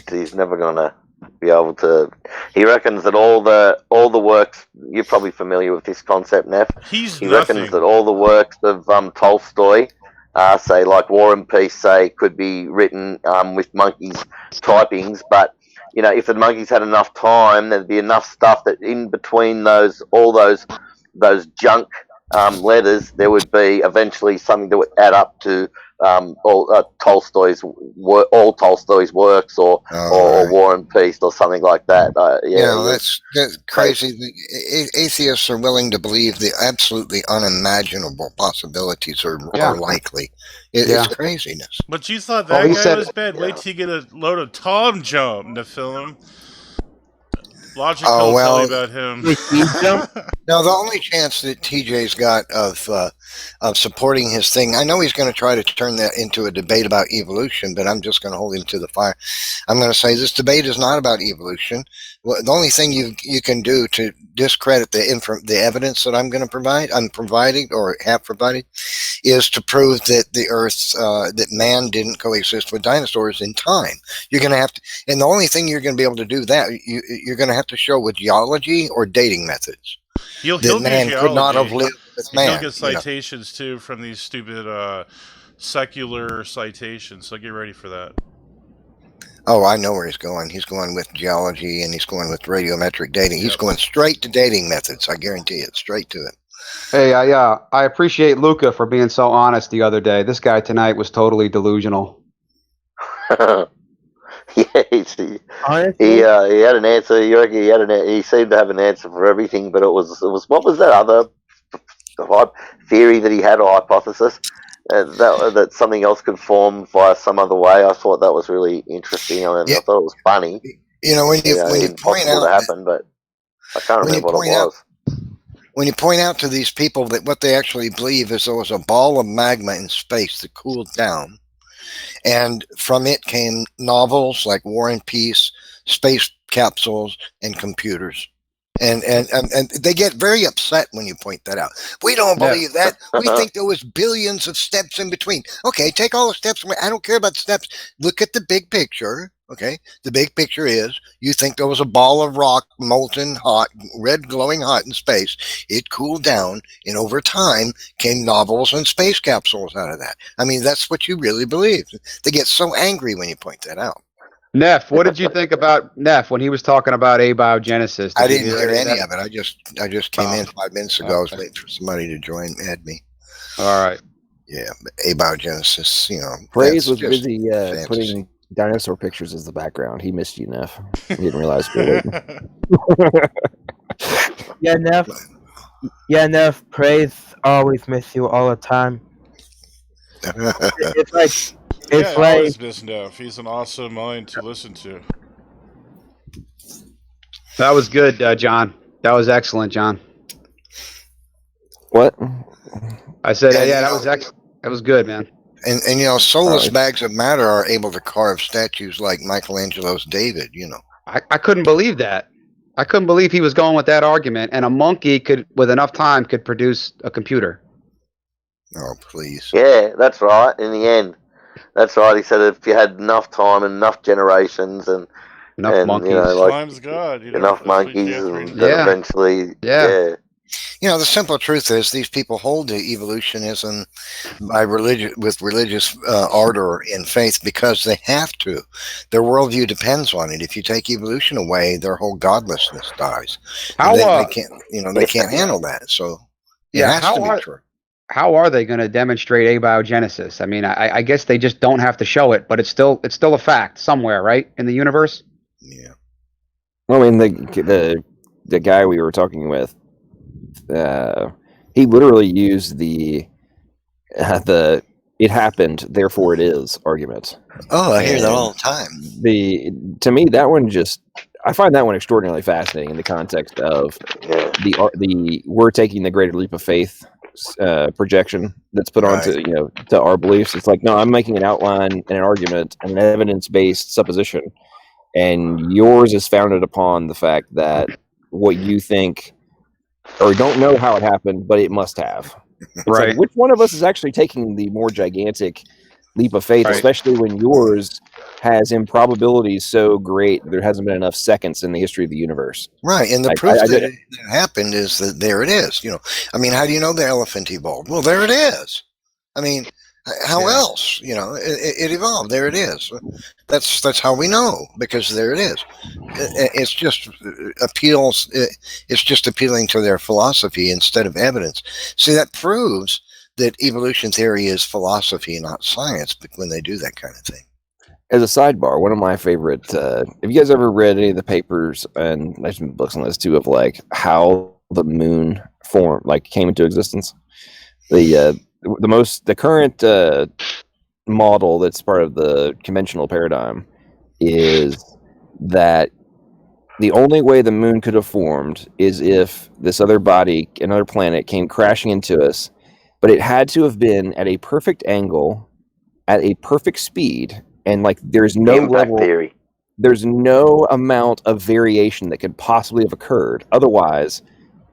He's never gonna be able to. He reckons that all the works. You're probably familiar with this concept, Neff. He reckons that all the works of Tolstoy, say like War and Peace, could be written with monkeys' typings. But you know, if the monkeys had enough time, there'd be enough stuff that in between all those junk letters, there would be eventually something that would add up to all Tolstoy's works, or War and Peace, or something like that.
That's crazy. Atheists are willing to believe the absolutely unimaginable possibilities are likely. It's craziness.
But you thought that guy was bad. Wait till you get a load of Tom Jump to film. Logical tell you about him.
No, the only chance that TJ's got of supporting his thing, I know he's going to try to turn that into a debate about evolution, but I'm just going to hold him to the fire. I'm going to say this debate is not about evolution. Well, the only thing you can do to discredit the evidence that I'm providing or have provided, is to prove that the Earth, that man didn't coexist with dinosaurs in time. You're going to have to, and the only thing you're going to be able to do that, you're going to have to show with geology or dating methods.
He'll
that
do
man could not have
geology.
lived with man.
He'll get citations too from these stupid secular citations. So get ready for that.
Oh, I know where he's going. He's going with geology, and he's going with radiometric dating. He's going straight to dating methods. I guarantee it. Straight to it.
Hey, I appreciate Luca for being so honest the other day. This guy tonight was totally delusional.
Yeah, he had an answer. He seemed to have an answer for everything, but it was what was that other theory that he had, or hypothesis that something else could form via some other way? I thought that was really interesting. I thought it was funny.
When you point out
to happen, but I can't remember what it was.
When you point out to these people that what they actually believe is there was a ball of magma in space that cooled down, and from it came novels like War and Peace, space capsules, and computers. And they get very upset when you point that out. We don't believe that. We think there was billions of steps in between. Okay, take all the steps away. I don't care about the steps. Look at the big picture. Okay, the big picture is you think there was a ball of rock, molten hot, red glowing hot in space. It cooled down, and over time came novels and space capsules out of that. I mean, that's what you really believe. They get so angry when you point that out.
Neff, what did you think about Neff when he was talking about abiogenesis?
I didn't hear any of it. I just came in 5 minutes ago. I was waiting for somebody to add me.
All right.
Yeah, abiogenesis.
Praise was busy putting dinosaur pictures as the background. He missed you, Neff. He didn't realize we were waiting.
Yeah, Neff. Praise always miss you all the time. It's like. It's
I always miss Neff. He's an awesome mind to listen to.
That was good, John. That was excellent, John.
What?
I said, that was excellent. That was good, man.
And soulless bags of matter are able to carve statues like Michelangelo's David.
I couldn't believe that. I couldn't believe he was going with that argument, and a monkey could, with enough time, could produce a computer.
Oh, please.
Yeah, that's right. In the end. That's right. He said if you had enough time and enough generations and
enough monkeys,
time's God.
Enough monkeys, and eventually,
the simple truth is these people hold to evolutionism with religious ardor and faith because they have to. Their worldview depends on it. If you take evolution away, their whole godlessness dies. They can't, they can't handle that. So it has to be true.
How are they going to demonstrate abiogenesis? I mean, I guess they just don't have to show it, but it's still a fact somewhere, right, in the universe.
Yeah.
Well, I mean, the guy we were talking with, he literally used the "it happened, therefore it is" argument.
Oh, I hear that all the time.
To me, that one I find that one extraordinarily fascinating in the context of the we're taking the greater leap of faith projection that's put onto to our beliefs. It's like, no, I'm making an outline and an argument and an evidence-based supposition, and yours is founded upon the fact that what you think or don't know how it happened, but it must have. It's like, which one of us is actually taking the more gigantic leap of faith, especially when yours has improbabilities so great that there hasn't been enough seconds in the history of the universe.
Right, and the proof that it happened is that there it is. I mean, how do you know the elephant evolved? Well, there it is. I mean, how else? It evolved. There it is. That's how we know, because there it is. It's just appeals. It's just appealing to their philosophy instead of evidence. See, that proves that evolution theory is philosophy, not science. But when they do that kind of thing.
As a sidebar, one of my favorite, have you guys ever read any of the papers, and there's been books on this too, of like how the moon came into existence? The current model that's part of the conventional paradigm is that the only way the moon could have formed is if this other body, another planet, came crashing into us, but it had to have been at a perfect angle, at a perfect speed. And there's no level.
Theory.
there's no amount of variation that could possibly have occurred. Otherwise,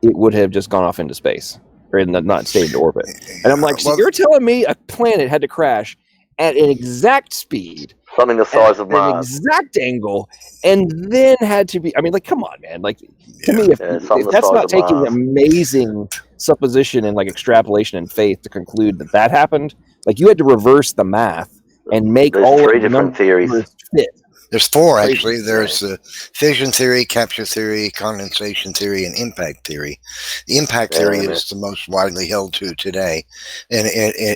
it would have just gone off into space or not stayed in orbit. And I'm like, so you're telling me a planet had to crash at an exact speed,
something the size of
an
Mars,
exact angle, and then had to be, I mean, like, come on, man. Like, to me, if that's not taking amazing supposition and like extrapolation and faith to conclude that happened, like, you had to reverse the math and make all
three different theories
fit.
There's four, actually. There's the fission theory, capture theory, condensation theory, and impact theory. The impact theory is the most widely held to today. And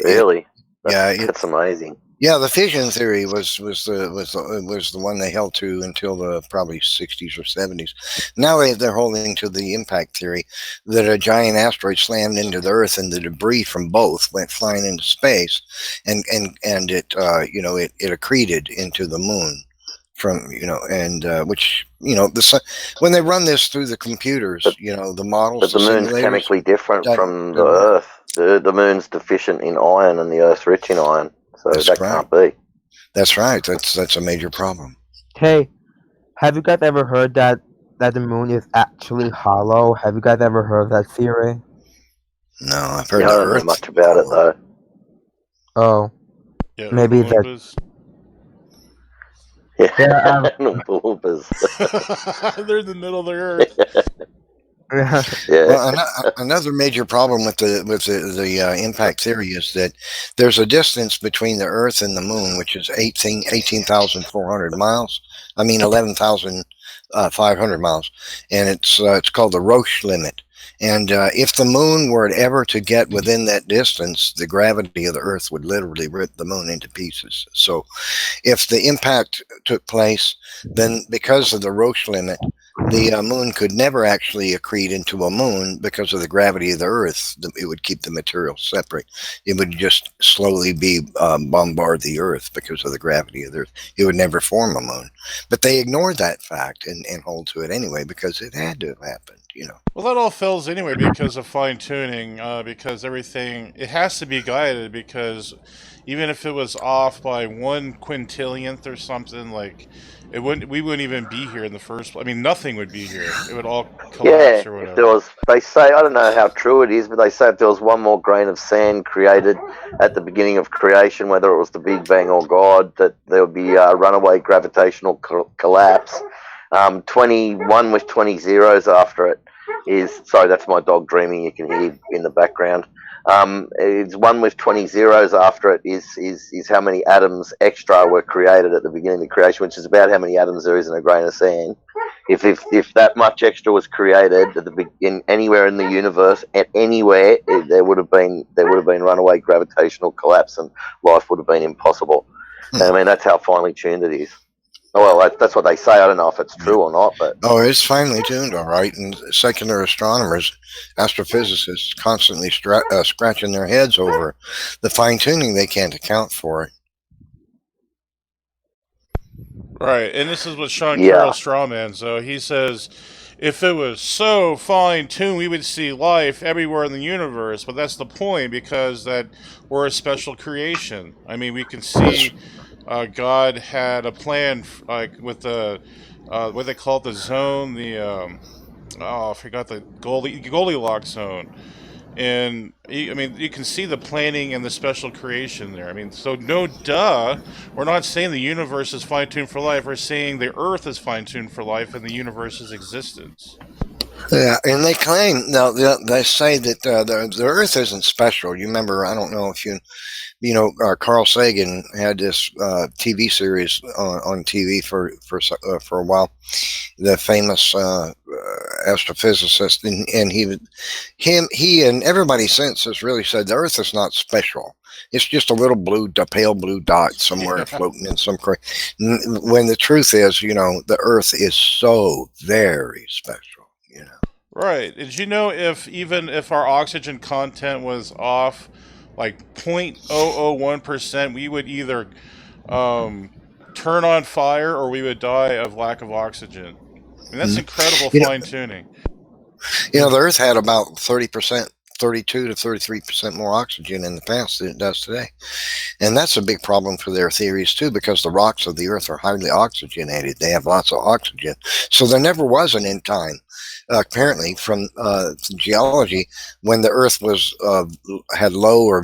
really? That's amazing.
Yeah, the fission theory was the one they held to until the probably 60s or 70s. Now they're holding to the impact theory, that a giant asteroid slammed into the Earth and the debris from both went flying into space, and it it accreted into the moon from which the sun, when they run this through the computers, the models.
But the moon's chemically different from the Earth. The moon's deficient in iron and the Earth's rich in iron. So that can't be.
That's right. That's a major problem.
Hey, have you guys ever heard that the moon is actually hollow? Have you guys ever heard that theory?
No, I've heard
I don't know much about it though.
Oh,
yeah,
maybe that.
Yeah,
they're in the middle of the Earth.
Yeah. Well, another major problem with the impact theory is that there's a distance between the Earth and the Moon, which is 18,400 miles. I mean 11,500 miles, and it's called the Roche limit. And if the Moon were ever to get within that distance, the gravity of the Earth would literally rip the Moon into pieces. So, if the impact took place, then because of the Roche limit, the moon could never actually accrete into a moon because of the gravity of the Earth. It would keep the material separate. It would just slowly bombard the Earth because of the gravity of the Earth. It would never form a moon. But they ignored that fact and hold to it anyway because it had to have happened.
Well, that all fails anyway because of fine tuning. Because everything it has to be guided. Because even if it was off by 1 quintillionth or something, like we wouldn't even be here in the first place. I mean, nothing would be here. It would all collapse or whatever.
If there was, they say, I don't know how true it is, but they say if there was one more grain of sand created at the beginning of creation, whether it was the Big Bang or God, that there would be a runaway gravitational collapse. 21 with 20 zeros after it is, sorry, that's my dog dreaming, you can hear in the background. It's 1 with 20 zeros after it is how many atoms extra were created at the beginning of creation, which is about how many atoms there is in a grain of sand. If that much extra was created at anywhere in the universe, there would have been runaway gravitational collapse and life would have been impossible. I mean, that's how finely tuned it is. Well, that's what they say. I don't know if it's true or not, but
it's finely tuned, all right. And secular astronomers, astrophysicists, constantly scratching their heads over the fine tuning. They can't account for it.
Right, and this is what Sean Carroll strawman. So he says, if it was so fine tuned, we would see life everywhere in the universe. But that's the point, because that we're a special creation. I mean, we can see. God had a plan, like with the what they call it, the zone, I forgot the Goldilocks zone, and you can see the planning and the special creation there. I mean, so we're not saying the universe is fine tuned for life. We're saying the Earth is fine tuned for life and the universe's existence.
Yeah, and they claim they say that the Earth isn't special. You remember? I don't know if Carl Sagan had this TV series on TV for a while. The famous astrophysicist, and he and everybody since has really said the Earth is not special. It's just a little pale blue dot somewhere floating in some creek. When the truth is, the Earth is so very special.
Right. Did you know even if our oxygen content was off like 0.001%, we would either turn on fire or we would die of lack of oxygen. I mean, that's incredible fine tuning.
The Earth had about 30%, 32 to 33% more oxygen in the past than it does today. And that's a big problem for their theories too, because the rocks of the Earth are highly oxygenated. They have lots of oxygen. So there never was an end time, apparently, from geology, when the Earth was had low or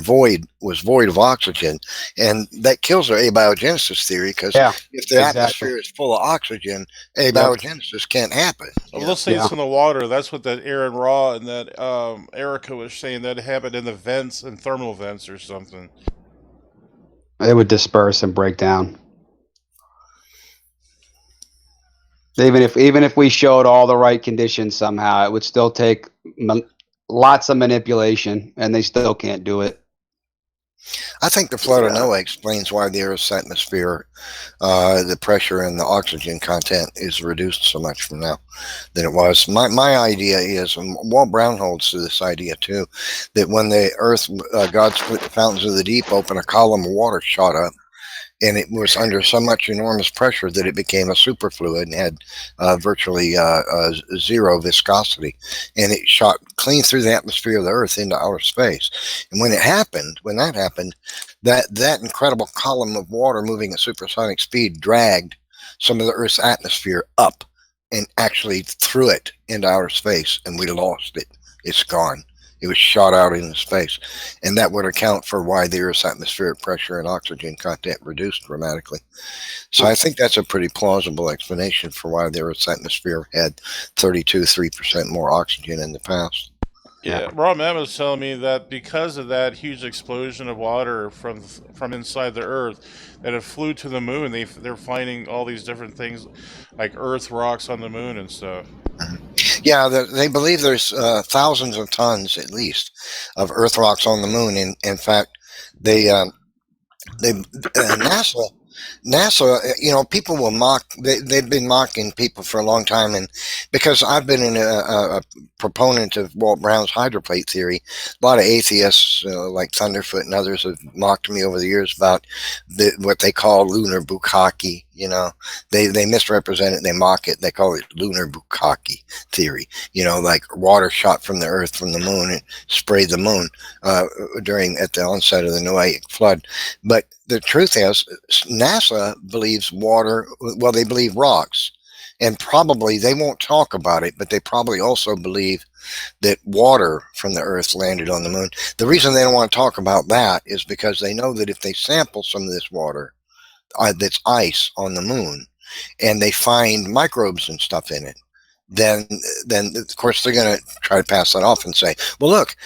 was void of oxygen. And that kills their abiogenesis theory, because if the atmosphere is full of oxygen, abiogenesis can't happen.
Well, let's say it's in the water. That's what that Aaron Raw and that Erica was saying, that happened in the vents and thermal vents or something.
It would disperse and break down. Even if we showed all the right conditions somehow, it would still take lots of manipulation, and they still can't do it.
I think the flood of Noah explains why the Earth's atmosphere, the pressure and the oxygen content is reduced so much from now than it was. My idea is, and Walt Brown holds to this idea too, that when the Earth, God split the fountains of the deep open, a column of water shot up, and it was under so much enormous pressure that it became a superfluid and had virtually zero viscosity, and it shot clean through the atmosphere of the Earth into outer space. And when that happened, that incredible column of water moving at supersonic speed dragged some of the Earth's atmosphere up and actually threw it into outer space, and we lost it. It's gone. It was shot out into space. And that would account for why the Earth's atmospheric pressure and oxygen content reduced dramatically. So I think that's a pretty plausible explanation for why the Earth's atmosphere had 3% more oxygen in the past.
Yeah, Rob Matt was telling me that because of that huge explosion of water from inside the Earth, that it flew to the moon. They're finding all these different things, like Earth rocks on the moon and stuff.
Yeah, they believe there's thousands of tons at least of Earth rocks on the moon. In fact, NASA, people will mock. They've been mocking people for a long time, and because I've been a proponent of Walt Brown's hydroplate theory, a lot of atheists like Thunderfoot and others have mocked me over the years about what they call lunar bukkake. They misrepresent it. They mock it. They call it lunar bukkake theory. Like water shot from the Earth from the moon and sprayed the moon at the onset of the Noahic flood. But the truth is, NASA believes water. Well, they believe rocks, and probably they won't talk about it, but they probably also believe that water from the Earth landed on the moon. The reason they don't want to talk about that is because they know that if they sample some of this water that's ice on the moon, and they find microbes and stuff in it, then of course they're going to try to pass that off and say, well, look,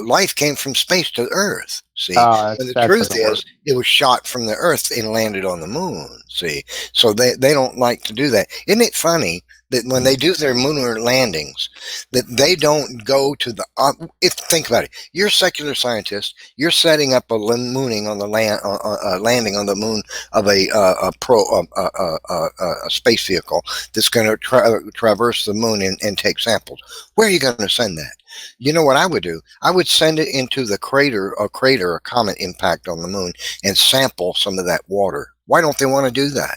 life came from space to Earth. See, but the truth is, it was shot from the Earth and landed on the moon. See, so they don't like to do that. Isn't it funny that when they do their lunar landings, that they don't go to the think about it. You're a secular scientist. You're setting up a mooning on the landing on the moon of a space vehicle that's going to traverse the moon and take samples. Where are you going to send that? You know what I would do? I would send it into the a comet impact on the moon, and sample some of that water. Why don't they want to do that?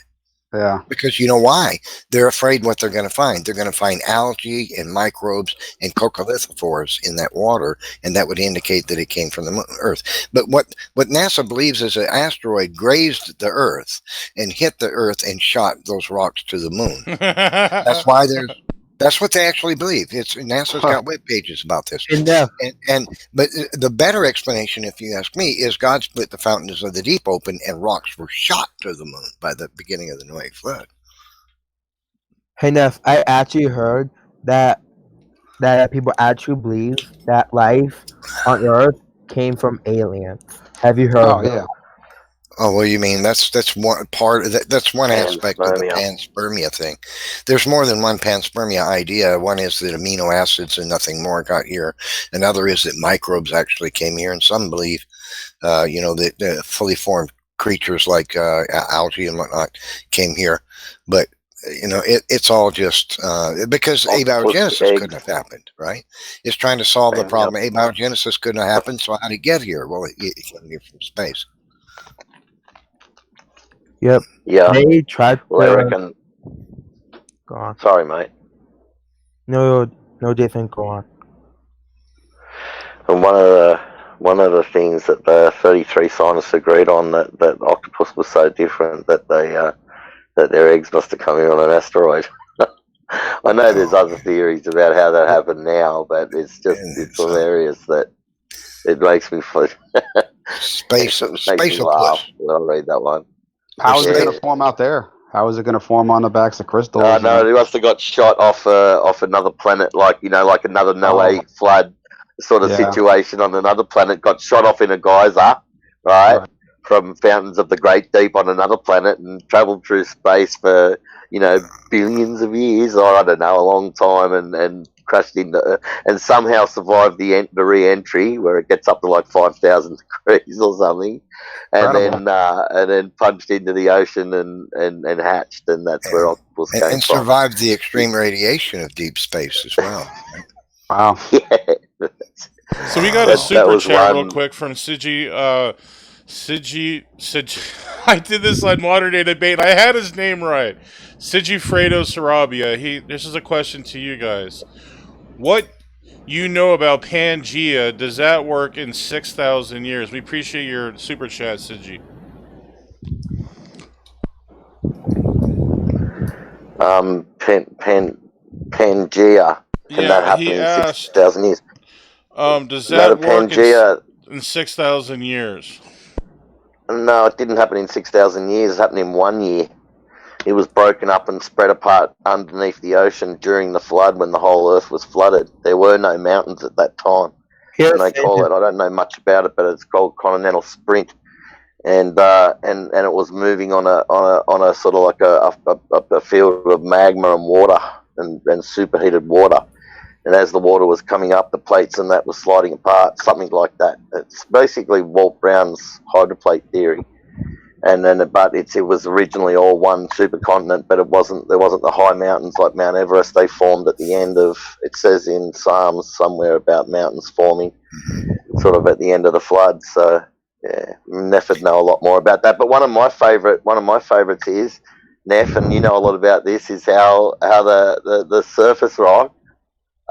Yeah.
Because you know why? They're afraid what they're going to find. They're going to find algae and microbes and coccolithophores in that water, and that would indicate that it came from the Earth. But what NASA believes is an asteroid grazed the Earth and hit the Earth and shot those rocks to the moon. That's what they actually believe. NASA's got web pages about this. But the better explanation, if you ask me, is God split the fountains of the deep open and rocks were shot to the moon by the beginning of the Noahic flood.
Hey Neff, I actually heard that people actually believe that life on Earth came from aliens. Have you heard of that?
Yeah.
Oh, well, you mean that's one part of that? That's one aspect of the panspermia thing. There's more than one panspermia idea. One is that amino acids and nothing more got here. Another is that microbes actually came here, and some believe, that fully formed creatures like algae and whatnot came here. But it's all just because abiogenesis couldn't have happened, right? It's trying to solve the problem. Abiogenesis couldn't have happened, so how did it get here? Well, it came here from space.
Yep.
Yeah.
They tried
Well, I reckon.
Go on.
Sorry, mate.
No, Jason, go on.
And one of the things that the 33 scientists agreed on, that octopus was so different that that their eggs must have come in on an asteroid. I know there's other theories about how that happened now, but it's hilarious that it makes me
Space
laugh when I read that one.
How is it going to form out there? How is it going to form on the backs of crystals?
No, they must have got shot off another planet, like another Noah flood sort of situation on another planet. Got shot off in a geyser, right, from fountains of the great deep on another planet, and travelled through space for billions of years, or I don't know, a long time, and crashed into and somehow survived the re-entry where it gets up to like 5,000 degrees or something, and then punched into the ocean and hatched, and that's where octopus came
and
from.
survived the extreme radiation of deep space as well.
Wow.
Yeah.
So we got a super chat real quick from Sigi. I did this on Modern Day Debate. I had his name right. Sigifredo Sarabia. This is a question to you guys. What you know about Pangea, does that work in 6,000 years? We appreciate your super chat, Sigi.
Pangea. Can that happen in 6,000 years?
Does that work in 6,000 years?
No, it didn't happen in 6,000 years. It happened in 1 year. It was broken up and spread apart underneath the ocean during the flood when the whole Earth was flooded. There were no mountains at that time. And they call it, I don't know much about it, but it's called continental sprint. And it was moving on a sort of like a field of magma and water and superheated water. And as the water was coming up, the plates and that was sliding apart, something like that. It's basically Walt Brown's hydroplate theory. But it was originally all one supercontinent, but there wasn't the high mountains like Mount Everest. They formed at the end of, it says in Psalms somewhere about mountains forming, sort of at the end of the flood. So yeah, Neff would know a lot more about that. But one of my favorites is Neff, and you know a lot about this, is how the surface rock.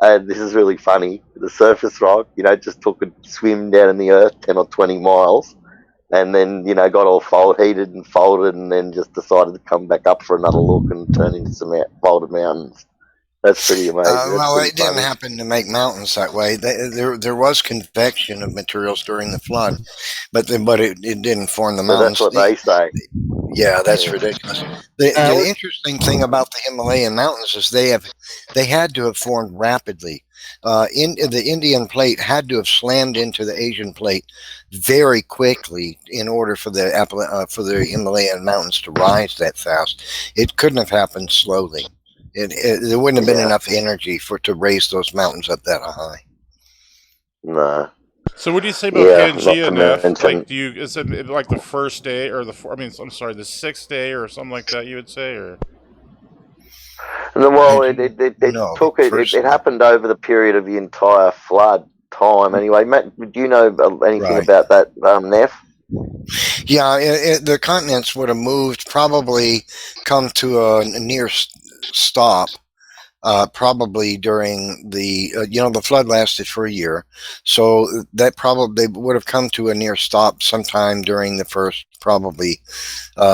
And this is really funny. The surface rock, just took a swim down in the earth 10 or 20 miles, and then, got all heated and folded, and then just decided to come back up for another look and turn into some folded mountains. That's pretty amazing.
It didn't happen to make mountains that way. There was convection of materials during the flood, but it didn't form the mountains.
So that's what they say.
Yeah, that's ridiculous. The interesting thing about the Himalayan mountains is they had to have formed rapidly. The Indian plate had to have slammed into the Asian plate very quickly in order for the Himalayan mountains to rise that fast. It couldn't have happened slowly. There wouldn't have been enough energy to raise those mountains up that high.
No.
So what do you say about Pangea, Neff? Like, is it like the first day or the 6th day or something like that? You would say, or?
Well, it happened over the period of the entire flood time. Anyway, Matt, do you know anything about that, Neff?
Yeah, the continents would have moved, probably come to a near stop. Probably during the the flood lasted for a year, so that probably would have come to a near stop sometime during the first probably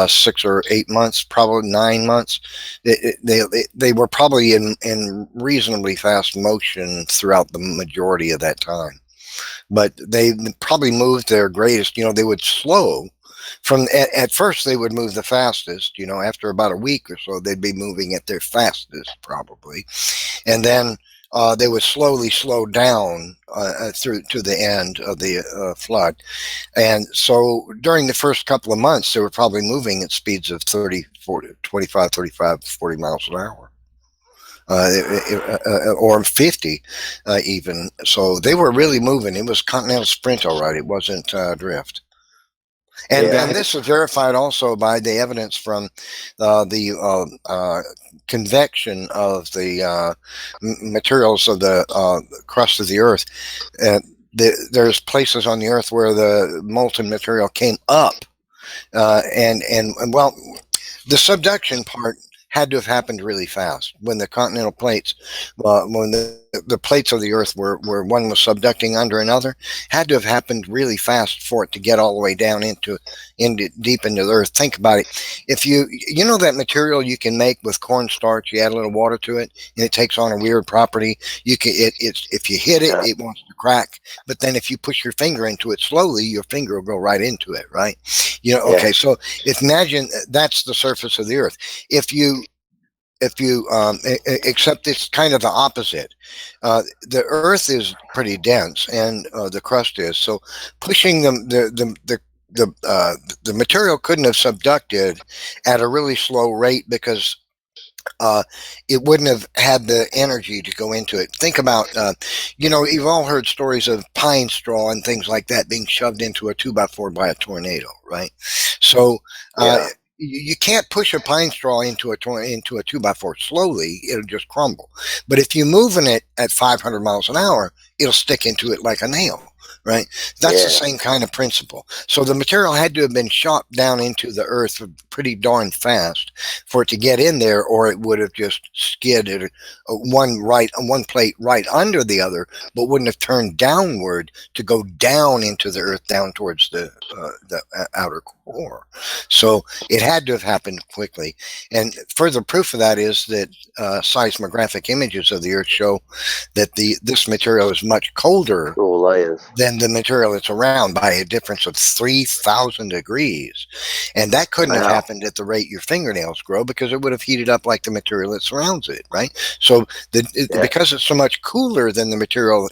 6 or 8 months, probably 9 months. They were probably in reasonably fast motion throughout the majority of that time, but they probably moved their greatest. They would slow. At first they would move the fastest, after about a week or so they'd be moving at their fastest probably, and then they would slowly slow down through to the end of the flood. And so during the first couple of months they were probably moving at speeds of 30, 40, 25, 35, 40 miles an hour. Or 50 even. So they were really moving. It was continental sprint, all right. It wasn't drift. And this was verified also by the evidence from the convection of the materials of the crust of the Earth. There's places on the Earth where the molten material came up, and the subduction part had to have happened really fast when the continental plates, when the the plates of the Earth where one was subducting under another had to have happened really fast for it to get all the way down into deep into the Earth. Think about it. If you know that material you can make with cornstarch, you add a little water to it, and it takes on a weird property. You can if you hit it, it wants to crack. But then if you push your finger into it slowly, your finger will go right into it, right? Okay. So imagine that's the surface of the Earth. If you except it's kind of the opposite. The Earth is pretty dense, and the crust is. So pushing the material couldn't have subducted at a really slow rate because it wouldn't have had the energy to go into it. Think about, you've all heard stories of pine straw and things like that being shoved into a 2x4 by a tornado, right? So you can't push a pine straw into a 2x4 slowly; it'll just crumble. But if you're moving it at 500 miles an hour, it'll stick into it like a nail. Right? That's the same kind of principle. So the material had to have been shot down into the Earth pretty darn fast for it to get in there, or it would have just skidded one plate right under the other, but wouldn't have turned downward to go down into the Earth, down towards the outer core. So it had to have happened quickly. And further proof of that is that seismographic images of the Earth show that this material is much colder than the material that's around by a difference of 3,000 degrees. And that couldn't have happened at the rate your fingernails grow, because it would have heated up like the material that surrounds it, right? So because it's so much cooler than the material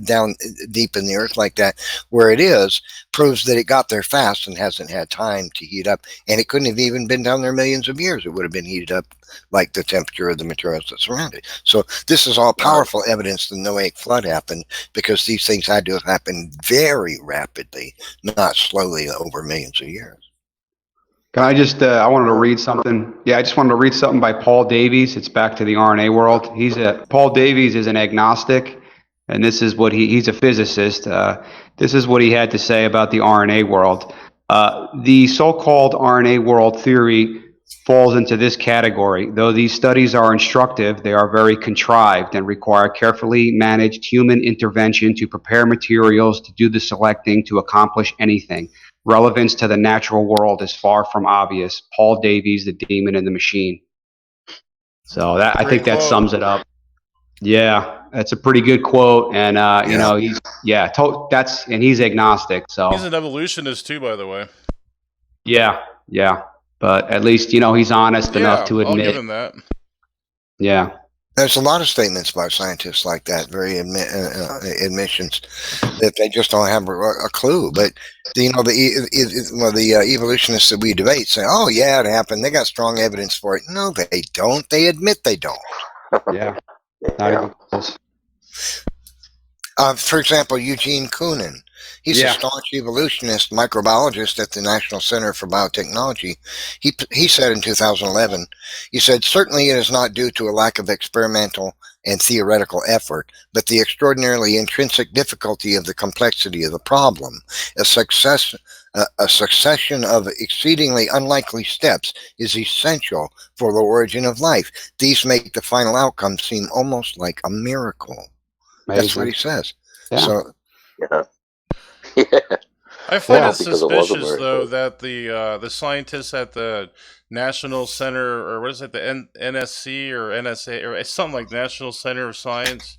down deep in the Earth like that, where it is, proves that it got there fast and hasn't had time to heat up. And it couldn't have even been down there millions of years. It would have been heated up like the temperature of the materials that surround it. So this is all powerful evidence the Noahic flood happened, because these things had to have happened very rapidly, not slowly over millions of years.
Can I just, I wanted to read something. Yeah, I just wanted to read something by Paul Davies. It's back to the RNA world. Paul Davies is an agnostic, and this is what he's a physicist. This is what he had to say about the RNA world. The so-called RNA world theory falls into this category. Though these studies are instructive, they are very contrived and require carefully managed human intervention to prepare materials to do the selecting to accomplish anything. Relevance to the natural world is far from obvious. Paul Davies, The Demon and the Machine. So I think that sums it up. Yeah, that's a pretty good quote, and he's agnostic. So
he's an evolutionist too, by the way.
Yeah. But at least he's honest enough to admit.
I'll give him that.
Yeah.
There's a lot of statements by scientists like that, very admissions that they just don't have a clue. But the evolutionists that we debate say, "Oh yeah, it happened. They got strong evidence for it." No, they don't. They admit they don't.
Yeah. Not even close.
For example, Eugene Koonin. He's a staunch evolutionist, microbiologist at the National Center for Biotechnology. He said in 2011, he said, "Certainly it is not due to a lack of experimental and theoretical effort, but the extraordinarily intrinsic difficulty of the complexity of the problem. A succession of exceedingly unlikely steps is essential for the origin of life. These make the final outcome seem almost like a miracle."
Amazing.
That's what he says.
Yeah.
So,
I find it suspicious, though, that the scientists at the National Center, or what is it, the NSC or NSA, or something like National Center of Science,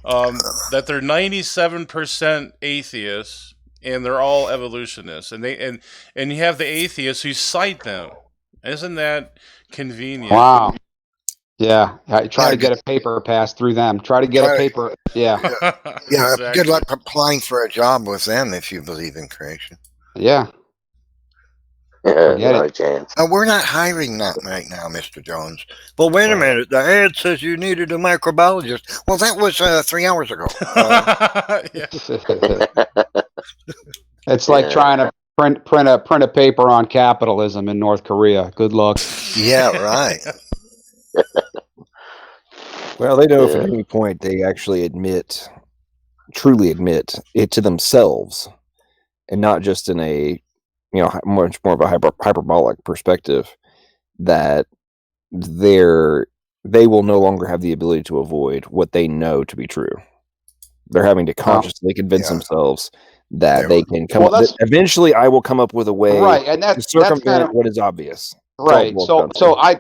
that they're 97% atheists and they're all evolutionists, and you have the atheists who cite them. Isn't that convenient?
Wow. Yeah, try to get a paper passed through them. Try to get a paper. Yeah.
Exactly. Good luck applying for a job with them if you believe in creation.
Yeah.
No chance.
We're not hiring that right now, Mr. Jones. Well, wait a minute. The ad says you needed a microbiologist. Well, that was 3 hours ago.
It's like trying to print a paper on capitalism in North Korea. Good luck.
Yeah, right.
Well, they know if at any point they actually truly admit it to themselves, and not just in a much more of a hyperbolic perspective, that their they will no longer have the ability to avoid what they know to be true. They're having to consciously convince themselves that they can come up. Eventually, I will come up with a way
and
to circumvent what is obvious.
Right. So I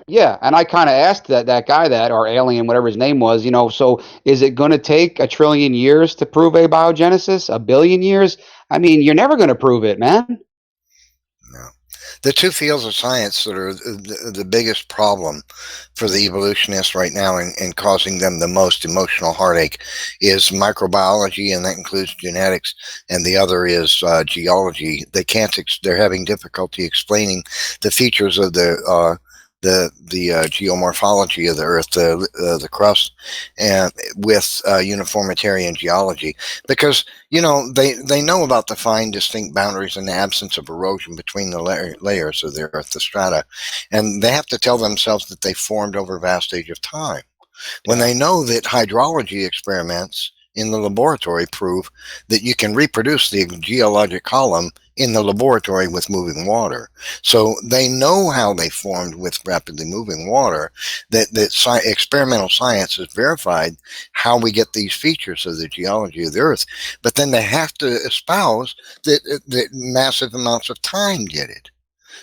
kind of asked that guy or alien, whatever his name was, so is it going to take 1 trillion years to prove abiogenesis? 1 billion years? I mean, you're never going to prove it, man.
No. The two fields of science that are the biggest problem for the evolutionists right now and causing them the most emotional heartache is microbiology, and that includes genetics, and the other is geology. They're having difficulty explaining the features of the geomorphology of the Earth, the crust, and with uniformitarian geology, because they know about the fine, distinct boundaries and the absence of erosion between the layers of the Earth, the strata, and they have to tell themselves that they formed over a vast age of time. When they know that hydrology experiments in the laboratory prove that you can reproduce the geologic column in the laboratory with moving water. So they know how they formed with rapidly moving water, that experimental science has verified how we get these features of the geology of the Earth. But then they have to espouse that massive amounts of time did it.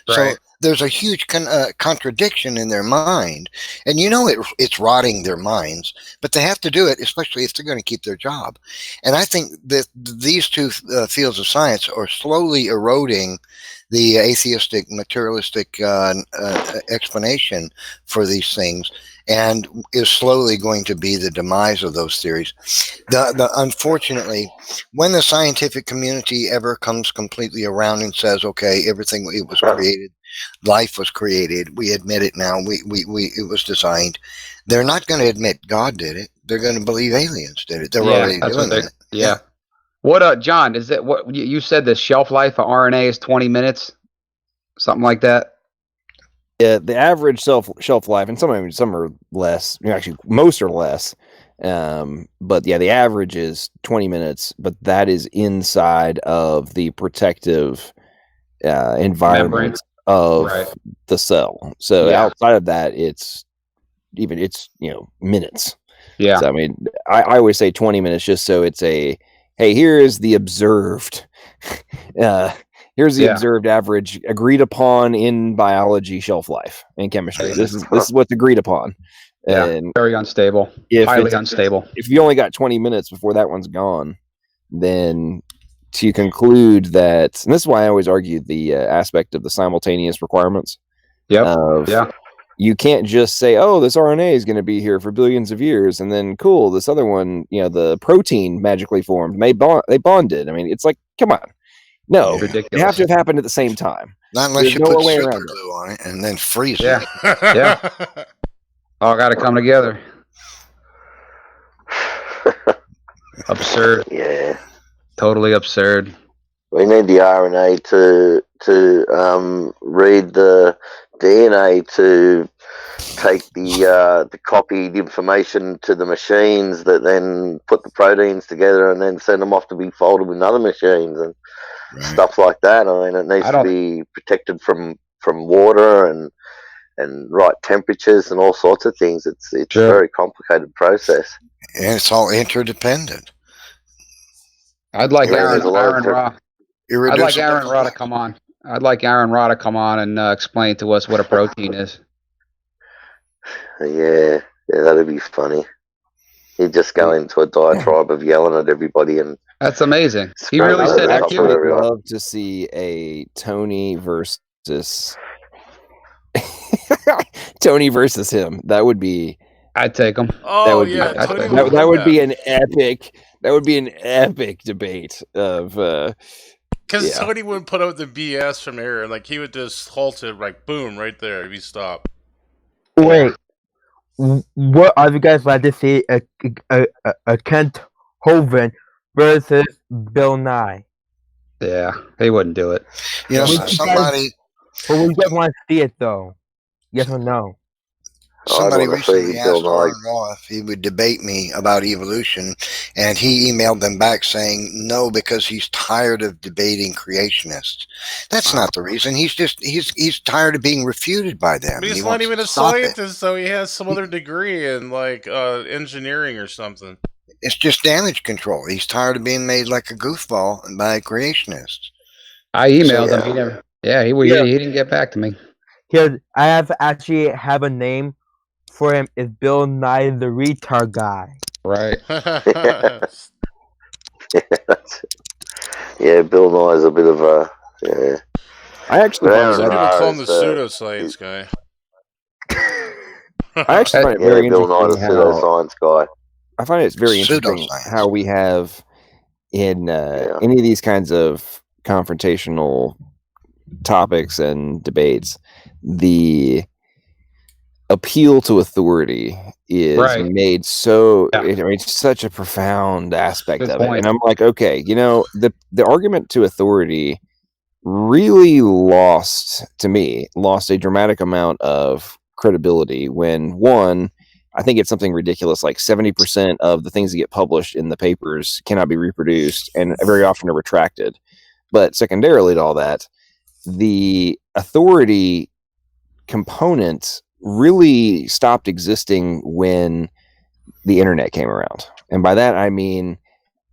Right. So there's a huge contradiction in their mind, and it's rotting their minds, but they have to do it, especially if they're going to keep their job. And I think that these two fields of science are slowly eroding the atheistic, materialistic explanation for these things, and is slowly going to be the demise of those theories. Unfortunately, when the scientific community ever comes completely around and says, okay, everything, it was created, life was created, we admit it now, it was designed, they're not going to admit God did it. They're going to believe aliens did it. They're already doing that.
Yeah. What, John, is that what you said? The shelf life of RNA is 20 minutes, something like that?
Yeah, the average shelf life, and some are less. Actually, most are less. But yeah, the average is 20 minutes. But that is inside of the protective environment of the cell. So outside of that, it's minutes. Yeah. So, I mean, I always say 20 minutes just so it's hey, here is the observed. Here's the observed average agreed upon in biology shelf life and chemistry. This is what's agreed upon.
Yeah, and very unstable. Highly unstable.
If you only got 20 minutes before that one's gone, then to conclude that, and this is why I always argue the aspect of the simultaneous requirements. You can't just say, oh, this RNA is going to be here for billions of years, and then cool, this other one, the protein magically formed. They bonded. I mean, it's like, come on. No, it have to have happened at the same time.
Not unless you put super glue on it and then freeze it.
Yeah. All got to come together. Absurd.
Yeah.
Totally absurd.
We need the RNA to read the DNA to take the copied information to the machines that then put the proteins together and then send them off to be folded with other machines and stuff like that. I mean, it needs to be protected from water and right temperatures and all sorts of things. It's a very complicated process.
And it's all interdependent.
I'd like Aaron Ra. I'd like Aaron Ra to come on. I'd like Aaron Ra to come on and explain to us what a protein is.
Yeah, that'd be funny. He'd just go into a diatribe of yelling at everybody, and
that's amazing. He really said that.
I would love to see a Tony versus Tony versus him. That would be.
I'd take him.
Oh,
that would
yeah,
that would be an epic. That would be an epic debate of.
Because Tony wouldn't put out the BS from Aaron. Like, he would just halt it, like, boom, right there. He'd stop.
Wait. What are you guys like to see a Kent Hovind versus Bill Nye?
Yeah, he wouldn't do it.
Somebody.
But we just want to see it, though. Yes or no?
Somebody
want to see
recently
Bill
asked
Nye.
Aaron Raw if he would debate me about evolution, and he emailed them back saying no because he's tired of debating creationists. That's not the reason. He's tired of being refuted by them.
But
And
he's
he
not
wants
even
to
a
stop it.
scientist, so he has some other degree in like engineering or something.
It's just damage control. He's tired of being made like a goofball by creationists.
I emailed him. He never. Yeah, he didn't get back to me.
Here, I have a name for him. Is Bill Nye the retard guy?
Right.
Yeah, Bill Nye is a bit of a. Yeah.
I actually find
Some
that
people call him the pseudoscience guy.
I actually find it very
Bill Nye, the
interesting
pseudoscience guy.
I find it's very interesting how we have in any of these kinds of confrontational topics and debates, the appeal to authority is made so it's such a profound aspect of it. And I'm like, okay, the argument to authority really lost a dramatic amount of credibility when, one, I think it's something ridiculous, like 70% of the things that get published in the papers cannot be reproduced and very often are retracted. But secondarily to all that, the authority component really stopped existing when the internet came around. And by that, I mean,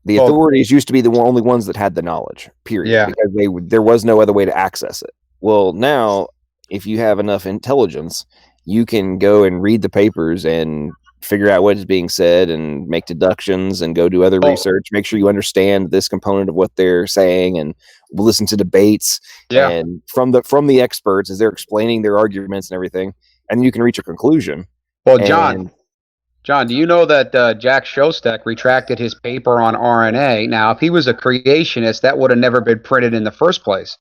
the authorities used to be the only ones that had the knowledge, period, because there was no other way to access it. Well, now, if you have enough intelligence, you can go and read the papers and figure out what is being said and make deductions and go do other research, make sure you understand this component of what they're saying, and listen to debates and from the experts as they're explaining their arguments and everything, and you can reach a conclusion.
Well, John, do you know that Jack Szostak retracted his paper on RNA? Now, if he was a creationist, that would have never been printed in the first place.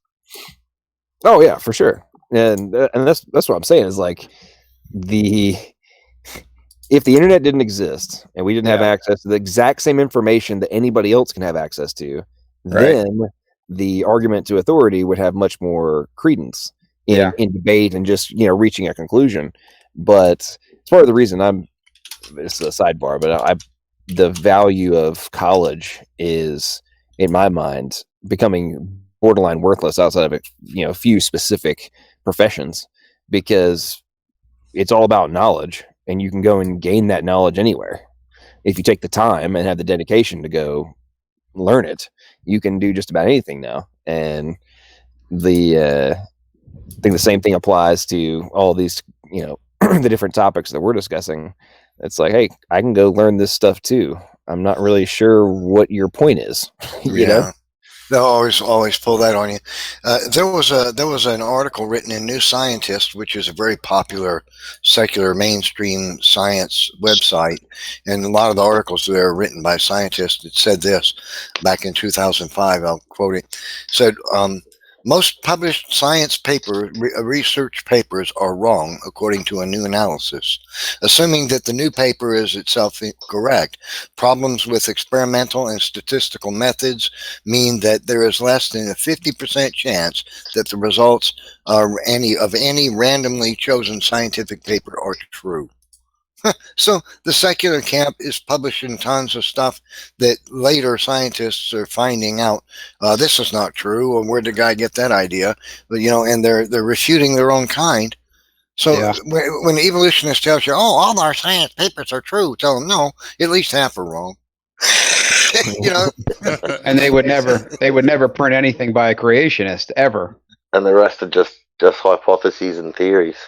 Oh yeah, for sure. And that's what I'm saying is, like, if the internet didn't exist and we didn't have access to the exact same information that anybody else can have access to, then the argument to authority would have much more credence in debate and just reaching a conclusion. But it's part of the reason it's a sidebar, but the value of college is, in my mind, becoming borderline worthless outside of a few specific professions, because it's all about knowledge, and you can go and gain that knowledge anywhere. If you take the time and have the dedication to go learn it, you can do just about anything now. And I think the same thing applies to all these, the different topics that we're discussing. It's like, hey, I can go learn this stuff too. I'm not really sure what your point is. You know?
They'll always pull that on you. There was an article written in New Scientist, which is a very popular secular mainstream science website, and a lot of the articles there are written by scientists. It said this back in 2005. I'll quote it. It said, most published science research papers are wrong, according to a new analysis. Assuming that the new paper is itself correct, problems with experimental and statistical methods mean that there is less than a 50% chance that the results of any randomly chosen scientific paper are true. So the secular camp is publishing tons of stuff that later scientists are finding out this is not true, or where'd the guy get that idea? But and they're refuting their own kind. So when the evolutionist tells you, "Oh, all our science papers are true," tell them, "No, at least half are wrong."
And they would never print anything by a creationist ever.
And the rest are just hypotheses and theories.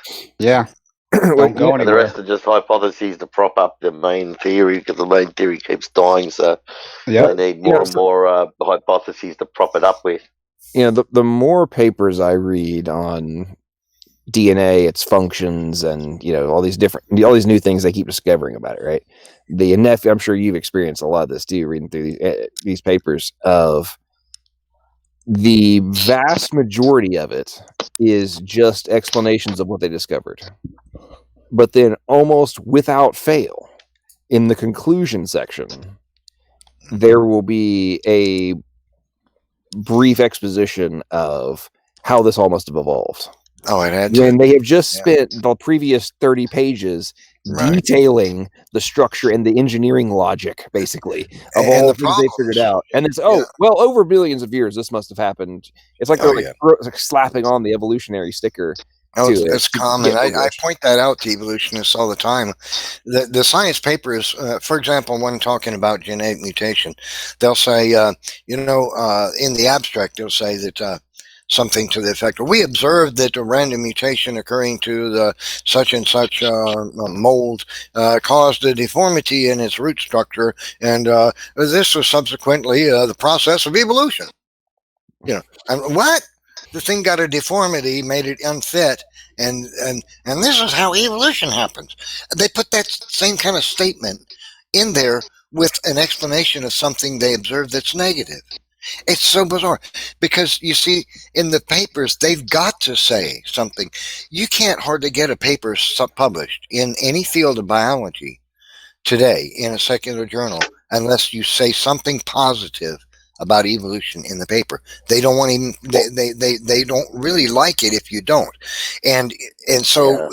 Yeah. Don't go anywhere.
The rest are just hypotheses to prop up the main theory, because the main theory keeps dying, so they need more and more hypotheses to prop it up with.
The more papers I read on DNA, its functions, and all these new things they keep discovering about it, right? I'm sure you've experienced a lot of this too, reading through these papers. Of the vast majority of it is just explanations of what they discovered. But then, almost without fail, in the conclusion section, there will be a brief exposition of how this all must have evolved.
Oh, it had to.
When they have just spent the previous 30 pages detailing the structure and the engineering logic, basically, of all the things they figured out. And it's, well, over billions of years, this must have happened. It's like they're like slapping on the evolutionary sticker.
Oh, it's common. I point that out to evolutionists all the time. The science papers, for example, when talking about genetic mutation, they'll say, in the abstract, they'll say that something to the effect, we observed that a random mutation occurring to the such and such mold caused a deformity in its root structure, and this was subsequently the process of evolution. And what? The thing got a deformity, made it unfit, and this is how evolution happens. They put that same kind of statement in there with an explanation of something they observed that's negative. It's so bizarre because you see in the papers they've got to say something. You can't hardly get a paper published in any field of biology today in a secular journal unless you say something positive about evolution in the paper. They don't want even they don't really like it if you don't, and so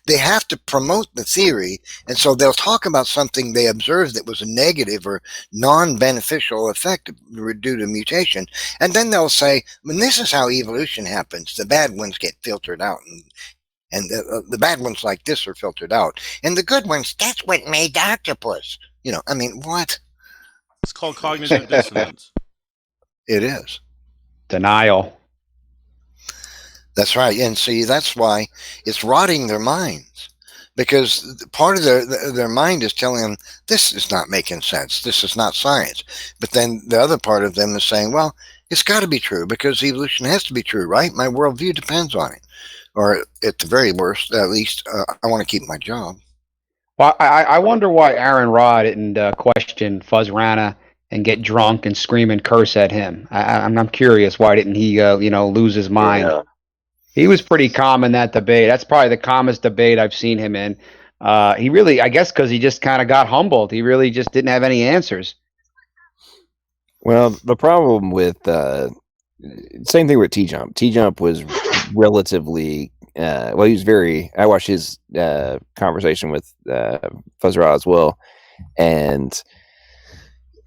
they have to promote the theory, and so they'll talk about something they observed that was a negative or non-beneficial effect due to mutation, and then they'll say, "When this is how evolution happens, the bad ones get filtered out, and the bad ones like this are filtered out, and the good ones, that's what made the octopus." I mean, what?
It's called cognitive dissonance.
It is.
Denial.
That's right. And see, that's why it's rotting their minds, because part of their mind is telling them, this is not making sense. This is not science. But then the other part of them is saying, well, it's got to be true because evolution has to be true, right? My worldview depends on it. Or at the very worst, at least, I want to keep my job.
Well, I wonder why Aaron Rod didn't question Fuzz Rana and get drunk and scream and curse at him. I'm curious, why didn't he lose his mind?
Yeah.
He was pretty calm in that debate. That's probably the calmest debate I've seen him in. He really, I guess, because he just kind of got humbled. He really just didn't have any answers.
Well, the problem with same thing with T-Jump. T-Jump was relatively he was very. I watched his conversation with Fuzzra as well, and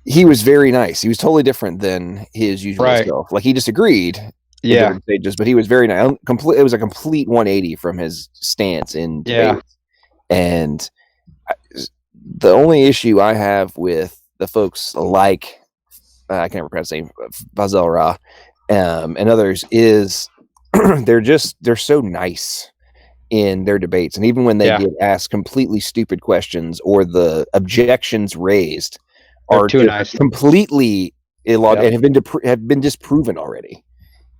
he was very nice. He was totally different than his usual self. Like, he disagreed in different stages, but he was very nice. It was a complete 180 from his stance in debate. And the only issue I have with the folks like I can't remember his name, Fazal and others is they're so nice in their debates, and even when they get asked completely stupid questions or the objections raised are
too nice,
completely illogical, and have been disproven already.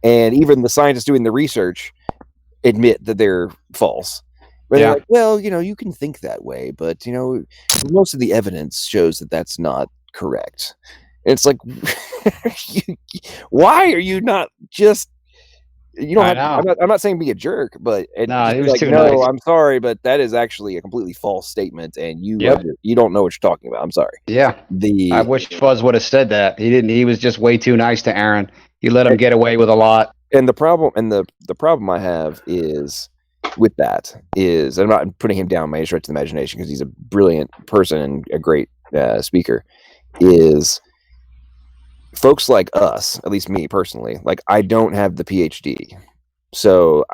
And even the scientists doing the research admit that they're false. But they're like, well, you can think that way, but most of the evidence shows that that's not correct. And it's like, why are you not just? You don't have, I'm not saying be a jerk, but
no, he was
like,
too
no,
nice.
I'm sorry, but that is actually a completely false statement, and you don't know what you're talking about. I'm sorry.
Yeah, I wish Fuzz would have said that. He didn't. He was just way too nice to Aaron. He let him get away with a lot.
And the problem I have is with that is, I'm not putting him down by any stretch of the imagination because he's a brilliant person and a great speaker. Is folks like us, at least me personally, like, I don't have the PhD, so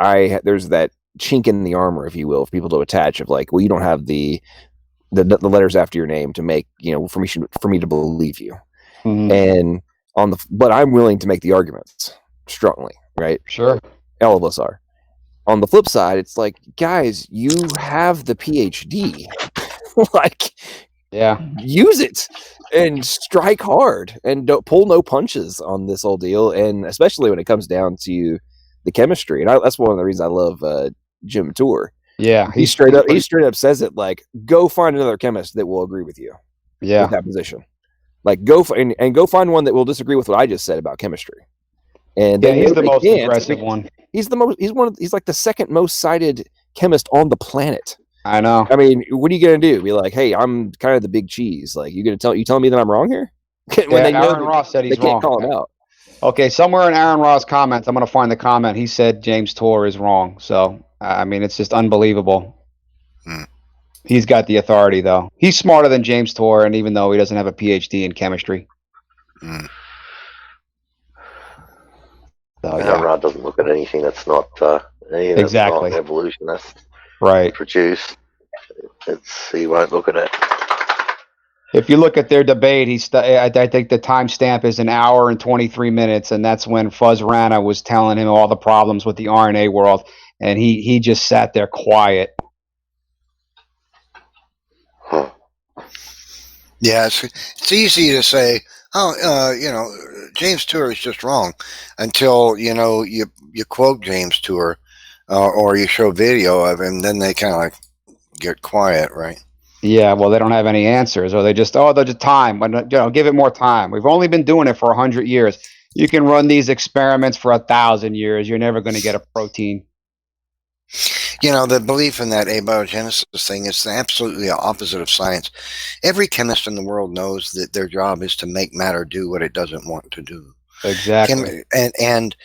there's that chink in the armor, if you will, for people to attach of like, well, you don't have the letters after your name to make for me to believe you. And but I'm willing to make the arguments strongly, right?
Sure,
all of us are. On the flip side, it's like, guys, you have the PhD, like, use it and strike hard and don't pull no punches on this whole deal. And especially when it comes down to the chemistry. And that's one of the reasons I love Jim Tour.
Yeah.
He straight up says it, like, go find another chemist that will agree with you.
Yeah.
With that position. Like, go find one that will disagree with what I just said about chemistry. And
he's the most aggressive one.
He's like the second most cited chemist on the planet.
I know.
I mean, what are you gonna do? Be like, hey, I'm kind of the big cheese. Like, you telling me that I'm wrong here?
Aaron Ross said he's wrong.
They can't call him out.
Okay, somewhere in Aaron Ra's comments, I'm going to find the comment. He said James Tour is wrong. So, I mean, it's just unbelievable.
Hmm.
He's got the authority, though. He's smarter than James Tour, and even though he doesn't have a PhD in chemistry.
Hmm.
So,
Aaron
yeah.
Ra doesn't look at anything that's not
Exactly.
not evolutionist
Right.
produced. He won't look at it.
If you look at their debate, I think the timestamp is 1 hour and 23 minutes, and that's when Fuzz Rana was telling him all the problems with the RNA world, and he just sat there quiet.
Huh.
Yeah, it's easy to say, oh, James Tour is just wrong, until you quote James Tour, or you show video of him, then they kind of like get quiet, right?
Yeah, well, they don't have any answers, or they're just time. But give it more time. We've only been doing it for 100 years. You can run these experiments for 1,000 years. You're never going to get a protein.
The belief in that abiogenesis thing is absolutely the opposite of science. Every chemist in the world knows that their job is to make matter do what it doesn't want to do.
Exactly.
And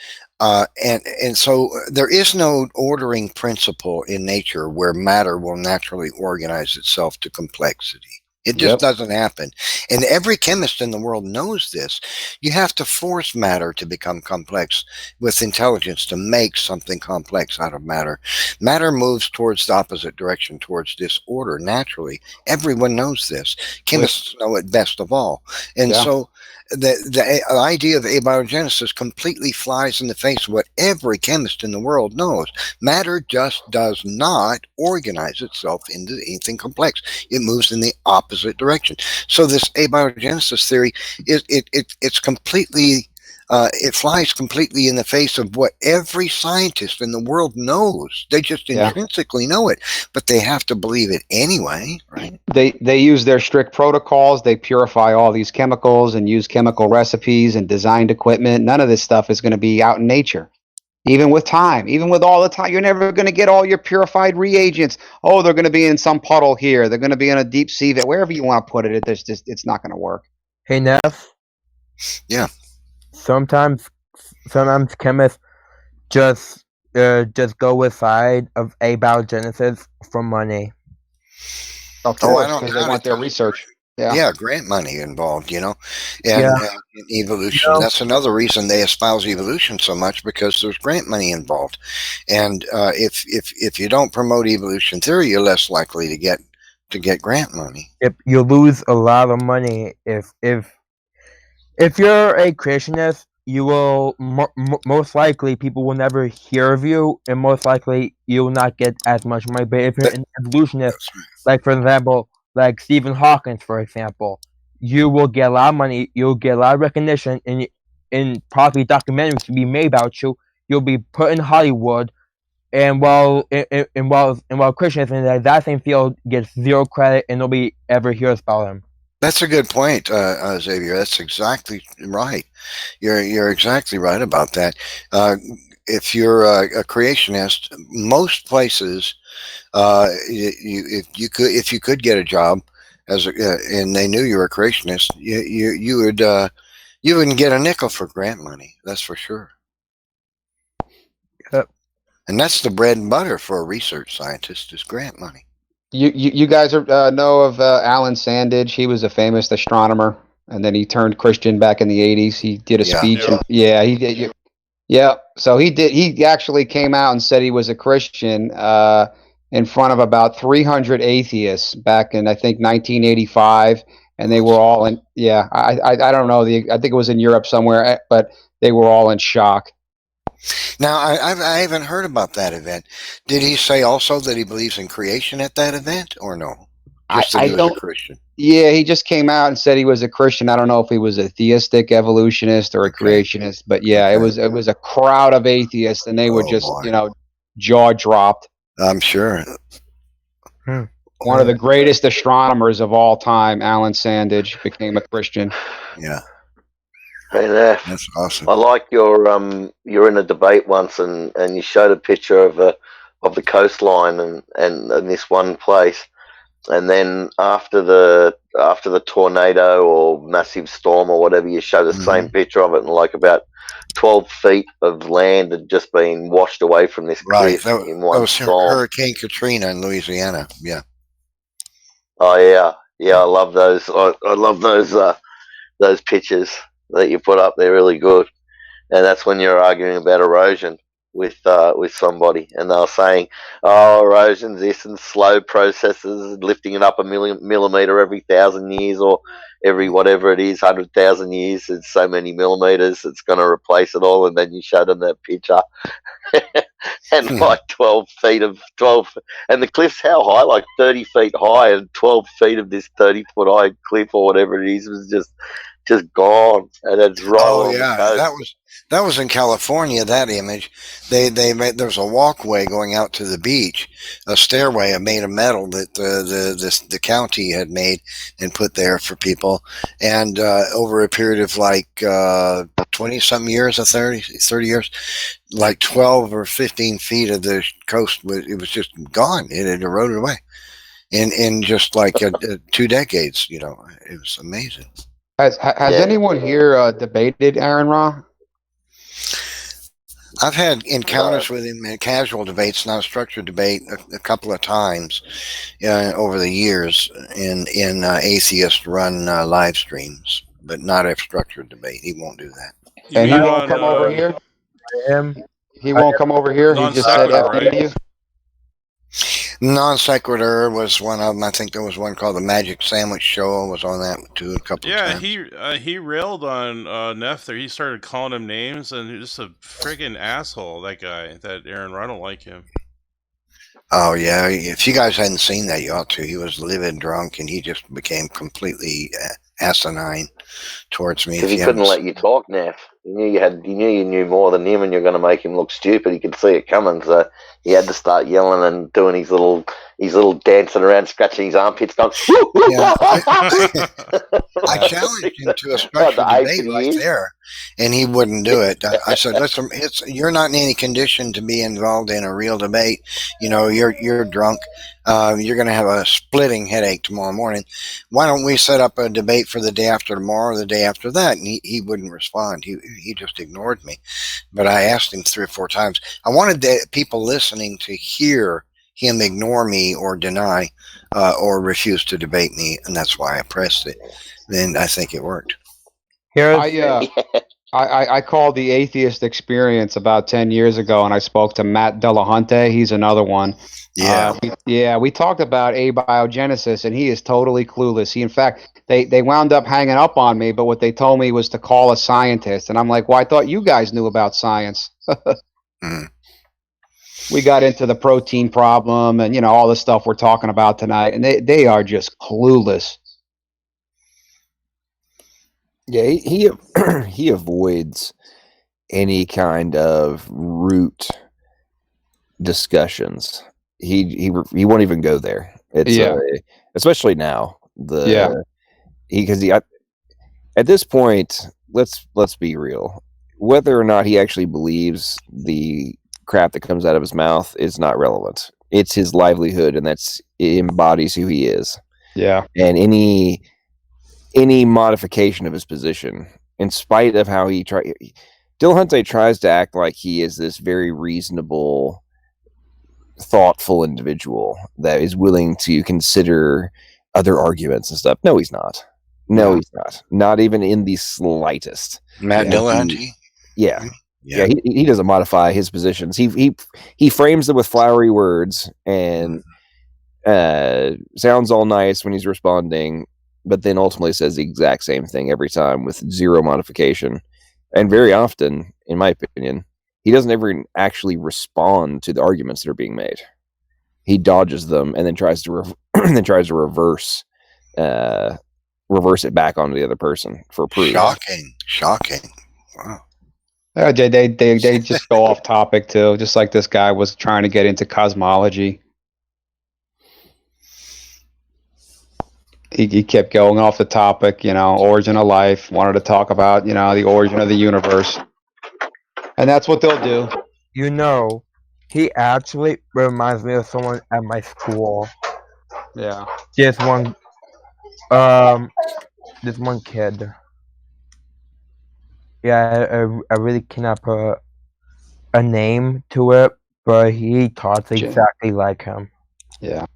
so there is no ordering principle in nature where matter will naturally organize itself to complexity. It just doesn't happen. And every chemist in the world knows this. You have to force matter to become complex with intelligence to make something complex out of matter. Matter moves towards the opposite direction, towards disorder, naturally. Everyone knows this. Chemists know it best of all. And so the idea of abiogenesis completely flies in the face of what every chemist in the world knows. Matter just does not organize itself into anything complex. It moves in the opposite direction. So this abiogenesis theory it's completely it flies completely in the face of what every scientist in the world knows. They just intrinsically know it, but they have to believe it anyway, right?
They use their strict protocols. They purify all these chemicals and use chemical recipes and designed equipment. None of this stuff is going to be out in nature. Even with time, even with all the time, you're never going to get all your purified reagents. Oh, they're going to be in some puddle here. They're going to be in a deep sea, wherever you want to put it. It's not going to work.
Hey, Neff.
Yeah.
Sometimes chemists just go with side of abiogenesis for money.
Of course, because they want their research.
Yeah, grant money involved, and evolution. That's another reason they espouse evolution so much, because there's grant money involved. And if you don't promote evolution theory, you're less likely to get grant money.
You lose a lot of money if you're a creationist. You will most likely people will never hear of you, and most likely you will not get as much money. But if you're an evolutionist, like for example, like Stephen Hawking, for example, you will get a lot of money. You'll get a lot of recognition, and probably documentaries to be made about you. You'll be put in Hollywood, and while Christians in that same field gets zero credit, and nobody ever hears about him.
That's a good point, Xavier. That's exactly right. You're exactly right about that. If you're a creationist, most places, if you could get a job and they knew you were a creationist, you wouldn't get a nickel for grant money. That's for sure.
Yep.
And that's the bread and butter for a research scientist is grant money.
You guys know of Alan Sandage? He was a famous astronomer, and then he turned Christian back in the 80s. He did a speech. He did. Yeah, so he did. He actually came out and said he was a Christian in front of about 300 atheists back in, I think, 1985, and they were all in. Yeah, I don't know. I think it was in Europe somewhere, but they were all in shock.
Now, I haven't heard about that event. Did he say also that he believes in creation at that event, or no? Just that he was a Christian.
Yeah, he just came out and said he was a Christian. I don't know if he was a theistic evolutionist or a creationist, but yeah, it was a crowd of atheists, and they were just jaw dropped.
I'm sure.
One of the greatest astronomers of all time, Alan Sandage, became a Christian.
Yeah.
Hey there.
That's awesome.
I like you're in a debate once and you showed a picture of the coastline and this one place, and then after the tornado or massive storm or whatever, you show the same picture of it, and like about 12 feet of land had just been washed away from this
Right.
cliff
That,
in
that
one
was
storm.
Hurricane Katrina in Louisiana. Yeah.
Oh yeah, I love those. I love those pictures that you put up. They're really good. And that's when you're arguing about erosion with somebody, and they were saying, "Oh, erosion's this and slow processes, lifting it up a millimeter every 1,000 years, or every whatever it is, 100,000 years. It's so many millimeters. It's going to replace it all." And then you showed them that picture, and like 12, and the cliff's how high? Like 30 feet high, and 12 feet of this 30-foot high cliff or whatever it is was just gone, and it's right along the coast.
That was in California. That image, they made. There's a walkway going out to the beach, a stairway made of metal that the county had made and put there for people, and over a period of like 20-some years or 30 years, like 12 or 15 feet of the coast it was just gone. It had eroded away in just like 2 decades. You know, it was amazing.
Has anyone here debated Aaron Ra?
I've had encounters with him in casual debates, not a structured debate, a couple of times over the years in atheist-run live streams, but not a structured debate. He won't do that.
And he won't come over here? He won't come over here? He just said F you?
Non Sequitur was one of them. I think there was one called the Magic Sandwich Show. I was on that too a couple of times.
Yeah, he railed on Neff there. He started calling him names, and he's just a friggin' asshole, that guy, that Aaron. I don't like him.
Oh, yeah. If you guys hadn't seen that, you ought to. He was livid drunk, and he just became completely asinine towards me.
Because he couldn't let you talk, Neff. He knew you knew more than him, and you're going to make him look stupid. He could see it coming, so he had to start yelling and doing his little dancing around, scratching his armpits, going.
Yeah, I challenged him to a structured debate right there, and he wouldn't do it. I said, "Listen, you're not in any condition to be involved in a real debate. You know, you're drunk. You're going to have a splitting headache tomorrow morning. Why don't we set up a debate for the day after tomorrow or the day after that?" And he wouldn't respond. He just ignored me. But I asked him 3 or 4 times. I wanted the people listening to hear him ignore me or deny or refuse to debate me, and that's why I pressed it. Then I think it worked.
I called the Atheist Experience about 10 years ago, and I spoke to Matt Delahunty. He's another one.
Yeah.
We talked about abiogenesis, and he is totally clueless. In fact, they wound up hanging up on me, but what they told me was to call a scientist, and I'm like, well, I thought you guys knew about science. We got into the protein problem and, all the stuff we're talking about tonight, and they are just clueless.
Yeah, he avoids any kind of root discussions. He won't even go there. It's especially now. Because at this point, let's be real. Whether or not he actually believes the crap that comes out of his mouth is not relevant. It's his livelihood, and it embodies who he is.
Yeah.
And any modification of his position, in spite of how Delahunty tries to act like he is this very reasonable, thoughtful individual that is willing to consider other arguments and stuff. No, he's not. He's not. Not even in the slightest.
Matt Delahunty?
Yeah. He doesn't modify his positions. He frames them with flowery words and sounds all nice when he's responding, but then ultimately says the exact same thing every time with zero modification. And very often, in my opinion, he doesn't ever actually respond to the arguments that are being made. He dodges them and then tries to reverse it back onto the other person for proof.
Shocking. Wow.
They just go off topic too, just like this guy was trying to get into cosmology. He kept going off the topic, origin of life, wanted to talk about, the origin of the universe. And that's what they'll do.
He actually reminds me of someone at my school.
Yeah.
this one this one kid. Yeah, I really cannot put a name to it, but he talks exactly like him.
Yeah.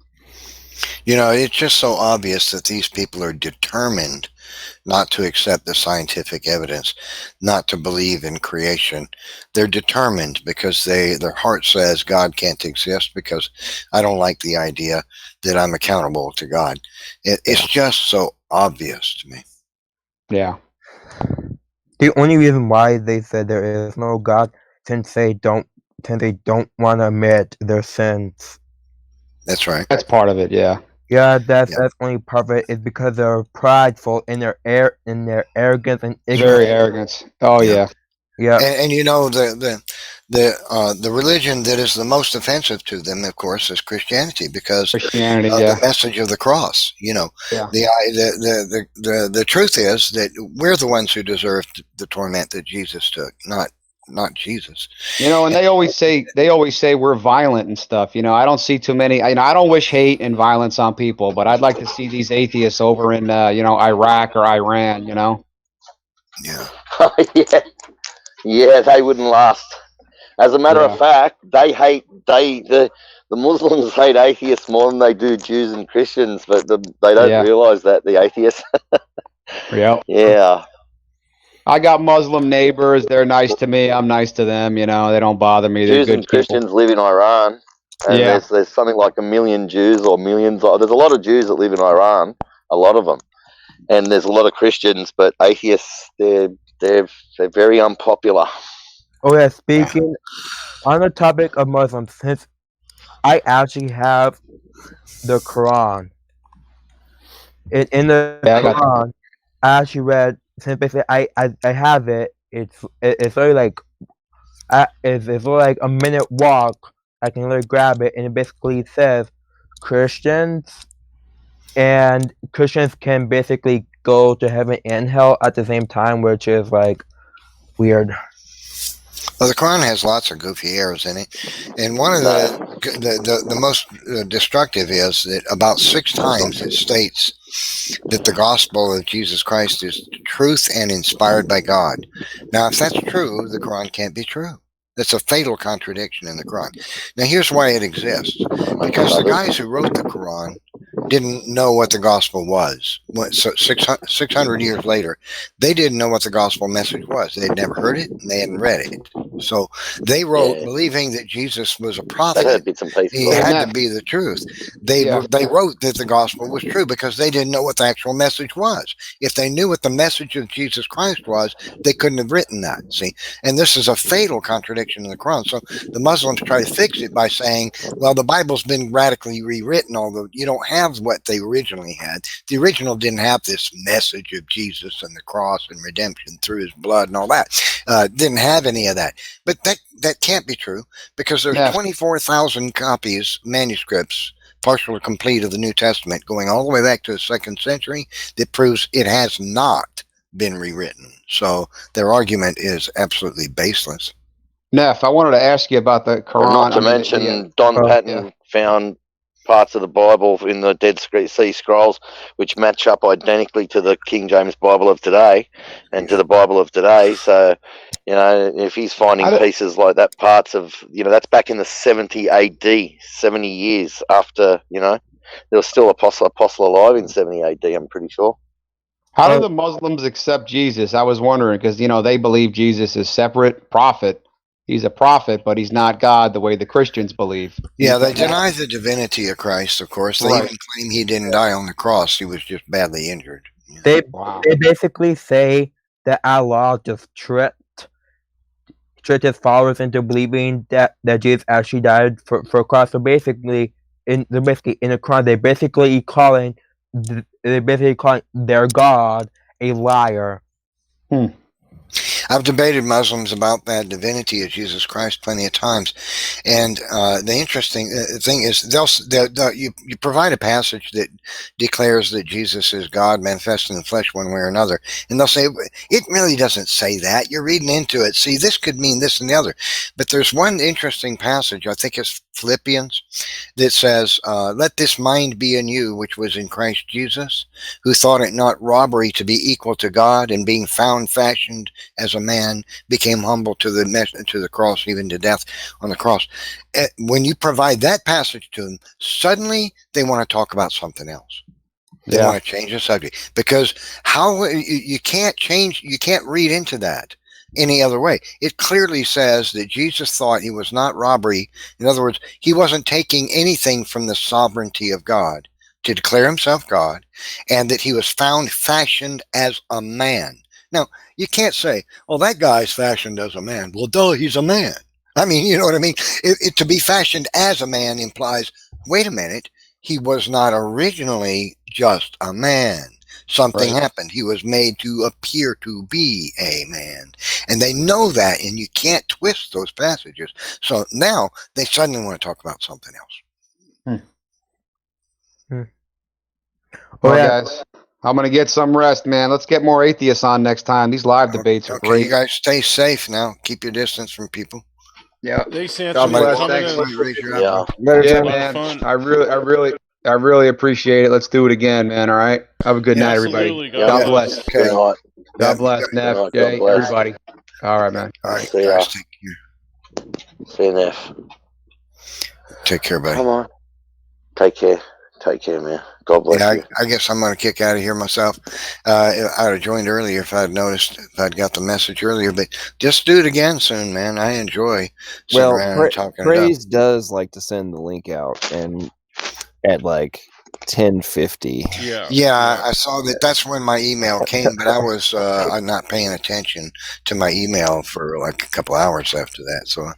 You know, it's just so obvious that these people are determined not to accept the scientific evidence, not to believe in creation. They're determined because their heart says God can't exist, because I don't like the idea that I'm accountable to God. It's just so obvious to me.
Yeah.
The only reason why they said there is no God, since they don't want to admit their sins.
That's right.
That's part of it. Yeah.
Yeah, that's only part of it, is because they're prideful in their arrogance and ignorance.
Very arrogant. Oh yeah.
Yeah.
And you know, the religion that is the most offensive to them, of course, is Christianity, because
Christianity,
the message of the cross. You know, the truth is that we're the ones who deserve the torment that Jesus took, not Jesus.
You know, and they always say we're violent and stuff. You know, I don't see too many. I don't wish hate and violence on people, but I'd like to see these atheists over in Iraq or Iran. You know.
Yeah.
Yeah, they wouldn't last. As a matter of fact, the Muslims hate atheists more than they do Jews and Christians, but they don't realize that, the atheists. Yeah.
I got Muslim neighbors. They're nice to me. I'm nice to them. You know, they don't bother me. They're
Jews
good
and Christians live in Iran, and there's something like 1 million Jews, or millions. There's a lot of Jews that live in Iran, a lot of them, and there's a lot of Christians, but atheists, they're very unpopular.
Oh yeah, speaking on the topic of Muslims, since I actually have the Quran. In the Quran, I actually read. Since basically I have it. It's only like it's only like a minute walk. I can literally grab it, and it basically says Christians can basically go to heaven and hell at the same time, which is like weird.
Well, the Quran has lots of goofy errors in it, and one of the most destructive is that about 6 times it states that the gospel of Jesus Christ is truth and inspired by God. Now, if that's true, the Quran can't be true. That's a fatal contradiction in the Quran. Now, here's why it exists. Because the guys who wrote the Quran didn't know what the gospel was. So 600 years later, they didn't know what the gospel message was. They'd never heard it, and they hadn't read it. So they wrote believing that Jesus was a prophet. He had to be the truth. They wrote that the gospel was true because they didn't know what the actual message was. If they knew what the message of Jesus Christ was, they couldn't have written that. See, and this is a fatal contradiction in the Quran. So the Muslims try to fix it by saying, well, the Bible's been radically rewritten, although you don't have what they originally had. The original didn't have this message of Jesus and the cross and redemption through his blood and all that. Didn't have any of that. But that can't be true, because there's 24,000 copies, manuscripts, partial or complete, of the New Testament going all the way back to the 2nd century that proves it has not been rewritten. So their argument is absolutely baseless.
Neff, I wanted to ask you about the Quran.
Not to mention, Don Patton found parts of the Bible in the Dead Sea Scrolls which match up identically to the King James Bible of today and to the Bible of today. So, if he's finding pieces like that, parts of, that's back in the 70 AD, 70 years after, there was still apostle alive in 70 AD, I'm pretty sure.
How do the Muslims accept Jesus? I was wondering, because, they believe Jesus is separate prophet. He's a prophet, but he's not God the way the Christians believe.
Yeah, they deny the divinity of Christ, of course. They even claim he didn't die on the cross. He was just badly injured.
They basically say that Allah just tricked his followers into believing that Jesus actually died for a cross. So basically, in the Quran, they're basically calling their God a liar.
I've debated Muslims about that divinity of Jesus Christ plenty of times, and the interesting thing is you provide a passage that declares that Jesus is God manifest in the flesh one way or another, and they'll say it really doesn't say that. You're reading into it. See, this could mean this and the other, but there's one interesting passage. I think it's Philippians that says, "Let this mind be in you, which was in Christ Jesus, who thought it not robbery to be equal to God, and being found fashioned as a man, became humble to the cross, even to death on the cross." When you provide that passage to them, suddenly they want to talk about something else. They want to change the subject, because you can't read into that any other way. It clearly says that Jesus thought he was not robbery. In other words, he wasn't taking anything from the sovereignty of God to declare himself God, and that he was found fashioned as a man. Now, you can't say, "Oh, that guy's fashioned as a man." Well, duh, he's a man. I mean, you know what I mean? To be fashioned as a man implies, wait a minute, he was not originally just a man. Something happened. He was made to appear to be a man. And they know that, and you can't twist those passages. So now they suddenly want to talk about something else.
Well, guys, I'm going to get some rest, man. Let's get more atheists on next time. These live debates are great.
You guys stay safe now. Keep your distance from people.
Yeah.
Thanks, Anthony.
God bless.
Thanks.
Yeah, man. I really appreciate it. Let's do it again, man. All right. Have a good night, everybody. God bless.
Good night.
God bless, Neff, Jay, everybody. All right, man.
All right,
See ya.
guys, take care.
See you, Neff.
Take care, buddy.
Come on. Take care. Take care, man. God bless you.
I guess I'm going to kick out of here myself. I'd have joined earlier if I'd noticed, if I'd got the message earlier, but just do it again soon, man. I enjoy sitting around and talking.
Praise does like to send the link out, and at like 10:50.
Yeah, I saw that. That's when my email came, but I was I'm not paying attention to my email for like a couple hours after that. So,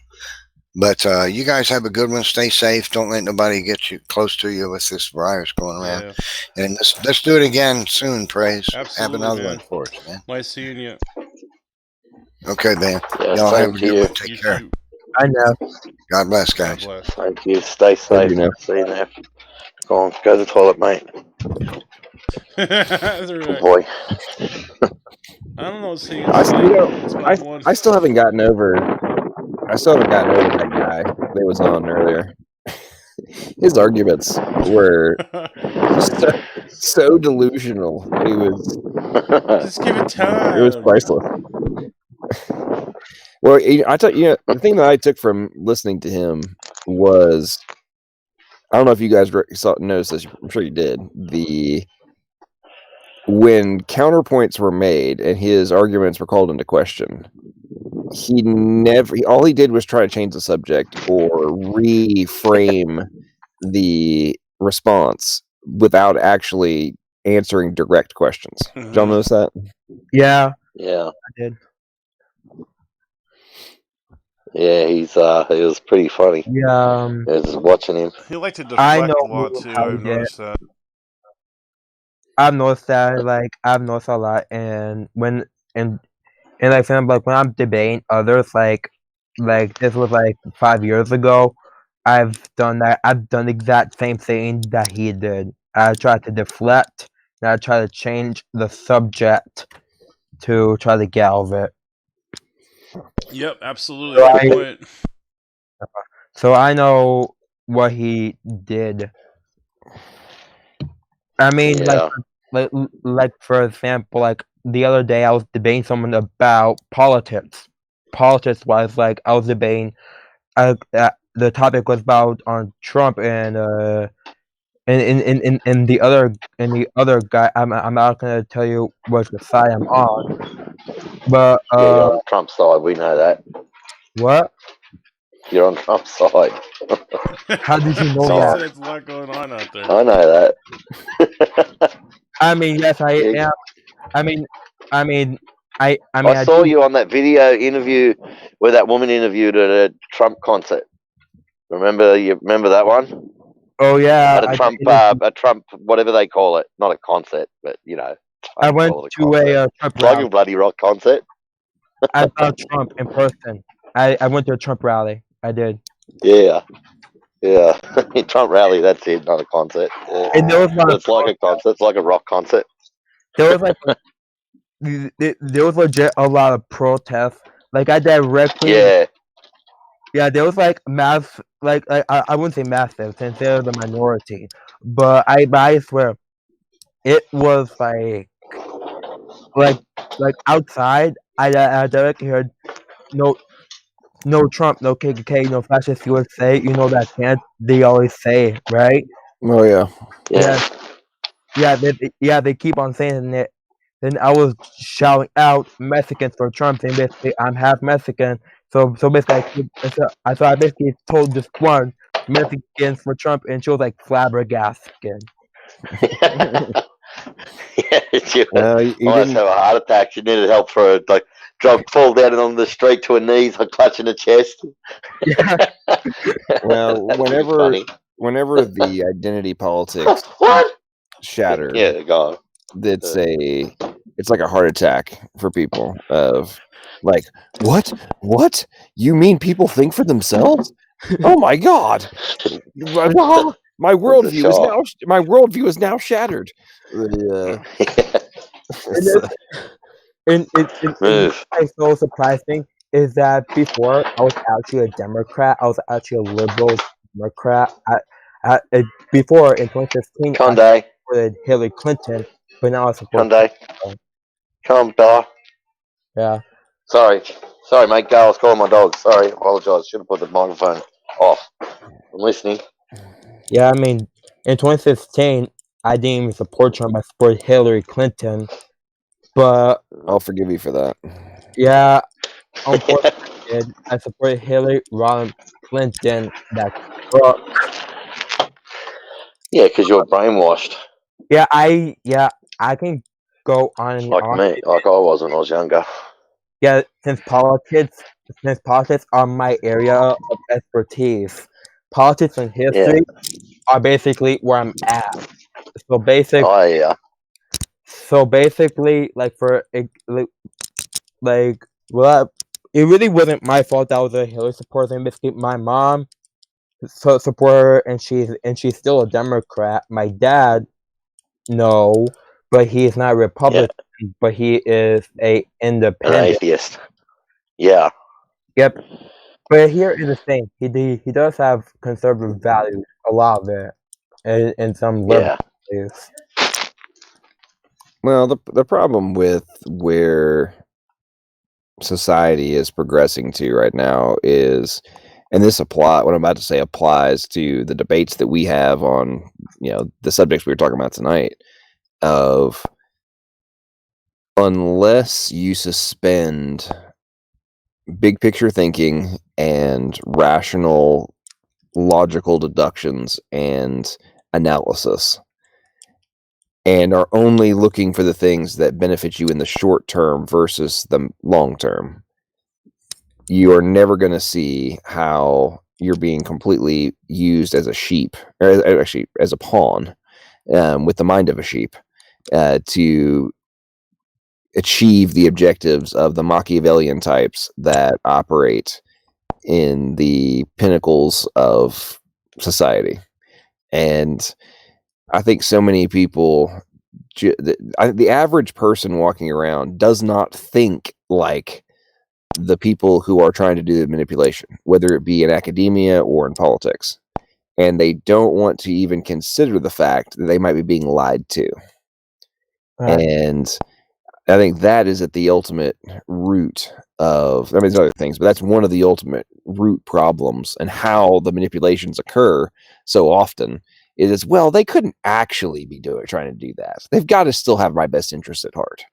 but you guys have a good one. Stay safe. Don't let nobody get you close to you with this virus going around. Yeah. And let's do it again soon. Praise.
Absolutely,
have another
man.
one for us, man.
Nice seeing you.
Okay, man.
Yeah,
y'all have a
same to
good
you.
one. Take care.
I know.
God bless, guys.
God bless.
Thank you. Stay safe. See you, Neff. Go on. Go to the toilet, mate. Good boy.
I don't know. See,
I still haven't gotten over. I still haven't gotten over that guy that was on earlier. His arguments were so delusional. He was
just give it time.
It was priceless. Well, I tell you, the thing that I took from listening to him was, I don't know if you guys noticed this. I'm sure you did. When counterpoints were made and his arguments were called into question, all he did was try to change the subject or reframe the response without actually answering direct questions. Did y'all notice that?
Yeah.
Yeah.
I did.
Yeah, he was pretty funny.
Yeah.
I was just watching him.
He liked to deflect a lot too. I've noticed that.
I've noticed that. Like I've noticed a lot, and when like for example, like when I'm debating others, like this was like 5 years ago. I've done that. I've done the exact same thing that he did. I tried to deflect, and I tried to change the subject to try to get out of it.
Yep, absolutely. Good point.
So I know what he did. I mean, like for example, like the other day I was debating someone about politics. Politics was like I was debating. The topic was about on Trump and the other guy. I'm not gonna tell you which side I'm on, but
yeah, you're on Trump's side. We know that.
What?
You're on Trump's side.
How did you know that?
There's a lot going on out there.
I know that.
I mean, yes, I am. I mean, I
saw you on that video interview where that woman interviewed at a Trump concert. Remember that one?
Oh yeah.
At a Trump, whatever they call it, not a concert, but you know.
I went to a Trump
like a bloody rock concert.
I saw Trump in person. I went to a Trump rally. I did.
Yeah. Trump rally, that's it, not a concert. Yeah.
And there was a lot of
It's like a concert. It's like a rock concert.
there was like there was legit a lot of protests. Like I directly
Yeah.
there was like mass like I wouldn't say massive since they're the minority, but I swear it was like outside I directly heard no Trump, no KKK, no fascist USA. You know that chant they always say, right?
Oh yeah.
They keep on saying it. Then I was shouting out Mexicans for Trump, saying basically I'm half Mexican. So basically, I basically told this one Mexicans for Trump, and she was like flabbergasted.
She
you
almost
didn't.
have a heart attack. She needed help for her, like, fall down on the street to her knees, like clutching her chest.
Yeah.
Well,
That's pretty funny.
whenever the identity politics
What?
shatter,
Yeah, go on.
it's like a heart attack for people of like, what you mean people think for themselves? Oh my god, my worldview is now shattered.
And it's so surprising is that before I was actually a Democrat, I was actually a liberal Democrat. Before in 2015, I supported Hillary Clinton, but now I support.
Come, Bella.
Yeah.
Sorry, mate. Go. I was calling my dog. Sorry, apologise. Should have put the microphone off. I'm listening.
Yeah, I mean, in 2016, I didn't even support Trump. I supported Hillary Clinton, but
I'll forgive you for that.
Yeah, unfortunately, I supported Hillary Clinton. That
Yeah, because you're brainwashed.
Yeah, I can go on and
Like
on.
me, like I was when I was younger.
Yeah, since politics are my area of expertise. Politics and history are basically where I'm at. So basically, like well, it really wasn't my fault that I was a Hillary supporter. Basically, my mom support her, and she's still a Democrat. My dad, no, but he is not a Republican, but he is an independent.
An atheist. Yeah.
Yep. But here is the thing. He does have conservative values, a lot of it, and some liberal values.
Well, the problem with where society is progressing to right now is, and what I'm about to say applies to the debates that we have on, the subjects we were talking about tonight, of unless you suspend big picture thinking and rational logical deductions and analysis, and are only looking for the things that benefit you in the short term versus the long term, you are never going to see how you're being completely used as a sheep, or actually as a pawn, with the mind of a sheep, to achieve the objectives of the Machiavellian types that operate in the pinnacles of society. And I think so many people, the average person walking around does not think like the people who are trying to do the manipulation, whether it be in academia or in politics. And they don't want to even consider the fact that they might be being lied to. Right. And I think that is at the ultimate root of, there's other things, but that's one of the ultimate root problems, and how the manipulations occur so often is, well, they couldn't actually be trying to do that. They've got to still have my best interest at heart,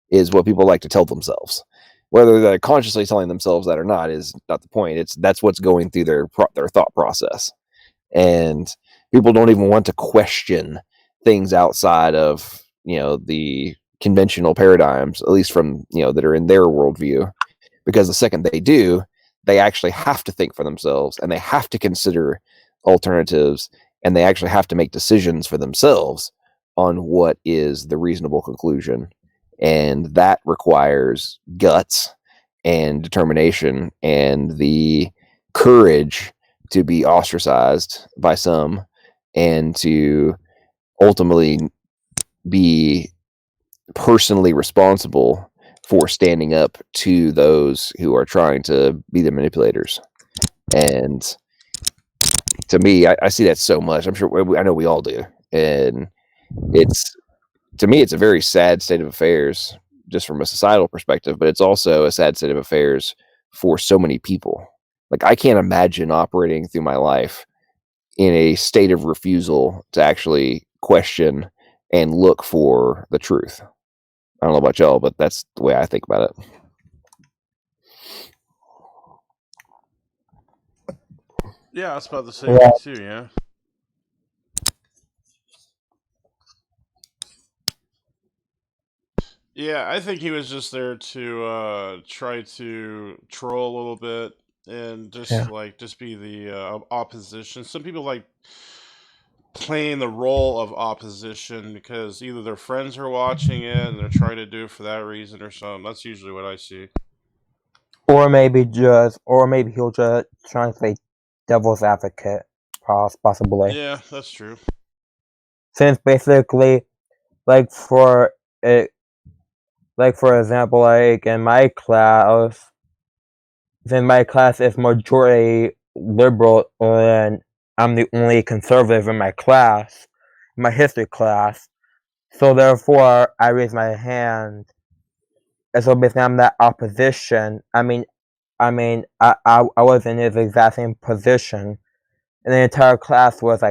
is what people like to tell themselves. Whether they're consciously telling themselves that or not is not the point. That's what's going through their thought process. And people don't even want to question things outside of, the conventional paradigms, at least from, that are in their worldview, because the second they do, they actually have to think for themselves, and they have to consider alternatives, and they actually have to make decisions for themselves on what is the reasonable conclusion. And that requires guts and determination and the courage to be ostracized by some and to ultimately be personally responsible for standing up to those who are trying to be the manipulators. And to me, I see that so much. I'm sure I know we all do. And it's, to me, it's a very sad state of affairs just from a societal perspective, but it's also a sad state of affairs for so many people. Like, I can't imagine operating through my life in a state of refusal to actually question and look for the truth. I don't know about y'all, but that's the way I think about it.
Yeah, that's about the same way too, yeah. Yeah, I think he was just there to try to troll a little bit and just be the opposition. Some people like playing the role of opposition because either their friends are watching it and they're trying to do it for that reason or something. That's usually what I see.
Or maybe he'll just try and play devil's advocate, possibly.
Yeah, that's true.
Since basically, for example, like in my class, since my class is majority liberal and I'm the only conservative in my class, my history class, so therefore I raise my hand. And so basically I'm that opposition. I was in his exact same position, and the entire class was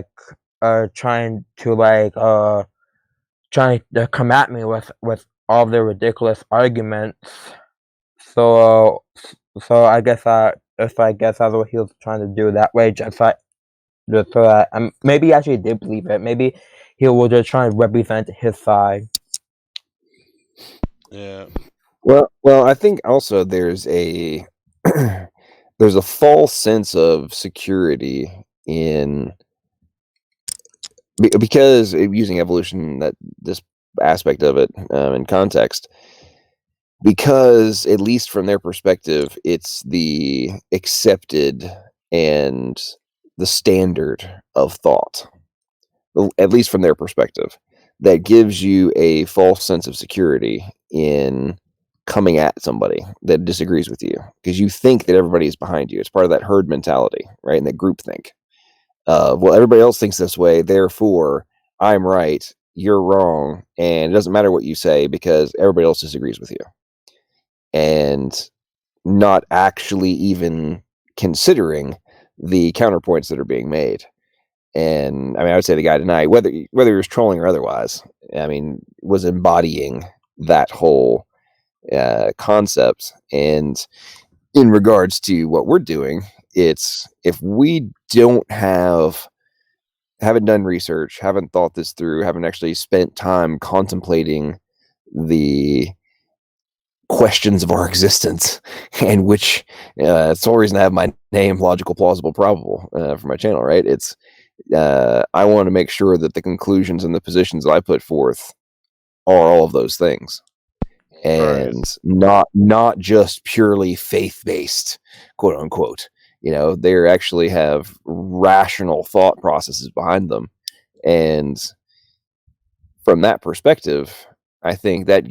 trying to come at me with all their ridiculous arguments. So I guess that's what he was trying to do that way, just so that maybe he actually did believe it. Maybe he was just trying to represent his side.
Yeah.
Well, I think also there's a there's a false sense of security in because using evolution, that this aspect of it in context, because at least from their perspective, it's the accepted and the standard of thought, at least from their perspective, that gives you a false sense of security in coming at somebody that disagrees with you because you think that everybody is behind you. It's part of that herd mentality, right? And that group think. Well, everybody else thinks this way, therefore I'm right, you're wrong, and it doesn't matter what you say because everybody else disagrees with you. And not actually even considering the counterpoints that are being made. And I would say the guy tonight, whether he was trolling or otherwise, was embodying that whole concept. And in regards to what we're doing, it's if we haven't done research, haven't thought this through, haven't actually spent time contemplating the questions of our existence, and which it's the whole reason I have my name Logical, Plausible, Probable for my channel, right? It's I want to make sure that the conclusions and the positions I put forth are all of those things, and not just purely faith-based, quote unquote. They actually have rational thought processes behind them, and from that perspective, I think that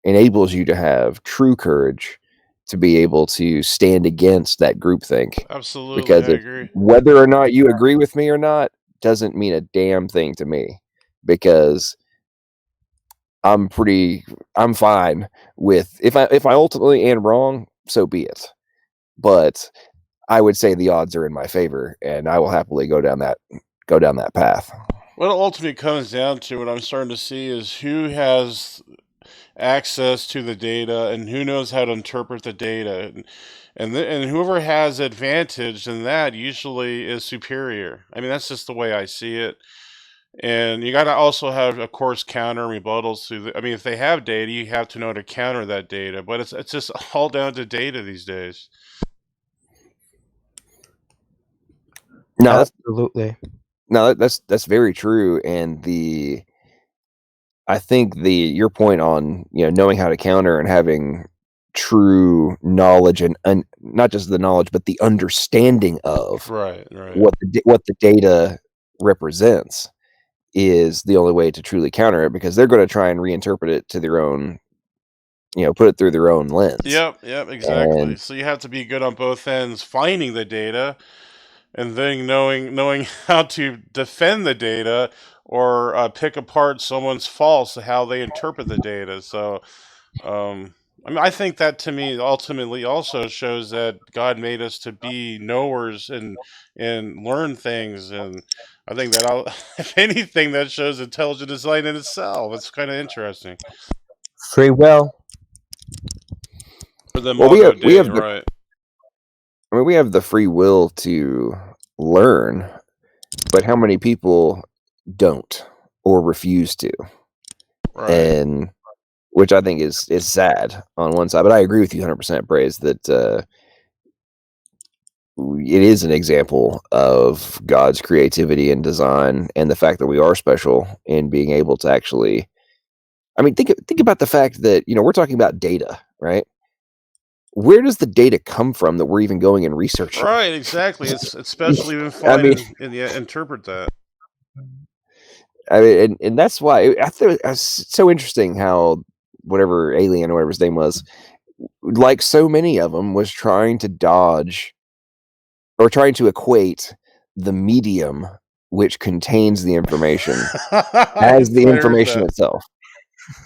enables you to have true courage to be able to stand against that groupthink.
Absolutely,
because
I agree.
Whether or not you agree with me or not doesn't mean a damn thing to me, because I'm fine with if I ultimately am wrong, so be it. But I would say the odds are in my favor, and I will happily go down that path.
What it ultimately comes down to, what I'm starting to see, is who has access to the data and who knows how to interpret the data, and whoever has advantage in that usually is superior. That's just the way I see it. And you got to also have, of course, counter rebuttals to if they have data, you have to know how to counter that data. But it's just all down to data these days.
No,
absolutely.
No, that's very true. And I think your point on knowing how to counter and having true knowledge and not just the knowledge, but the understanding of
Right.
what the data represents is the only way to truly counter it, because they're going to try and reinterpret it to their own, put it through their own lens.
Yep, exactly.
And
So you have to be good on both ends, finding the data, and then knowing how to defend the data, or pick apart someone's false, how they interpret the data. So, I mean, I think that to me ultimately also shows that God made us to be knowers and learn things, and I think that if anything, that shows intelligent design in itself. It's kind of interesting.
Free will.
For the
well,
Mongo
we have
day,
the
right?
I mean, we have the free will to learn, but how many people don't or refuse to?
Right.
And which I think is sad on one side, but I agree with you 100%, Praise, that it is an example of God's creativity and design, and the fact that we are special in being able to actually. I mean, think about the fact that we're talking about data, right? Where does the data come from that we're even going and researching?
Right, exactly. It's especially even
I
fine
mean,
and interpret that.
I mean, and that's why I thought it was so interesting how whatever alien or whatever his name was, like so many of them, was trying to dodge or trying to equate the medium which contains the information as the information itself.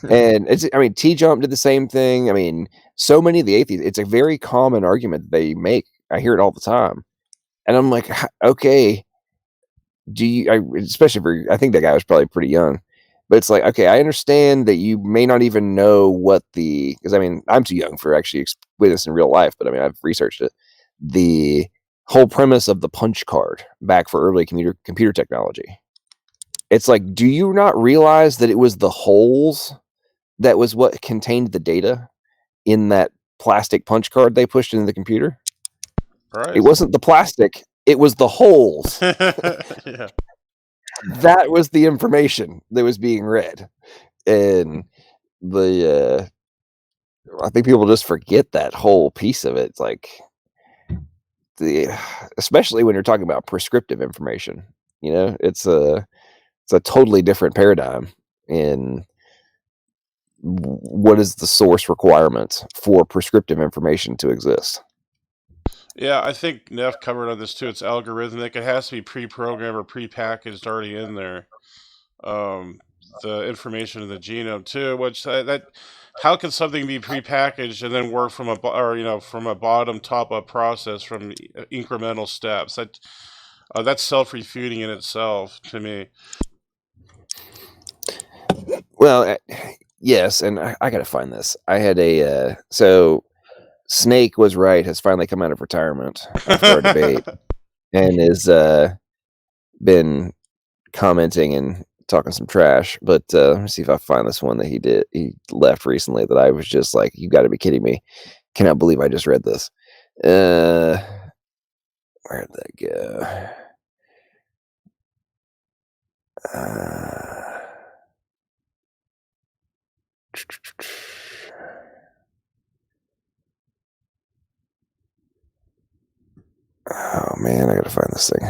And T-Jump did the same thing. I mean, so many of the atheists, it's a very common argument that they make. I hear it all the time. And I'm like, okay, especially for, I think that guy was probably pretty young, but it's like, okay, I understand that you may not even know because I'm too young for actually witness in real life, but I've researched it. The whole premise of the punch card back for early computer technology. It's like, do you not realize that it was the holes that was what contained the data in that plastic punch card they pushed into the computer?
Right.
It wasn't the plastic, it was the holes.
Yeah.
That was the information that was being read. And I think people just forget that whole piece of it. It's like especially when you're talking about prescriptive information, it's a totally different paradigm in what is the source requirement for prescriptive information to exist.
Yeah, I think Neff covered on this too. It's algorithmic. It has to be pre-programmed or pre-packaged already in there. The information in the genome too, which how can something be pre-packaged and then work from from a bottom top up process from incremental steps? That's self-refuting in itself to me.
Well, yes, and I gotta find this. I had so Snake was right, has finally come out of retirement after our debate, and is been commenting and talking some trash. But let me see if I find this one that he left recently that I was just like, you got to be kidding me! Cannot believe I just read this. Where'd that go? Oh man, I gotta find this thing.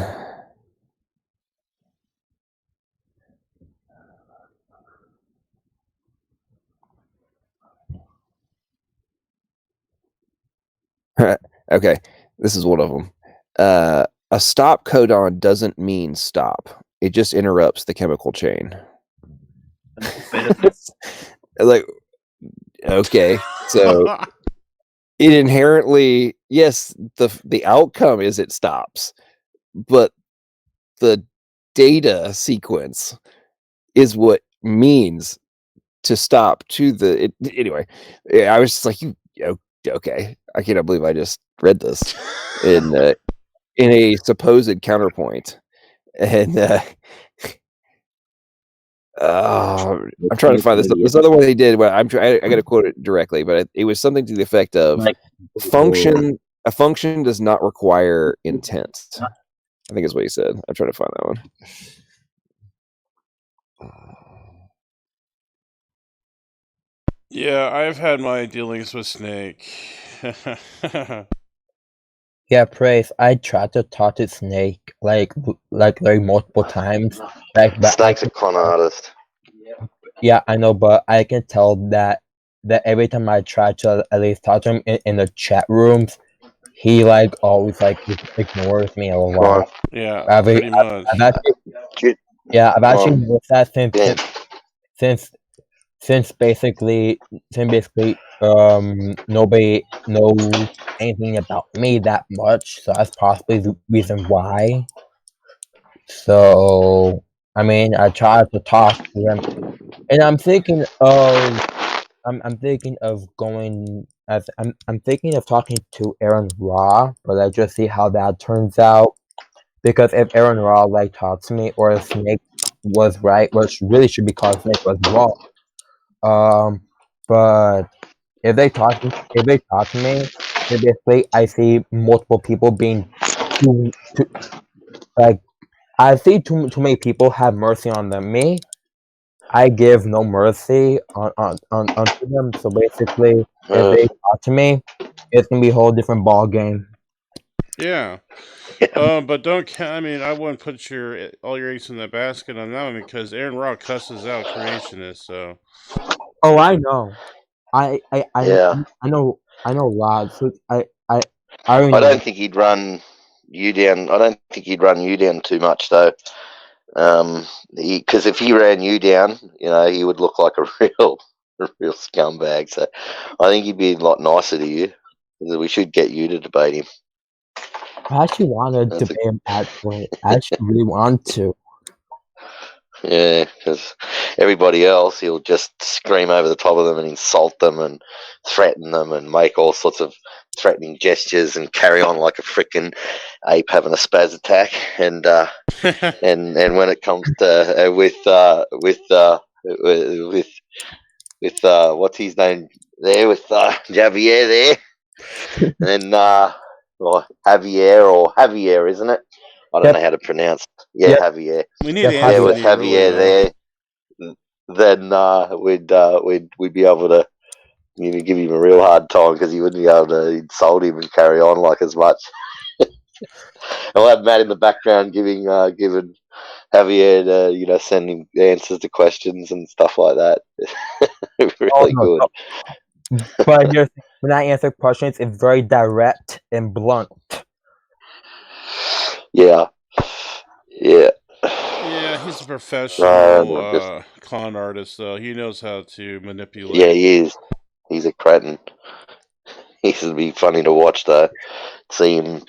Okay, this is one of them. A stop codon doesn't mean stop. It just interrupts the chemical chain. Like, okay, so it inherently, yes, the outcome is it stops, but the data sequence is what means to stop to the anyway. I was just like, okay, I cannot believe I just read this in a supposed counterpoint, and I'm trying to find this other one they did. Well, I got to quote it directly, but it was something to the effect of function. A function does not require intent. I think is what he said. I'm trying to find that one.
Yeah, I've had my dealings with Snake.
Yeah, Praise. I tried to talk to Snake like multiple times. But I
Snake's a
can
con
tell.
artist.
Yeah, I know, but I can tell that every time I try to at least talk to him in the chat rooms, he always ignores me a
Right.
lot.
Yeah,
I've,
pretty much.
I've actually
Ju-
I've actually
Well,
noticed that
yeah.
since basically nobody knows anything about me that much, so that's possibly the reason why. So I mean, I tried to talk to him, and I'm thinking of going as I'm thinking of talking to Aaron Raw, but I just see how that turns out. Because if Aaron Raw talks to me, or if Snake was right, which really should be called Snake was wrong. But if they talk to me, then basically I see multiple people being too like I see too many people have mercy on them. Me, I give no mercy onto them. So basically, if they talk to me, it's gonna be a whole different ball game.
Yeah. But I mean, I wouldn't put all your eggs in that basket on that one because Aaron Rock cusses out creationists. So
Oh, I know. I
Yeah.
know a lot. So I already
I
know.
don't think he'd run you down. I don't think he'd run you down too much though. Because if he ran you down, he would look like a real scumbag. So I think he'd be a lot nicer to you. We should get you to debate him.
I actually want to
That's
debate him actually. I actually really want to.
Yeah, because everybody else, he'll just scream over the top of them and insult them and threaten them and make all sorts of threatening gestures and carry on like a freaking ape having a spaz attack. And when it comes to with what's his name there with Javier there, and then Javier, isn't it? I don't
Yep.
know how to pronounce. Yeah,
Yep.
Javier.
we need
Yep,
Yeah, with
Anthony,
Javier
really, though.
there, then we'd be able to give him a real hard time because he wouldn't be able to insult him and carry on like as much. I'll have Matt in the background giving Javier sending answers to questions and stuff like that.
Oh
Really
no,
good.
but here's when I answer questions, it's very direct and blunt.
Yeah, yeah.
Yeah, he's a professional
Just
con artist, though. He knows how to manipulate.
yeah, he is. He's a cretin. He's to be funny to watch though. See him,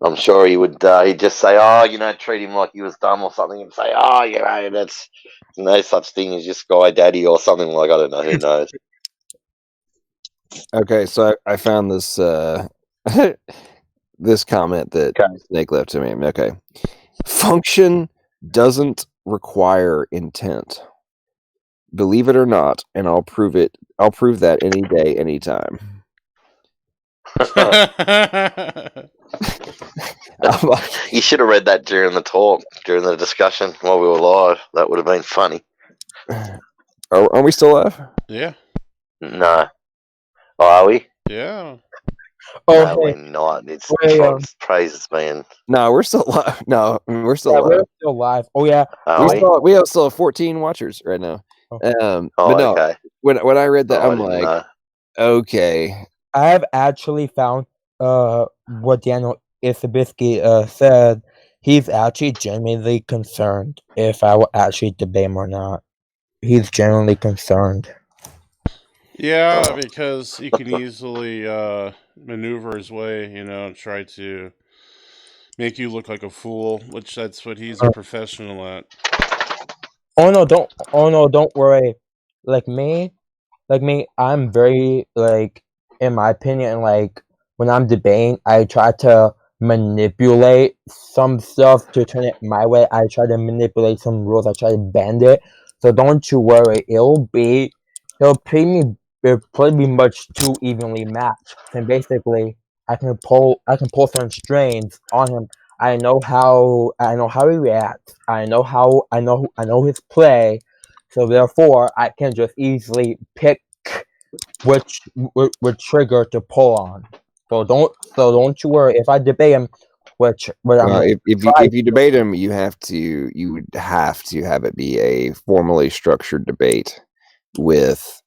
I'm sure he would. He'd just say, "Oh, treat him like he was dumb or something," and say, "Oh, that's no such thing as just guy daddy or something like I don't know. Who knows?"
Okay, so I found this this comment that Snake left to me. Okay, function doesn't require intent. Believe it or not, and I'll prove it. I'll prove that any day, anytime.
You should have read that during the discussion while we were live. That would have been funny.
Are we still live?
Yeah.
No. Oh, are we?
Yeah.
Oh,
No,
hey.
we're not. It's praises, man.
No, we're still live. No, we're still live.
We're still live. Oh yeah.
We have still 14 watchers right now. But no,
okay.
When I read that,
I
I'm
didn't
like,
know.
okay.
I have actually found what Daniel Isabisky said. He's actually genuinely concerned if I will actually debate him or not. He's genuinely concerned.
Yeah, because he can easily maneuver his way, and try to make you look like a fool, which that's what he's a professional at.
Oh no, don't worry. Like me, I'm very in my opinion, when I'm debating, I try to manipulate some stuff to turn it my way. I try to manipulate some rules. I try to bend it. So don't you worry. It'll probably be much too evenly matched. And basically, I can pull certain strains on him. I know how he reacts. I know his play. So therefore, I can just easily pick which trigger to pull on. So don't you worry. If I debate him, if
you debate him, you would have to have it be a formally structured debate with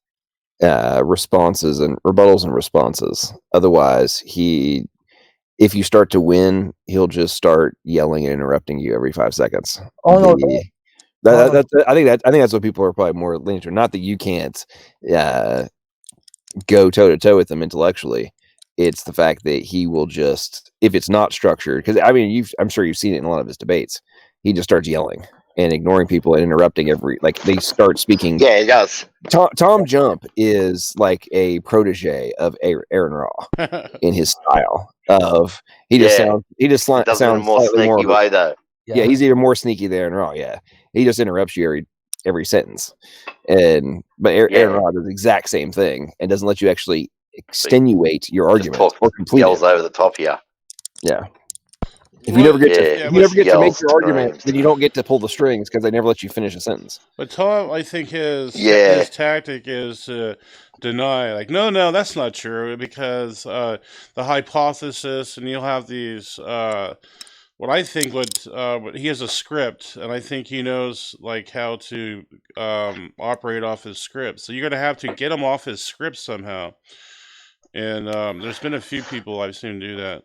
responses and rebuttals and responses. Otherwise, if you start to win, he'll just start yelling and interrupting you every 5 seconds.
Oh no!
I think that's what people are probably more leaning to. Not that you can't go toe to toe with him intellectually. It's the fact that he will just, if it's not structured, because I mean, I'm sure you've seen it in a lot of his debates. He just starts yelling and ignoring people and interrupting they start speaking.
Yeah, he does.
Tom Jump is like a protege of Aaron Ra in his style of he just sounds
in a more
slightly
sneaky way though.
Yeah, he's even more sneaky than Aaron Ra. Yeah, he just interrupts you every sentence, but Aaron Ra does the exact same thing and doesn't let you actually extenuate your argument or complete
yells
it.
over the top here.
Yeah. If you never get to make your argument, then you don't get to pull the strings because they never let you finish a sentence.
But Tom, I think his tactic is to deny, like, no, that's not true, because the hypothesis, and you'll have these, what I think he has a script, and I think he knows, like, how to operate off his script. So you're going to have to get him off his script somehow. And there's been a few people I've seen do that.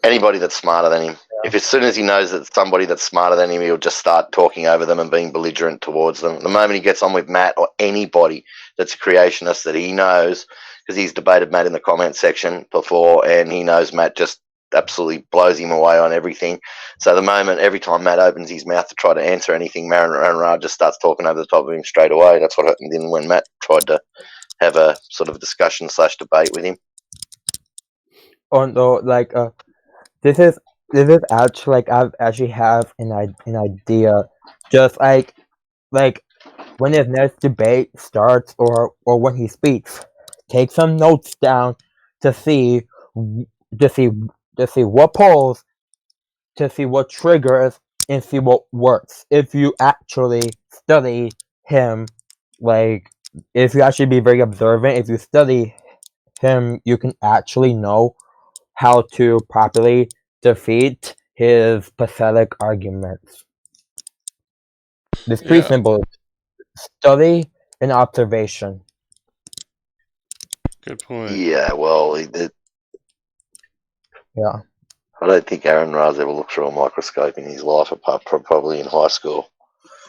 Anybody that's smarter than him. If as soon as he knows that somebody that's smarter than him, he'll just start talking over them and being belligerent towards them. The moment he gets on with Matt or anybody that's a creationist that he knows, because he's debated Matt in the comment section before, and he knows Matt just absolutely blows him away on everything. So every time Matt opens his mouth to try to answer anything, Aaron Ra just starts talking over the top of him straight away. That's what happened then when Matt tried to have a sort of discussion / debate with him.
Oh no, like this is actually, like, I actually have an idea, just like when his next debate starts or when he speaks, take some notes down to see what pulls, to see what triggers, and see what works. If you actually study him, like, if you actually be very observant, if you study him, you can actually know how to properly defeat his pathetic arguments. It's pretty simple. Study and observation.
Good point.
Yeah, well, he did.
Yeah.
I don't think Aaron Ra's ever looked through a microscope in his life, apart from probably in high school.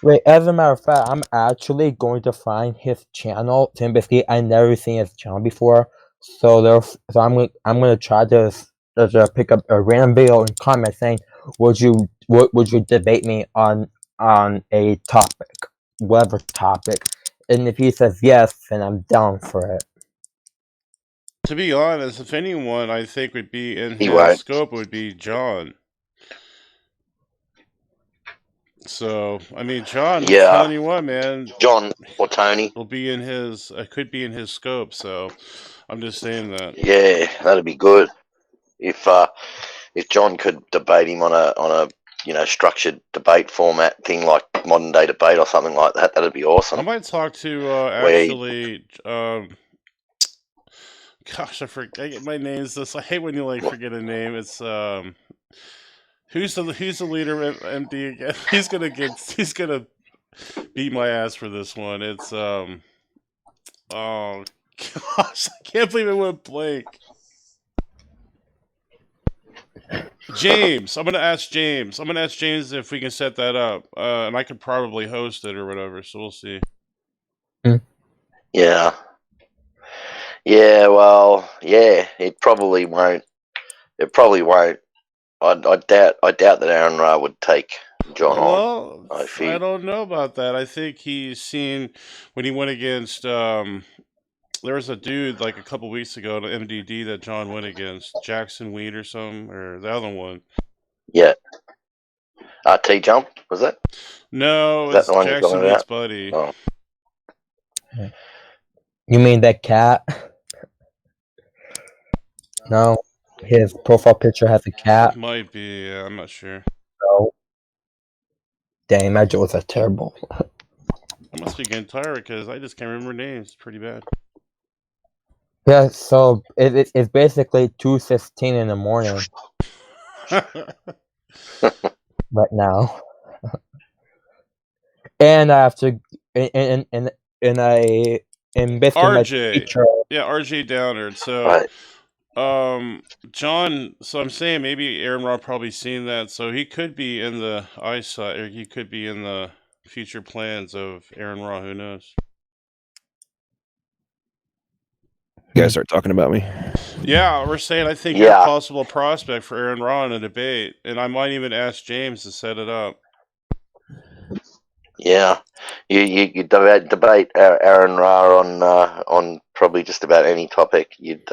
Wait, as a matter of fact, I'm actually going to find his channel. Basically, I never seen his channel before, so I'm gonna try to pick up a random video and comment saying, would you debate me on a topic, whatever topic? And if he says yes, then I'm down for it.
To be honest, if anyone I think would be in his scope would be John. So, I mean, John, I'm telling you what, man.
John or Tony
will be in his, could be in his scope. So, I'm just saying that.
Yeah, that'd be good. If John could debate him on a structured debate format thing like modern day debate or something like that, that'd be awesome.
I might talk to actually. Gosh, I forget my name's this. I hate when you forget a name. It's who's the leader of MD again? He's gonna beat my ass for this one. It's oh gosh, I can't believe it went blank. James, I'm gonna ask James if we can set that up, and I could probably host it or whatever. So we'll see.
Yeah. Yeah, well, yeah, it probably won't. I doubt that Aaron Ra would take John on.
I don't know about that. I think he's seen when he went against. There was a dude like a couple weeks ago at MDD that John went against, Jackson Weed or something, or the other one.
Yeah. T-Jump, was it?
No, it's Jackson Weed's buddy.
Oh.
You mean that cat? No, his profile picture has a cat.
It might be. Yeah, I'm not sure.
No. Dang, my jokes are terrible.
list again, Tyra, because I just can't remember names. Pretty bad.
Yeah, so it's basically 2:15 in the morning right now, and I have to and I am basically my
RJ.
teacher.
Yeah, RJ Downard. So,
Right.
John. So I'm saying maybe Aaron Rod probably seen that, so he could be in the eyesight, or he could be in the future plans of Aaron Ra. Who knows?
You guys start talking about me.
Yeah, we're saying I think you're a
Yeah.
possible prospect for Aaron Ra in a debate, and I might even ask James to set it up.
Yeah, you debate Aaron Ra on probably just about any topic. You'd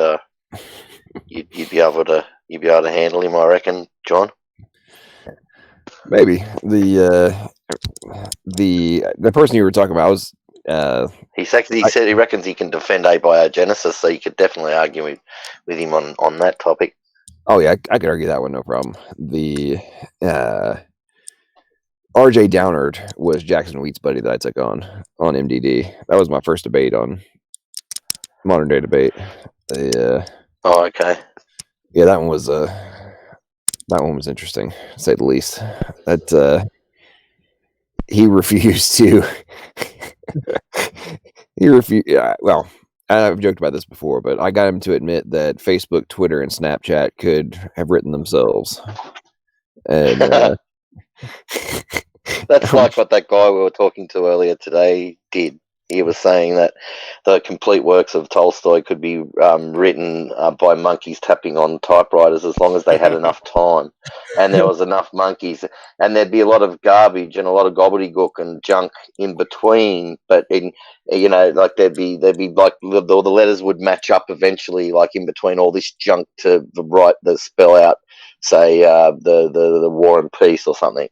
be able to handle him, I reckon, John.
Maybe the person you were talking about was
he said he reckons he can defend abiogenesis, so you could definitely argue with him on that topic.
Oh yeah, I could argue that one, no problem. The RJ Downard was Jackson Wheat's buddy that I took on MDD. That was my first debate on modern day debate.
Oh, okay.
Yeah, that one was interesting, to say the least. That he refused to. Well, I've joked about this before, but I got him to admit that Facebook, Twitter, and Snapchat could have written themselves. And
that's like what that guy we were talking to earlier today did. He was saying that the complete works of Tolstoy could be written by monkeys tapping on typewriters as long as they had enough time, and there was enough monkeys, and there'd be a lot of garbage and a lot of gobbledygook and junk in between. But like there'd be like the letters would match up eventually, like in between all this junk to write the spell out, say the War and Peace or something.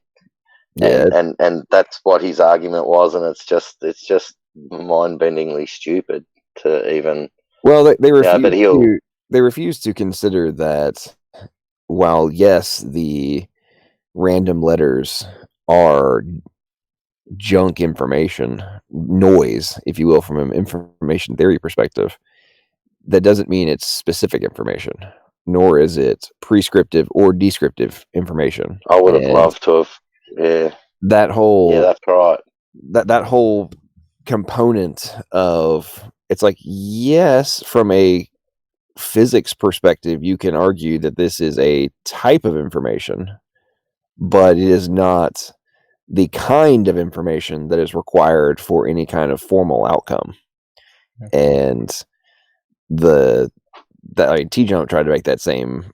Yeah,
and that's what his argument was, and it's just mind-bendingly stupid to even.
Well, they refuse to consider that while yes, the random letters are junk information, noise, if you will, from an information theory perspective, that doesn't mean it's specific information, nor is it prescriptive or descriptive information.
I would have loved to have. Yeah.
That whole.
Yeah, that's right.
That whole component of it's like, yes, from a physics perspective, you can argue that this is a type of information, but it is not the kind of information that is required for any kind of formal outcome. And T-Jump tried to make that same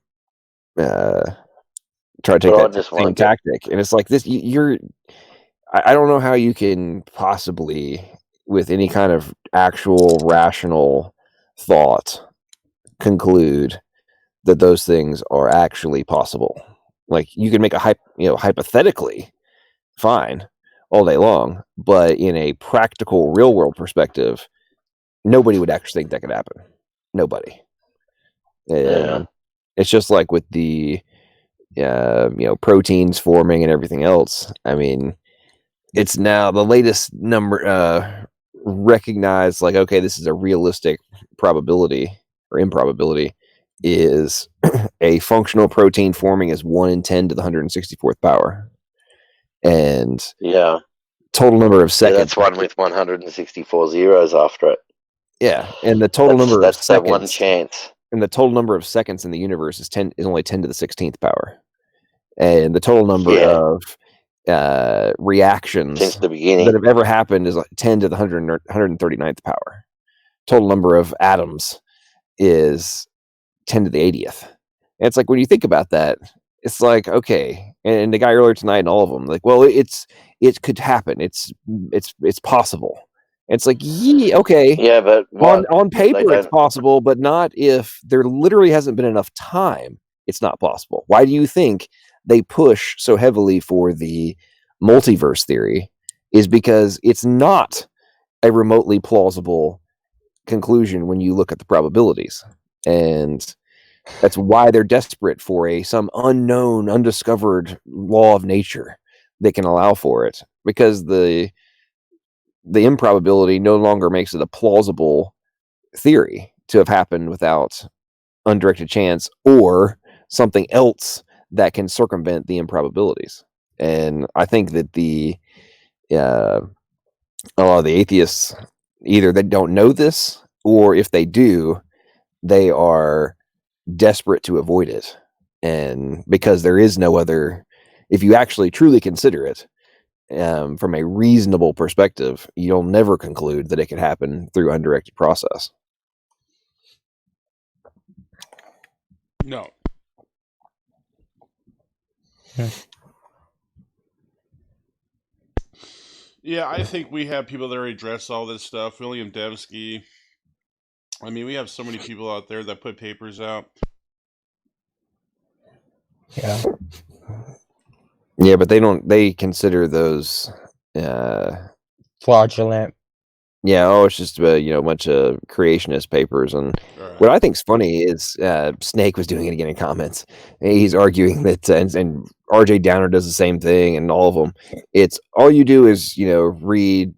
tactic, and it's like this. I don't know how you can possibly, with any kind of actual rational thought, conclude that those things are actually possible. Like, you can make a hypothetically fine all day long, but in a practical real world perspective, nobody would actually think that could happen. Nobody. And it's just like with the proteins forming and everything else. I mean, it's now the latest number recognized, like, okay, this is a realistic probability or improbability, is a functional protein forming as 1 in 10 to the 164th power. And total number of seconds.
Yeah, that's one with 164 zeros after it.
Yeah, and the total number of seconds.
That one chance.
And the total number of seconds in the universe is only 10 to the 16th power. And the total number of reactions
since the beginning
that have ever happened is like 10 to the 139th power. Total number of atoms is 10 to the 80th. And it's like, when you think about that, it's like, okay. And the guy earlier tonight and all of them, like, well, it could happen. It's possible. And it's like, yeah, okay.
Yeah, but
on paper it's possible, but not if there literally hasn't been enough time. It's not possible. Why do you think they push so heavily for the multiverse theory? Is because it's not a remotely plausible conclusion when you look at the probabilities. And that's why they're desperate for some unknown, undiscovered law of nature that can allow for it. Because the the improbability no longer makes it a plausible theory to have happened without undirected chance or something else that can circumvent the improbabilities. And I think that a lot of the atheists, either they don't know this, or if they do, they are desperate to avoid it. And because there is no other, if you actually truly consider it from a reasonable perspective, you'll never conclude that it could happen through undirected process.
No. Yeah, I think we have people that already address all this stuff. William Dembski. I mean, we have so many people out there that put papers out.
Yeah.
Yeah, but they consider those
Fraudulent.
yeah, it's just a bunch of creationist papers. And what I think's funny is Snake was doing it again in comments. He's arguing that and RJ Downer does the same thing, and all of them. It's all you do is read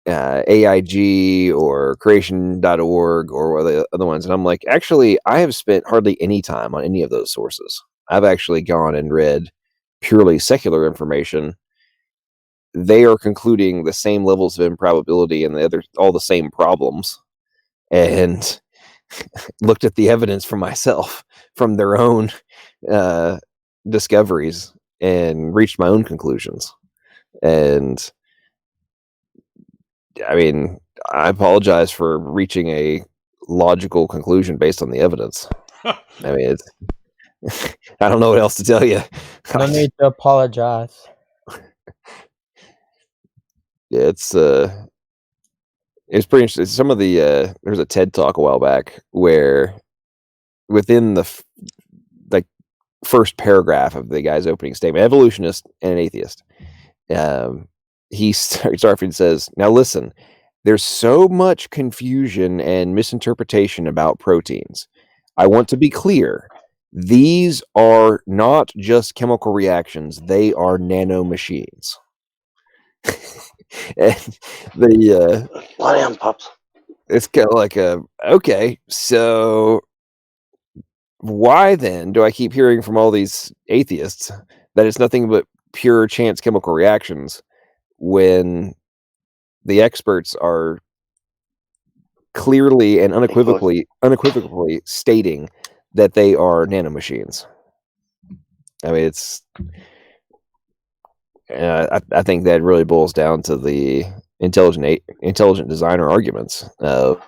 AIG or creation.org or the other ones, and I'm like, actually, I have spent hardly any time on any of those sources. I've actually gone and read purely secular information. They are concluding the same levels of improbability and all the same problems, and looked at the evidence for myself from their own discoveries and reached my own conclusions. And I mean, I apologize for reaching a logical conclusion based on the evidence. I mean, I don't know what else to tell you.
No need to apologize.
Yeah, it's pretty interesting. Some of the there was a TED talk a while back where within the first paragraph of the guy's opening statement, evolutionist and an atheist, he starts off and says, "Now listen, there's so much confusion and misinterpretation about proteins. I want to be clear. These are not just chemical reactions; they are nano-machines." And
lie down, pups.
It's kind of like okay, so why then do I keep hearing from all these atheists that it's nothing but pure chance chemical reactions when the experts are clearly and unequivocally stating that they are nano-machines? I mean, it's I think that really boils down to the intelligent designer arguments of,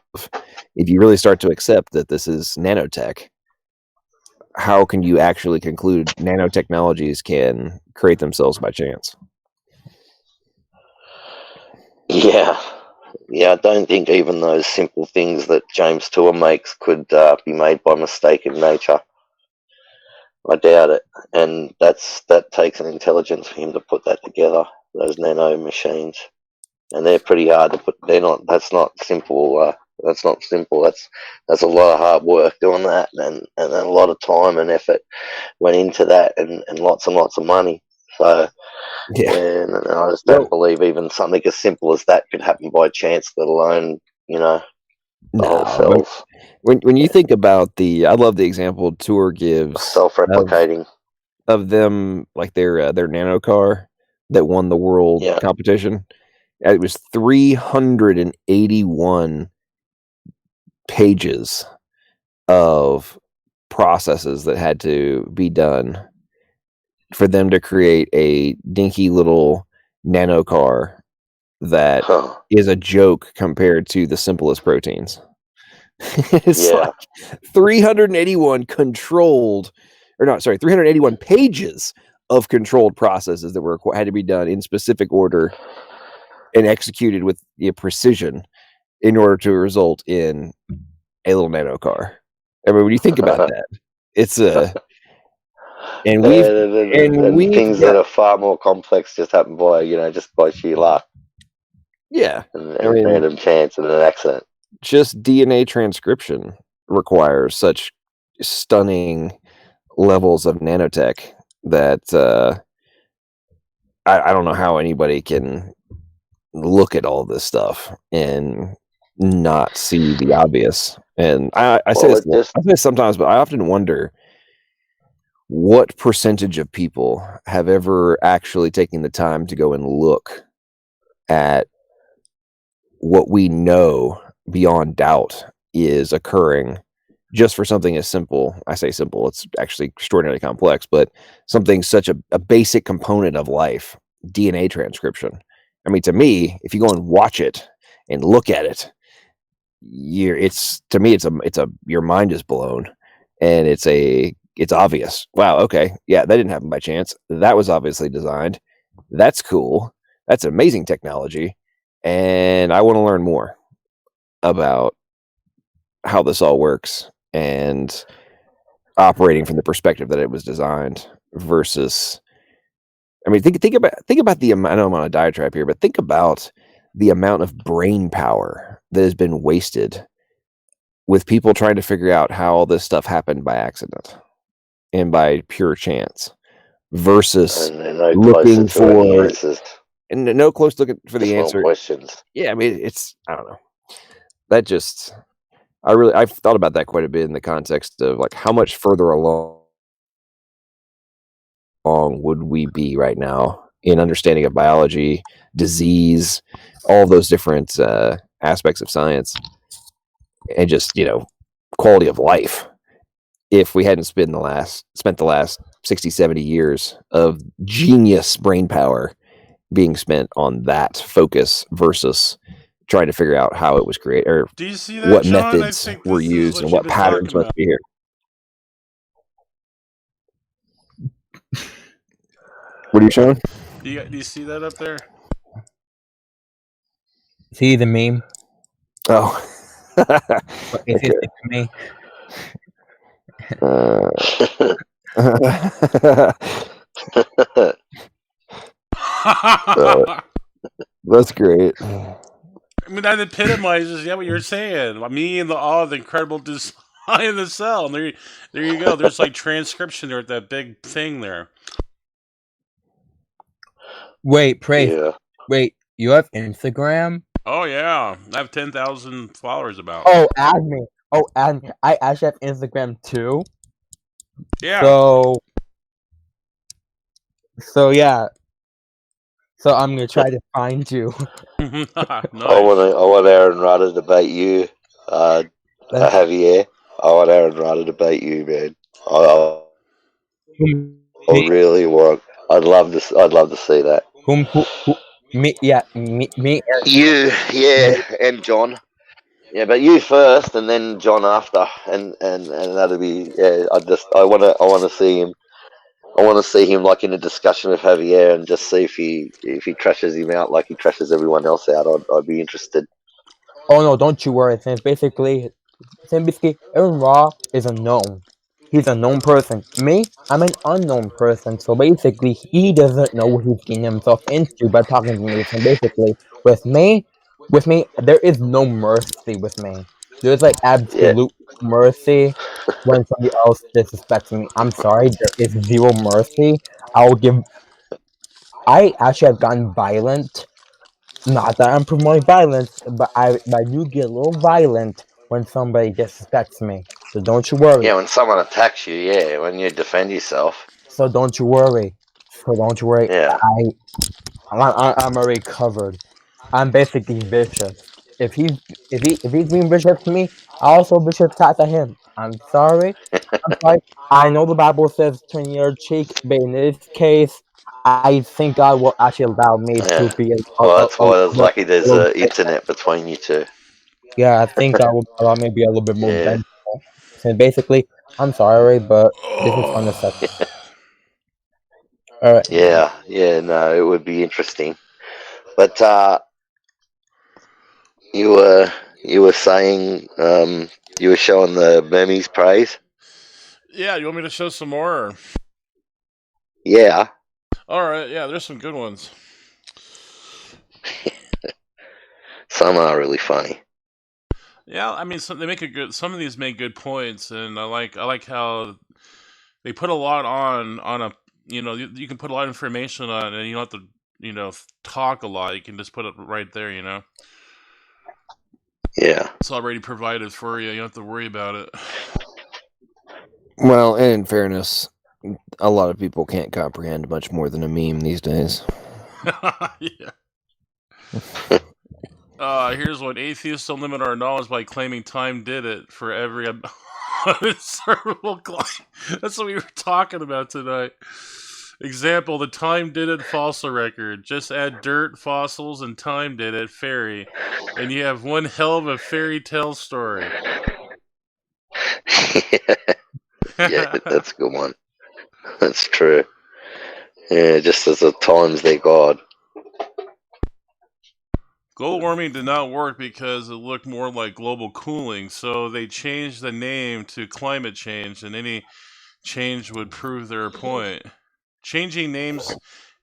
if you really start to accept that this is nanotech, how can you actually conclude nanotechnologies can create themselves by chance?
Yeah. I don't think even those simple things that James Tour makes could be made by mistake in nature. I doubt it, and that takes an intelligence for him to put that together. Those nano machines, and they're pretty hard to put. That's not simple. That's not simple. That's a lot of hard work doing that, and a lot of time and effort went into that, and lots and lots of money. So, and I just don't believe even something as simple as that could happen by chance, let alone whole cells.
When you think about I love the example Tour gives
self-replicating
of them, like their nano car that won the world competition. It was 381 pages of processes that had to be done for them to create a dinky little nano car that is a joke compared to the simplest proteins. It's like 381 381 pages of controlled processes that had to be done in specific order and executed with precision in order to result in a little nano car. I mean, when you think about that, it's and
things that are far more complex just happen by just by sheer luck.
Yeah,
and random chance and an accident.
Just DNA transcription requires such stunning levels of nanotech that I don't know how anybody can look at all this stuff and not see the obvious. And I say
Well,
this, I say this sometimes, but I often wonder what percentage of people have ever actually taken the time to go and look at what we know beyond doubt is occurring just for something as simple. I say simple, it's actually extraordinarily complex, but something such a basic component of life, DNA transcription. I mean, to me, if you go and watch it and look at it, to me, it's a your mind is blown, and it's obvious. Wow, okay, yeah, that didn't happen by chance. That was obviously designed. That's cool. That's amazing technology, and I want to learn more about how this all works and operating from the perspective that it was designed versus. I mean, think about the amount. I know I'm on a diatribe here, but think about the amount of brain power that has been wasted with people trying to figure out how all this stuff happened by accident and by pure chance versus looking for and no close looking for the answer.
Questions.
Yeah, I mean, I don't know. That just I've thought about that quite a bit in the context of like how much further along would we be right now in understanding of biology, disease, all those different aspects of science, and just quality of life if we hadn't spent the last 60, 70 years of genius brain power being spent on that focus versus trying to figure out how it was created or
Do you see that,
what
John?
methods were used and what patterns must be here. What are you showing?
Do you see that up there?
See the meme?
Oh.
It's
Okay.
to me.
That's great.
I mean, that epitomizes what you're saying. Me and the incredible design of the cell. And there you go. There's like transcription there at that big thing there.
Wait, Praise.
Yeah.
Wait, you have Instagram?
Oh yeah, I have 10,000 followers about.
Oh, add me. Oh, add me. I actually have Instagram too.
Yeah.
So yeah. So I'm gonna try to find you.
Nice.
I want Aaron Rudder to debate you, Javier. I want Aaron Rudder to debate you, man. I really want. I'd love to see that.
Me,
You, yeah, and John. Yeah, but you first, and then John after, and that'll be. Yeah, I want to see him. I want to see him like in a discussion with Javier, and just see if he trashes him out like he trashes everyone else out. I'd be interested.
Oh no, don't you worry. Since basically, Aaron Raw is a known. He's a known person. Me, I'm an unknown person. So basically, he doesn't know what he's getting himself into by talking to me. So basically, with me, there is no mercy with me. There's like absolute mercy when somebody else disrespects me. I'm sorry, there is zero mercy. I actually have gotten violent. Not that I'm promoting violence, but I do get a little violent when somebody disrespects me. So don't you worry.
Yeah, when someone attacks you, yeah, when you defend yourself.
So don't you worry.
Yeah.
I'm already covered. I'm basically vicious. If he's being vicious to me, I also vicious back to him. I'm sorry. I know the Bible says turn your cheek, but in this case, I think God will actually allow me to be
well, that's why I was lucky there's an internet between you two.
Yeah, I think God will allow me to be a little bit more vengeful. So basically, I'm sorry, but this is fun to say. All right.
Yeah, no, it would be interesting. But you were saying you were showing the Burmese praise.
Yeah, you want me to show some more?
Yeah.
All right. Yeah, there's some good ones.
Some are really funny.
Yeah, I mean, some of these make good points, and I like how they put a lot on a. You can put a lot of information on it, and you don't have to talk a lot. You can just put it right there.
Yeah.
It's already provided for you. You don't have to worry about it.
Well, and in fairness, a lot of people can't comprehend much more than a meme these days.
Yeah. Here's one. Atheists don't limit our knowledge by claiming time did it for every unobservable claim. That's what we were talking about tonight. Example, the time did it fossil record. Just add dirt, fossils, and time did it fairy, and you have one hell of a fairy tale story.
Yeah, that's a good one. That's true. Yeah, just as the times they God.
Global warming did not work because it looked more like global cooling, so they changed the name to climate change, and any change would prove their point. Changing names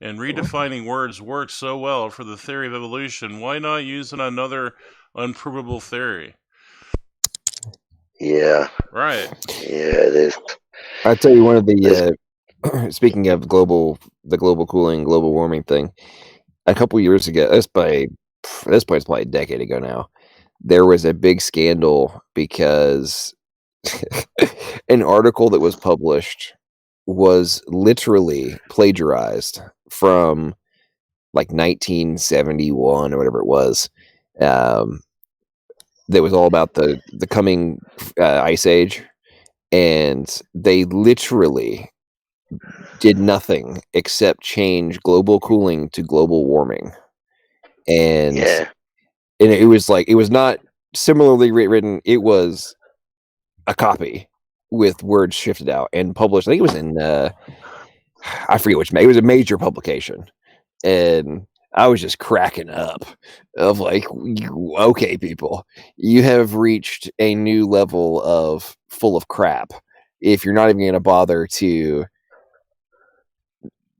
and redefining words works so well for the theory of evolution. Why not use it on another unprovable theory?
Yeah.
Right.
Yeah, it is.
I tell you, one of the speaking of the global cooling, global warming thing, a couple years ago, this point's probably a decade ago now, there was a big scandal because an article that was published was literally plagiarized from like 1971 or whatever it was. That was all about the coming ice age, and they literally did nothing except change global cooling to global warming. And
Yeah.
and it was like, it was not similarly written, it was a copy with words shifted out and published. I think it was in I forget which, it was a major publication, and I was just cracking up of like, okay, people, you have reached a new level of full of crap if you're not even going to bother to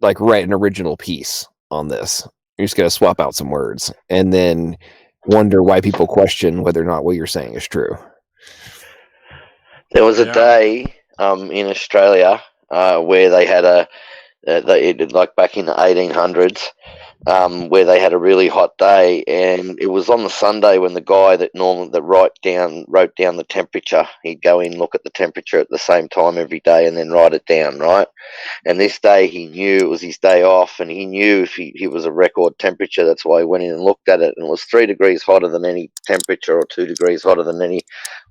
like write an original piece on this. You're just going to swap out some words and then wonder why people question whether or not what you're saying is true.
There was a day in Australia where they had like back in the 1800s, where they had a really hot day, and it was on the Sunday when the guy that wrote down the temperature, he'd go in, look at the temperature at the same time every day, and then write it down, right? And this day he knew it was his day off, and he knew if he was a record temperature. That's why he went in and looked at it, and it was 3 degrees hotter than any temperature, or 2 degrees hotter than any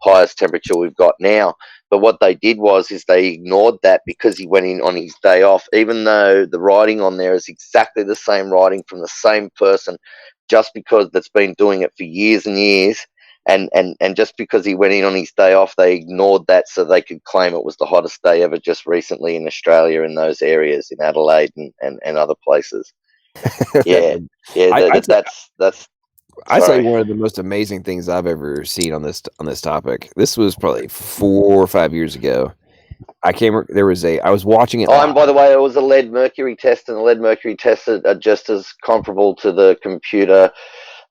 highest temperature we've got now. But what they did is they ignored that because he went in on his day off, even though the writing on there is exactly the same writing from the same person, just because that's been doing it for years and years. And just because he went in on his day off, they ignored that so they could claim it was the hottest day ever just recently in Australia, in those areas, in Adelaide and other places. Yeah. Yeah, that's
I'd say one of the most amazing things I've ever seen on this topic. This was probably 4 or 5 years ago. I was watching it.
Oh, and by the way, it was a lead mercury test, and the lead mercury tests are just as comparable to the computer,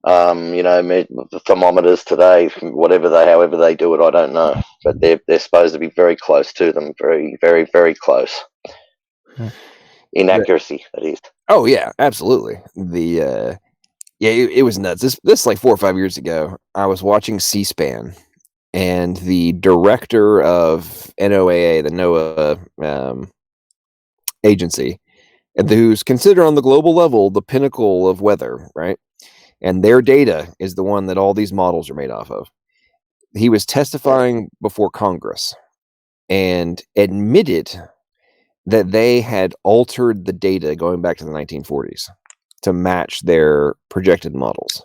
the thermometers today. However they do it, I don't know, but they're supposed to be very close to them, very, very, very close in accuracy. That is.
Oh yeah, absolutely. It was nuts. This like 4 or 5 years ago. I was watching C-SPAN, and the director of NOAA, the NOAA agency, and who's considered on the global level the pinnacle of weather, right? And their data is the one that all these models are made off of. He was testifying before Congress and admitted that they had altered the data going back to the 1940s to match their projected models,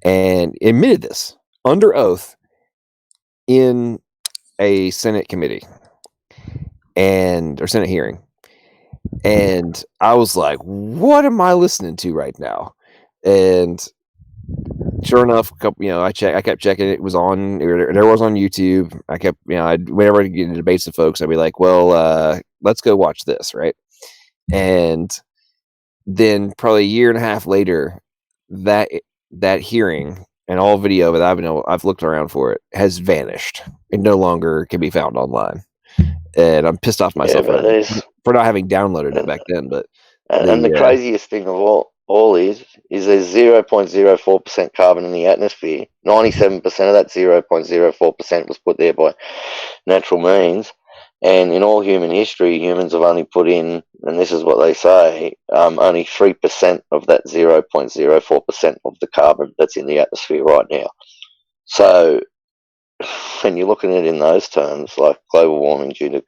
and admitted this under oath in a Senate committee or Senate hearing. And I was like, what am I listening to right now? And sure enough, I kept checking. It was on, there was on YouTube. I kept, whenever I get into debates with folks, I'd be like, well, let's go watch this. Right. And then probably a year and a half later, that hearing and all video that I've looked around for it has vanished. It no longer can be found online. And I'm pissed off myself for not having downloaded it back then. But
And the craziest thing of all is there's 0.04% carbon in the atmosphere. 97% of that 0.04% was put there by natural means. And in all human history, humans have only put in, and this is what they say, only 3% of that 0.04% of the carbon that's in the atmosphere right now. So when you're looking at it in those terms, like global warming due to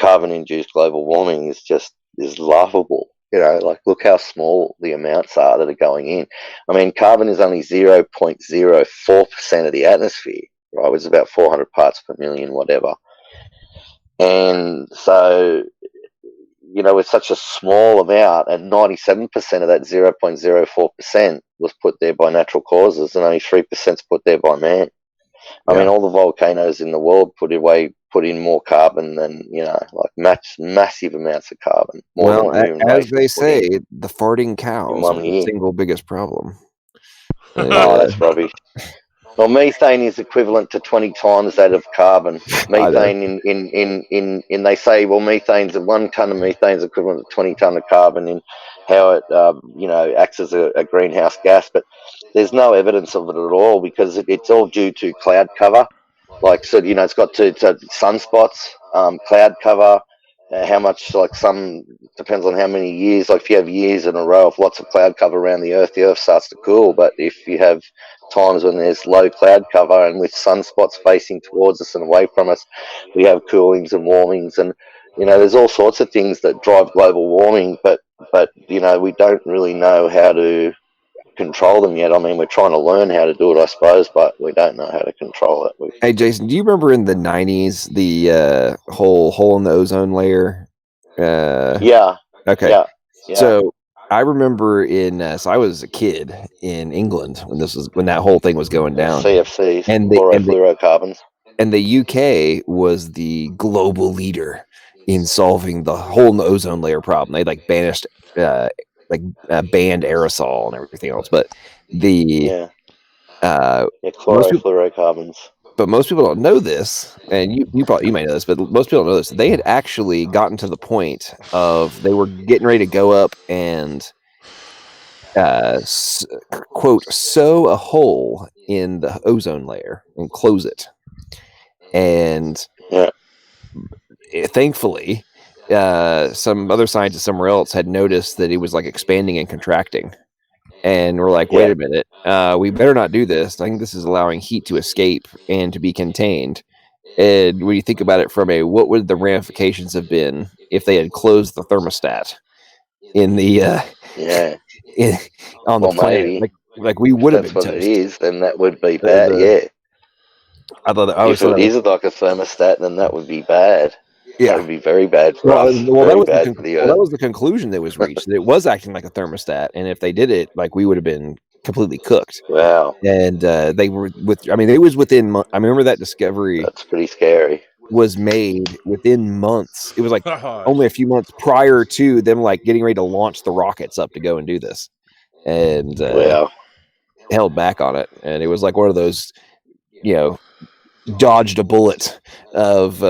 carbon-induced global warming is laughable. Like look how small the amounts are that are going in. I mean, carbon is only 0.04% of the atmosphere, right? It's about 400 parts per million, whatever. And so, with such a small amount, and 97% of that 0.04% was put there by natural causes, and only 3% is put there by man. I mean, all the volcanoes in the world put in more carbon than, like massive amounts of carbon.
Well, as they say, the farting cows are the
year.
single biggest problem.
Oh, that's rubbish. Well, methane is equivalent to 20 times that of carbon. Methane in they say, well, 1 ton of methane is equivalent to 20 ton of carbon in how it, acts as a greenhouse gas. But there's no evidence of it at all because it's all due to cloud cover. Like, so, it's got to sunspots, cloud cover, how much, like depends on how many years. Like if you have years in a row of lots of cloud cover around the Earth starts to cool. But if you have times when there's low cloud cover and with sunspots facing towards us and away from us, we have coolings and warmings. And, there's all sorts of things that drive global warming, but we don't really know how to control them yet. I mean, we're trying to learn how to do it, I suppose, but we don't know how to control it.
Hey, Jason, do you remember in the 90s the whole hole in the ozone layer?
Yeah.
Okay.
Yeah.
So I remember so I was a kid in England when that whole thing was going down.
CFCs,
and
chlorofluorocarbons.
And the UK was the global leader in solving the hole in the ozone layer problem. They banished, banned aerosol and everything else. But
chlorofluorocarbons.
But most people don't know this, and you might know this, but most people don't know this. They had actually gotten to the point of they were getting ready to go up and quote sew a hole in the ozone layer and close it. And thankfully, some other scientists somewhere else had noticed that it was expanding and contracting. And we're like, wait a minute, we better not do this. I think this is allowing heat to escape and to be contained. And when you think about it from what would the ramifications have been if they had closed the thermostat in the on the planet? Like we would have been
toast. That's what it is, then that would be bad.
I thought
if it is like a thermostat, then that would be bad.
Yeah,
that would be very bad for us.
That was the conclusion that was reached. That it was acting like a thermostat, and if they did it, we would have been completely cooked.
Wow!
And they were it was within. I remember that discovery.
That's pretty scary.
Was made within months. It was only a few months prior to them getting ready to launch the rockets up to go and do this, and held back on it. And it was one of those, dodged a bullet of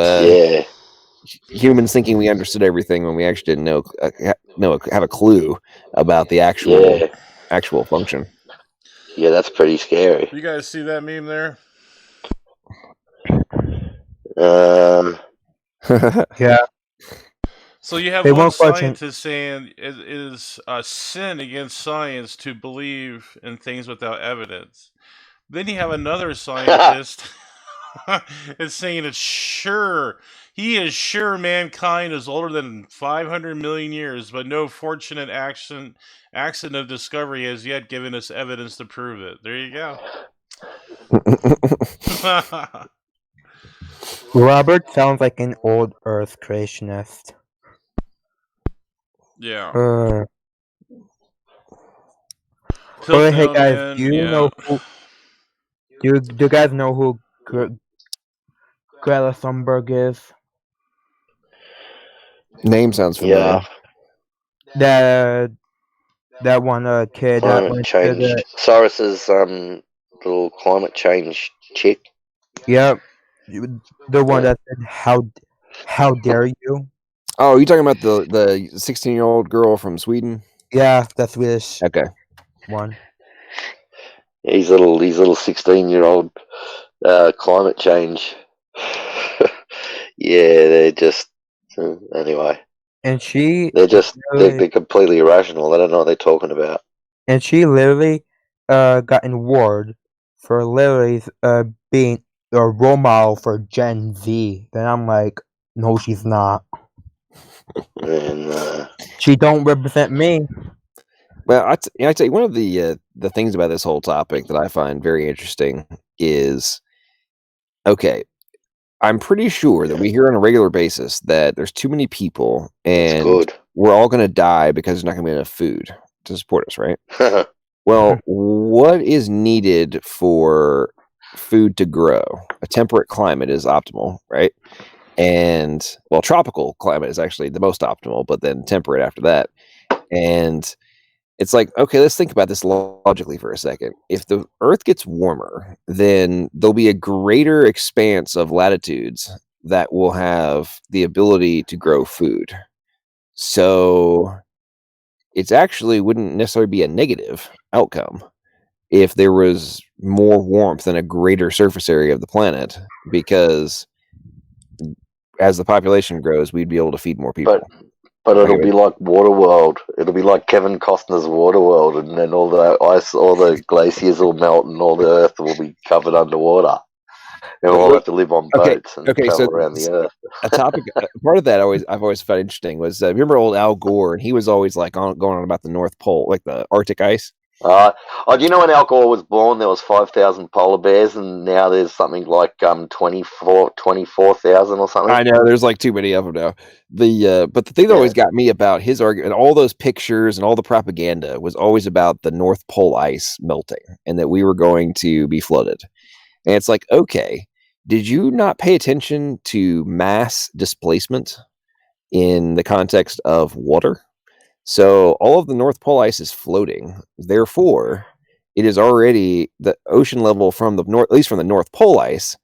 humans thinking we understood everything when we actually didn't have a clue about the actual function.
Yeah, that's pretty scary.
You guys see that meme there?
Yeah.
So you have one scientist saying it is a sin against science to believe in things without evidence. Then you have another scientist is saying he is sure mankind is older than 500 million years, but no fortunate accident of discovery has yet given us evidence to prove it. There you go.
Robert sounds like an old Earth creationist.
Yeah.
Hey guys, do you know who? Do you guys know who Greta Thunberg is?
Name sounds familiar.
Yeah. That one kid.
Climate change. Soros's little climate change chick.
Yep. The one that said, "How dare you?"
Oh, you talking about the 16-year-old girl from Sweden?
Yeah, the Swedish
Okay.
one.
He's little 16-year-old climate change. Yeah, they're just anyway.
And she
They're completely irrational. They don't know what they're talking about.
And she literally got an award for literally being a role model for Gen Z. Then I'm like, no, she's not.
And
She don't represent me.
Well, I tell you, one of the things about this whole topic that I find very interesting is, okay, I'm pretty sure that we hear on a regular basis that there's too many people and we're all going to die because there's not going to be enough food to support us, right? Well, what is needed for food to grow? A temperate climate is optimal, right? And, well, tropical climate is actually the most optimal, but then temperate after that. And it's like, okay, let's think about this logically for a second. If the Earth gets warmer, then there'll be a greater expanse of latitudes that will have the ability to grow food. So it's actually wouldn't necessarily be a negative outcome if there was more warmth and a greater surface area of the planet, because as the population grows, we'd be able to feed more people.
But it'll be like Waterworld. It'll be like Kevin Costner's Waterworld, and then all the ice, all the glaciers will melt, and all the Earth will be covered underwater. And we'll all have to live on boats and travel around the Earth.
A topic, part of that I've always found interesting was remember old Al Gore, and he was always like going on about the North Pole, like the Arctic ice.
Do you know when Al Gore was born, there was 5,000 polar bears, and now there's something like 24,000 or something?
I know, there's like too many of them now. But the thing that always got me about his argument, all those pictures and all the propaganda, was always about the North Pole ice melting and that we were going to be flooded. And it's like, okay, did you not pay attention to mass displacement in the context of water? So all of the North Pole ice is floating. Therefore, it is already the ocean level from the north, at least from the North Pole ice,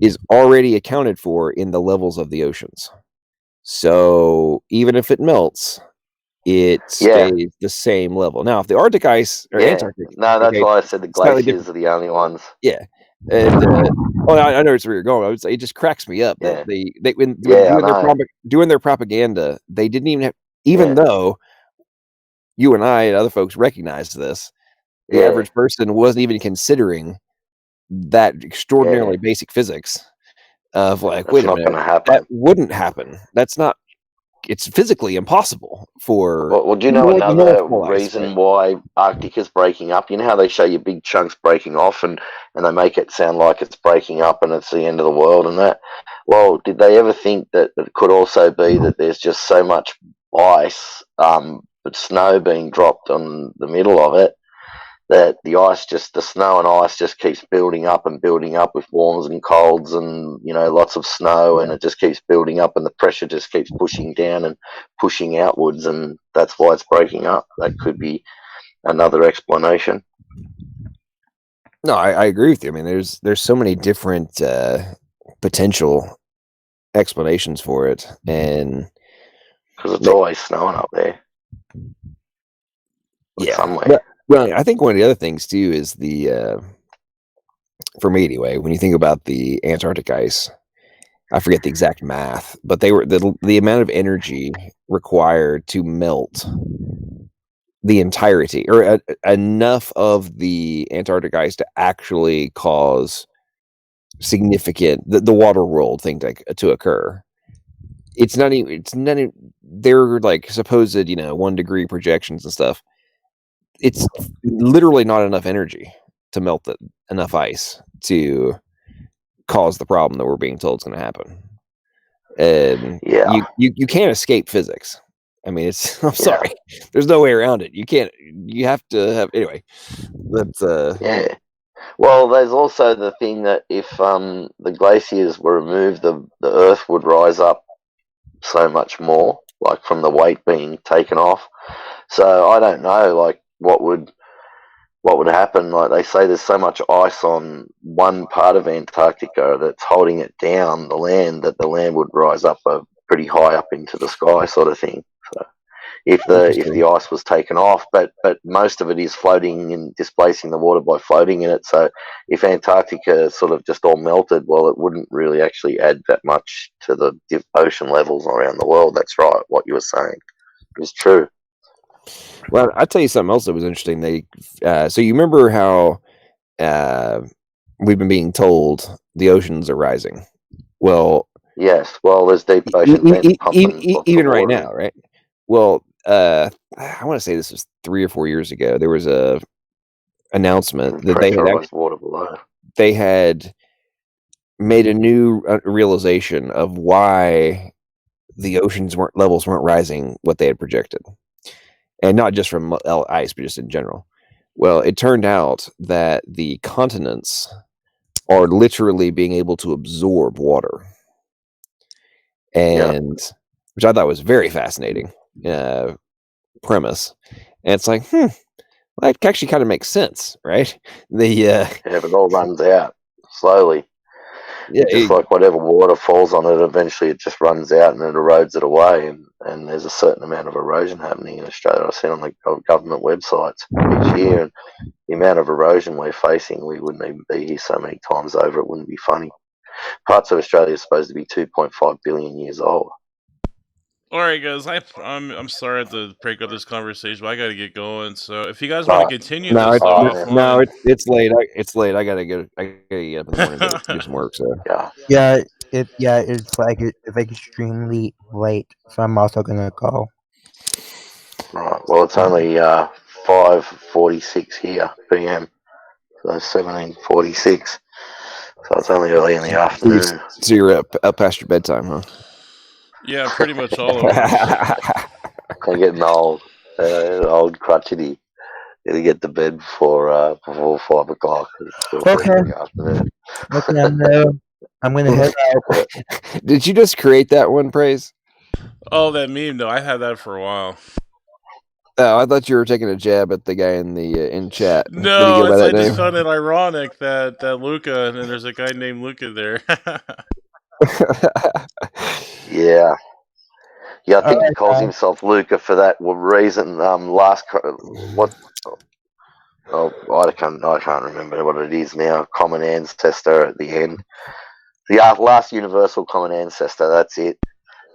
is already accounted for in the levels of the oceans. So even if it melts, it stays the same level. Now, if the Arctic ice or Antarctic,
that's why I said the glaciers are the only ones.
Yeah, and I know it's where you're going. I would say it just cracks me up that they when doing their propaganda, they didn't even have, even though you and I and other folks recognized this, the average person wasn't even considering that extraordinarily basic physics of like,
That's
wait a
not
minute,
gonna happen.
that wouldn't happen. That's not. It's physically impossible for.
Well, do you know another reason why Arctic is breaking up? You know how they show you big chunks breaking off, and they make it sound like it's breaking up and it's the end of the world and that? Well, did they ever think that it could also be that there's just so much ice, but snow being dropped on the middle of it, that the snow and ice just keeps building up and building up with warms and colds and, lots of snow, and it just keeps building up, and the pressure just keeps pushing down and pushing outwards, and that's why it's breaking up. That could be another explanation.
No, I agree with you. I mean, there's so many different potential explanations for it, and
because it's always snowing up there. Somewhere.
Well, I think one of the other things too is for me anyway, when you think about the Antarctic ice, I forget the exact math, but they were the amount of energy required to melt the entirety or enough of the Antarctic ice to actually cause significant the water world thing to occur. It's not even they're like supposed 1 degree projections and stuff. It's literally not enough energy to melt enough ice to cause the problem that we're being told is going to happen. And you can't escape physics. I mean, I'm sorry. There's no way around it. You have to have, anyway. That's
Well, there's also the thing that if the glaciers were removed, the Earth would rise up so much more, like from the weight being taken off. So I don't know, like what would happen. Like they say, there's so much ice on one part of Antarctica that's holding it down, the land, that the land would rise up a pretty high up into the sky, sort of thing. So if the ice was taken off, but most of it is floating and displacing the water by floating in it. So if Antarctica sort of just all melted, well, it wouldn't really actually add that much to the ocean levels around the world. That's right. What you were saying is true.
Well, I'll tell you something else that was interesting. So you remember how we've been being told the oceans are rising? Well,
yes. Well, there's deep ocean vents pumping
even right
water in.
now, right? Well, I want to say this was 3 or 4 years ago. There was a announcement that
Pressurized water below.
they had made a new realization of why the oceans levels weren't rising what they had projected, and not just from ice, but just in general. Well, it turned out that the continents are literally being able to absorb water, and which I thought was very fascinating premise. And it's like, that actually kind of makes sense, right?
Yeah, but it all runs out slowly.
Yeah,
just like whatever water falls on it, eventually it just runs out and it erodes it away. And there's a certain amount of erosion happening in Australia. I've seen on the government websites each year, and the amount of erosion we're facing, we wouldn't even be here so many times over. It wouldn't be funny. Parts of Australia are supposed to be 2.5 billion years old.
All right, guys. I'm sorry I have to break up this conversation, but I got to get going. So if you guys want to continue this,
it's late. It's late. I gotta get up in the morning to do some work. So
it's like extremely late, so I'm also gonna go.
Right. Well, it's only 5:46 here p.m. So 17:46. So it's only early in the afternoon.
So you're up past your bedtime, huh?
Yeah, pretty much all of us.
I'm getting old crotchety. Gotta get to bed before 5 o'clock.
Okay. I'm gonna head out.
Did you just create that one, Praise?
Oh, that meme? No, I had that for a while.
Oh, I thought you were taking a jab at the guy in chat.
No, I just found it ironic that Luca, and then there's a guy named Luca there.
Yeah. Yeah, I think he calls himself Luca for that reason. I can't remember what it is now. Common ancestor at the end. The last universal common ancestor. That's it.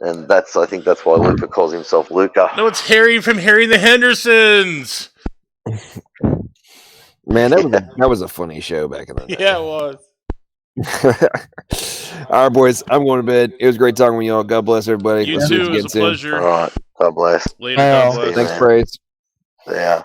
And I think that's why Luca calls himself Luca.
No, it's Harry from Harry and the Hendersons.
Man, that was a funny show back in the day.
Yeah, it was.
All right, boys, I'm going to bed. It was great talking with y'all. God bless everybody.
You too. It was a pleasure.
All right. God bless.
Later. God bless.
Thanks, Praise.
Yeah.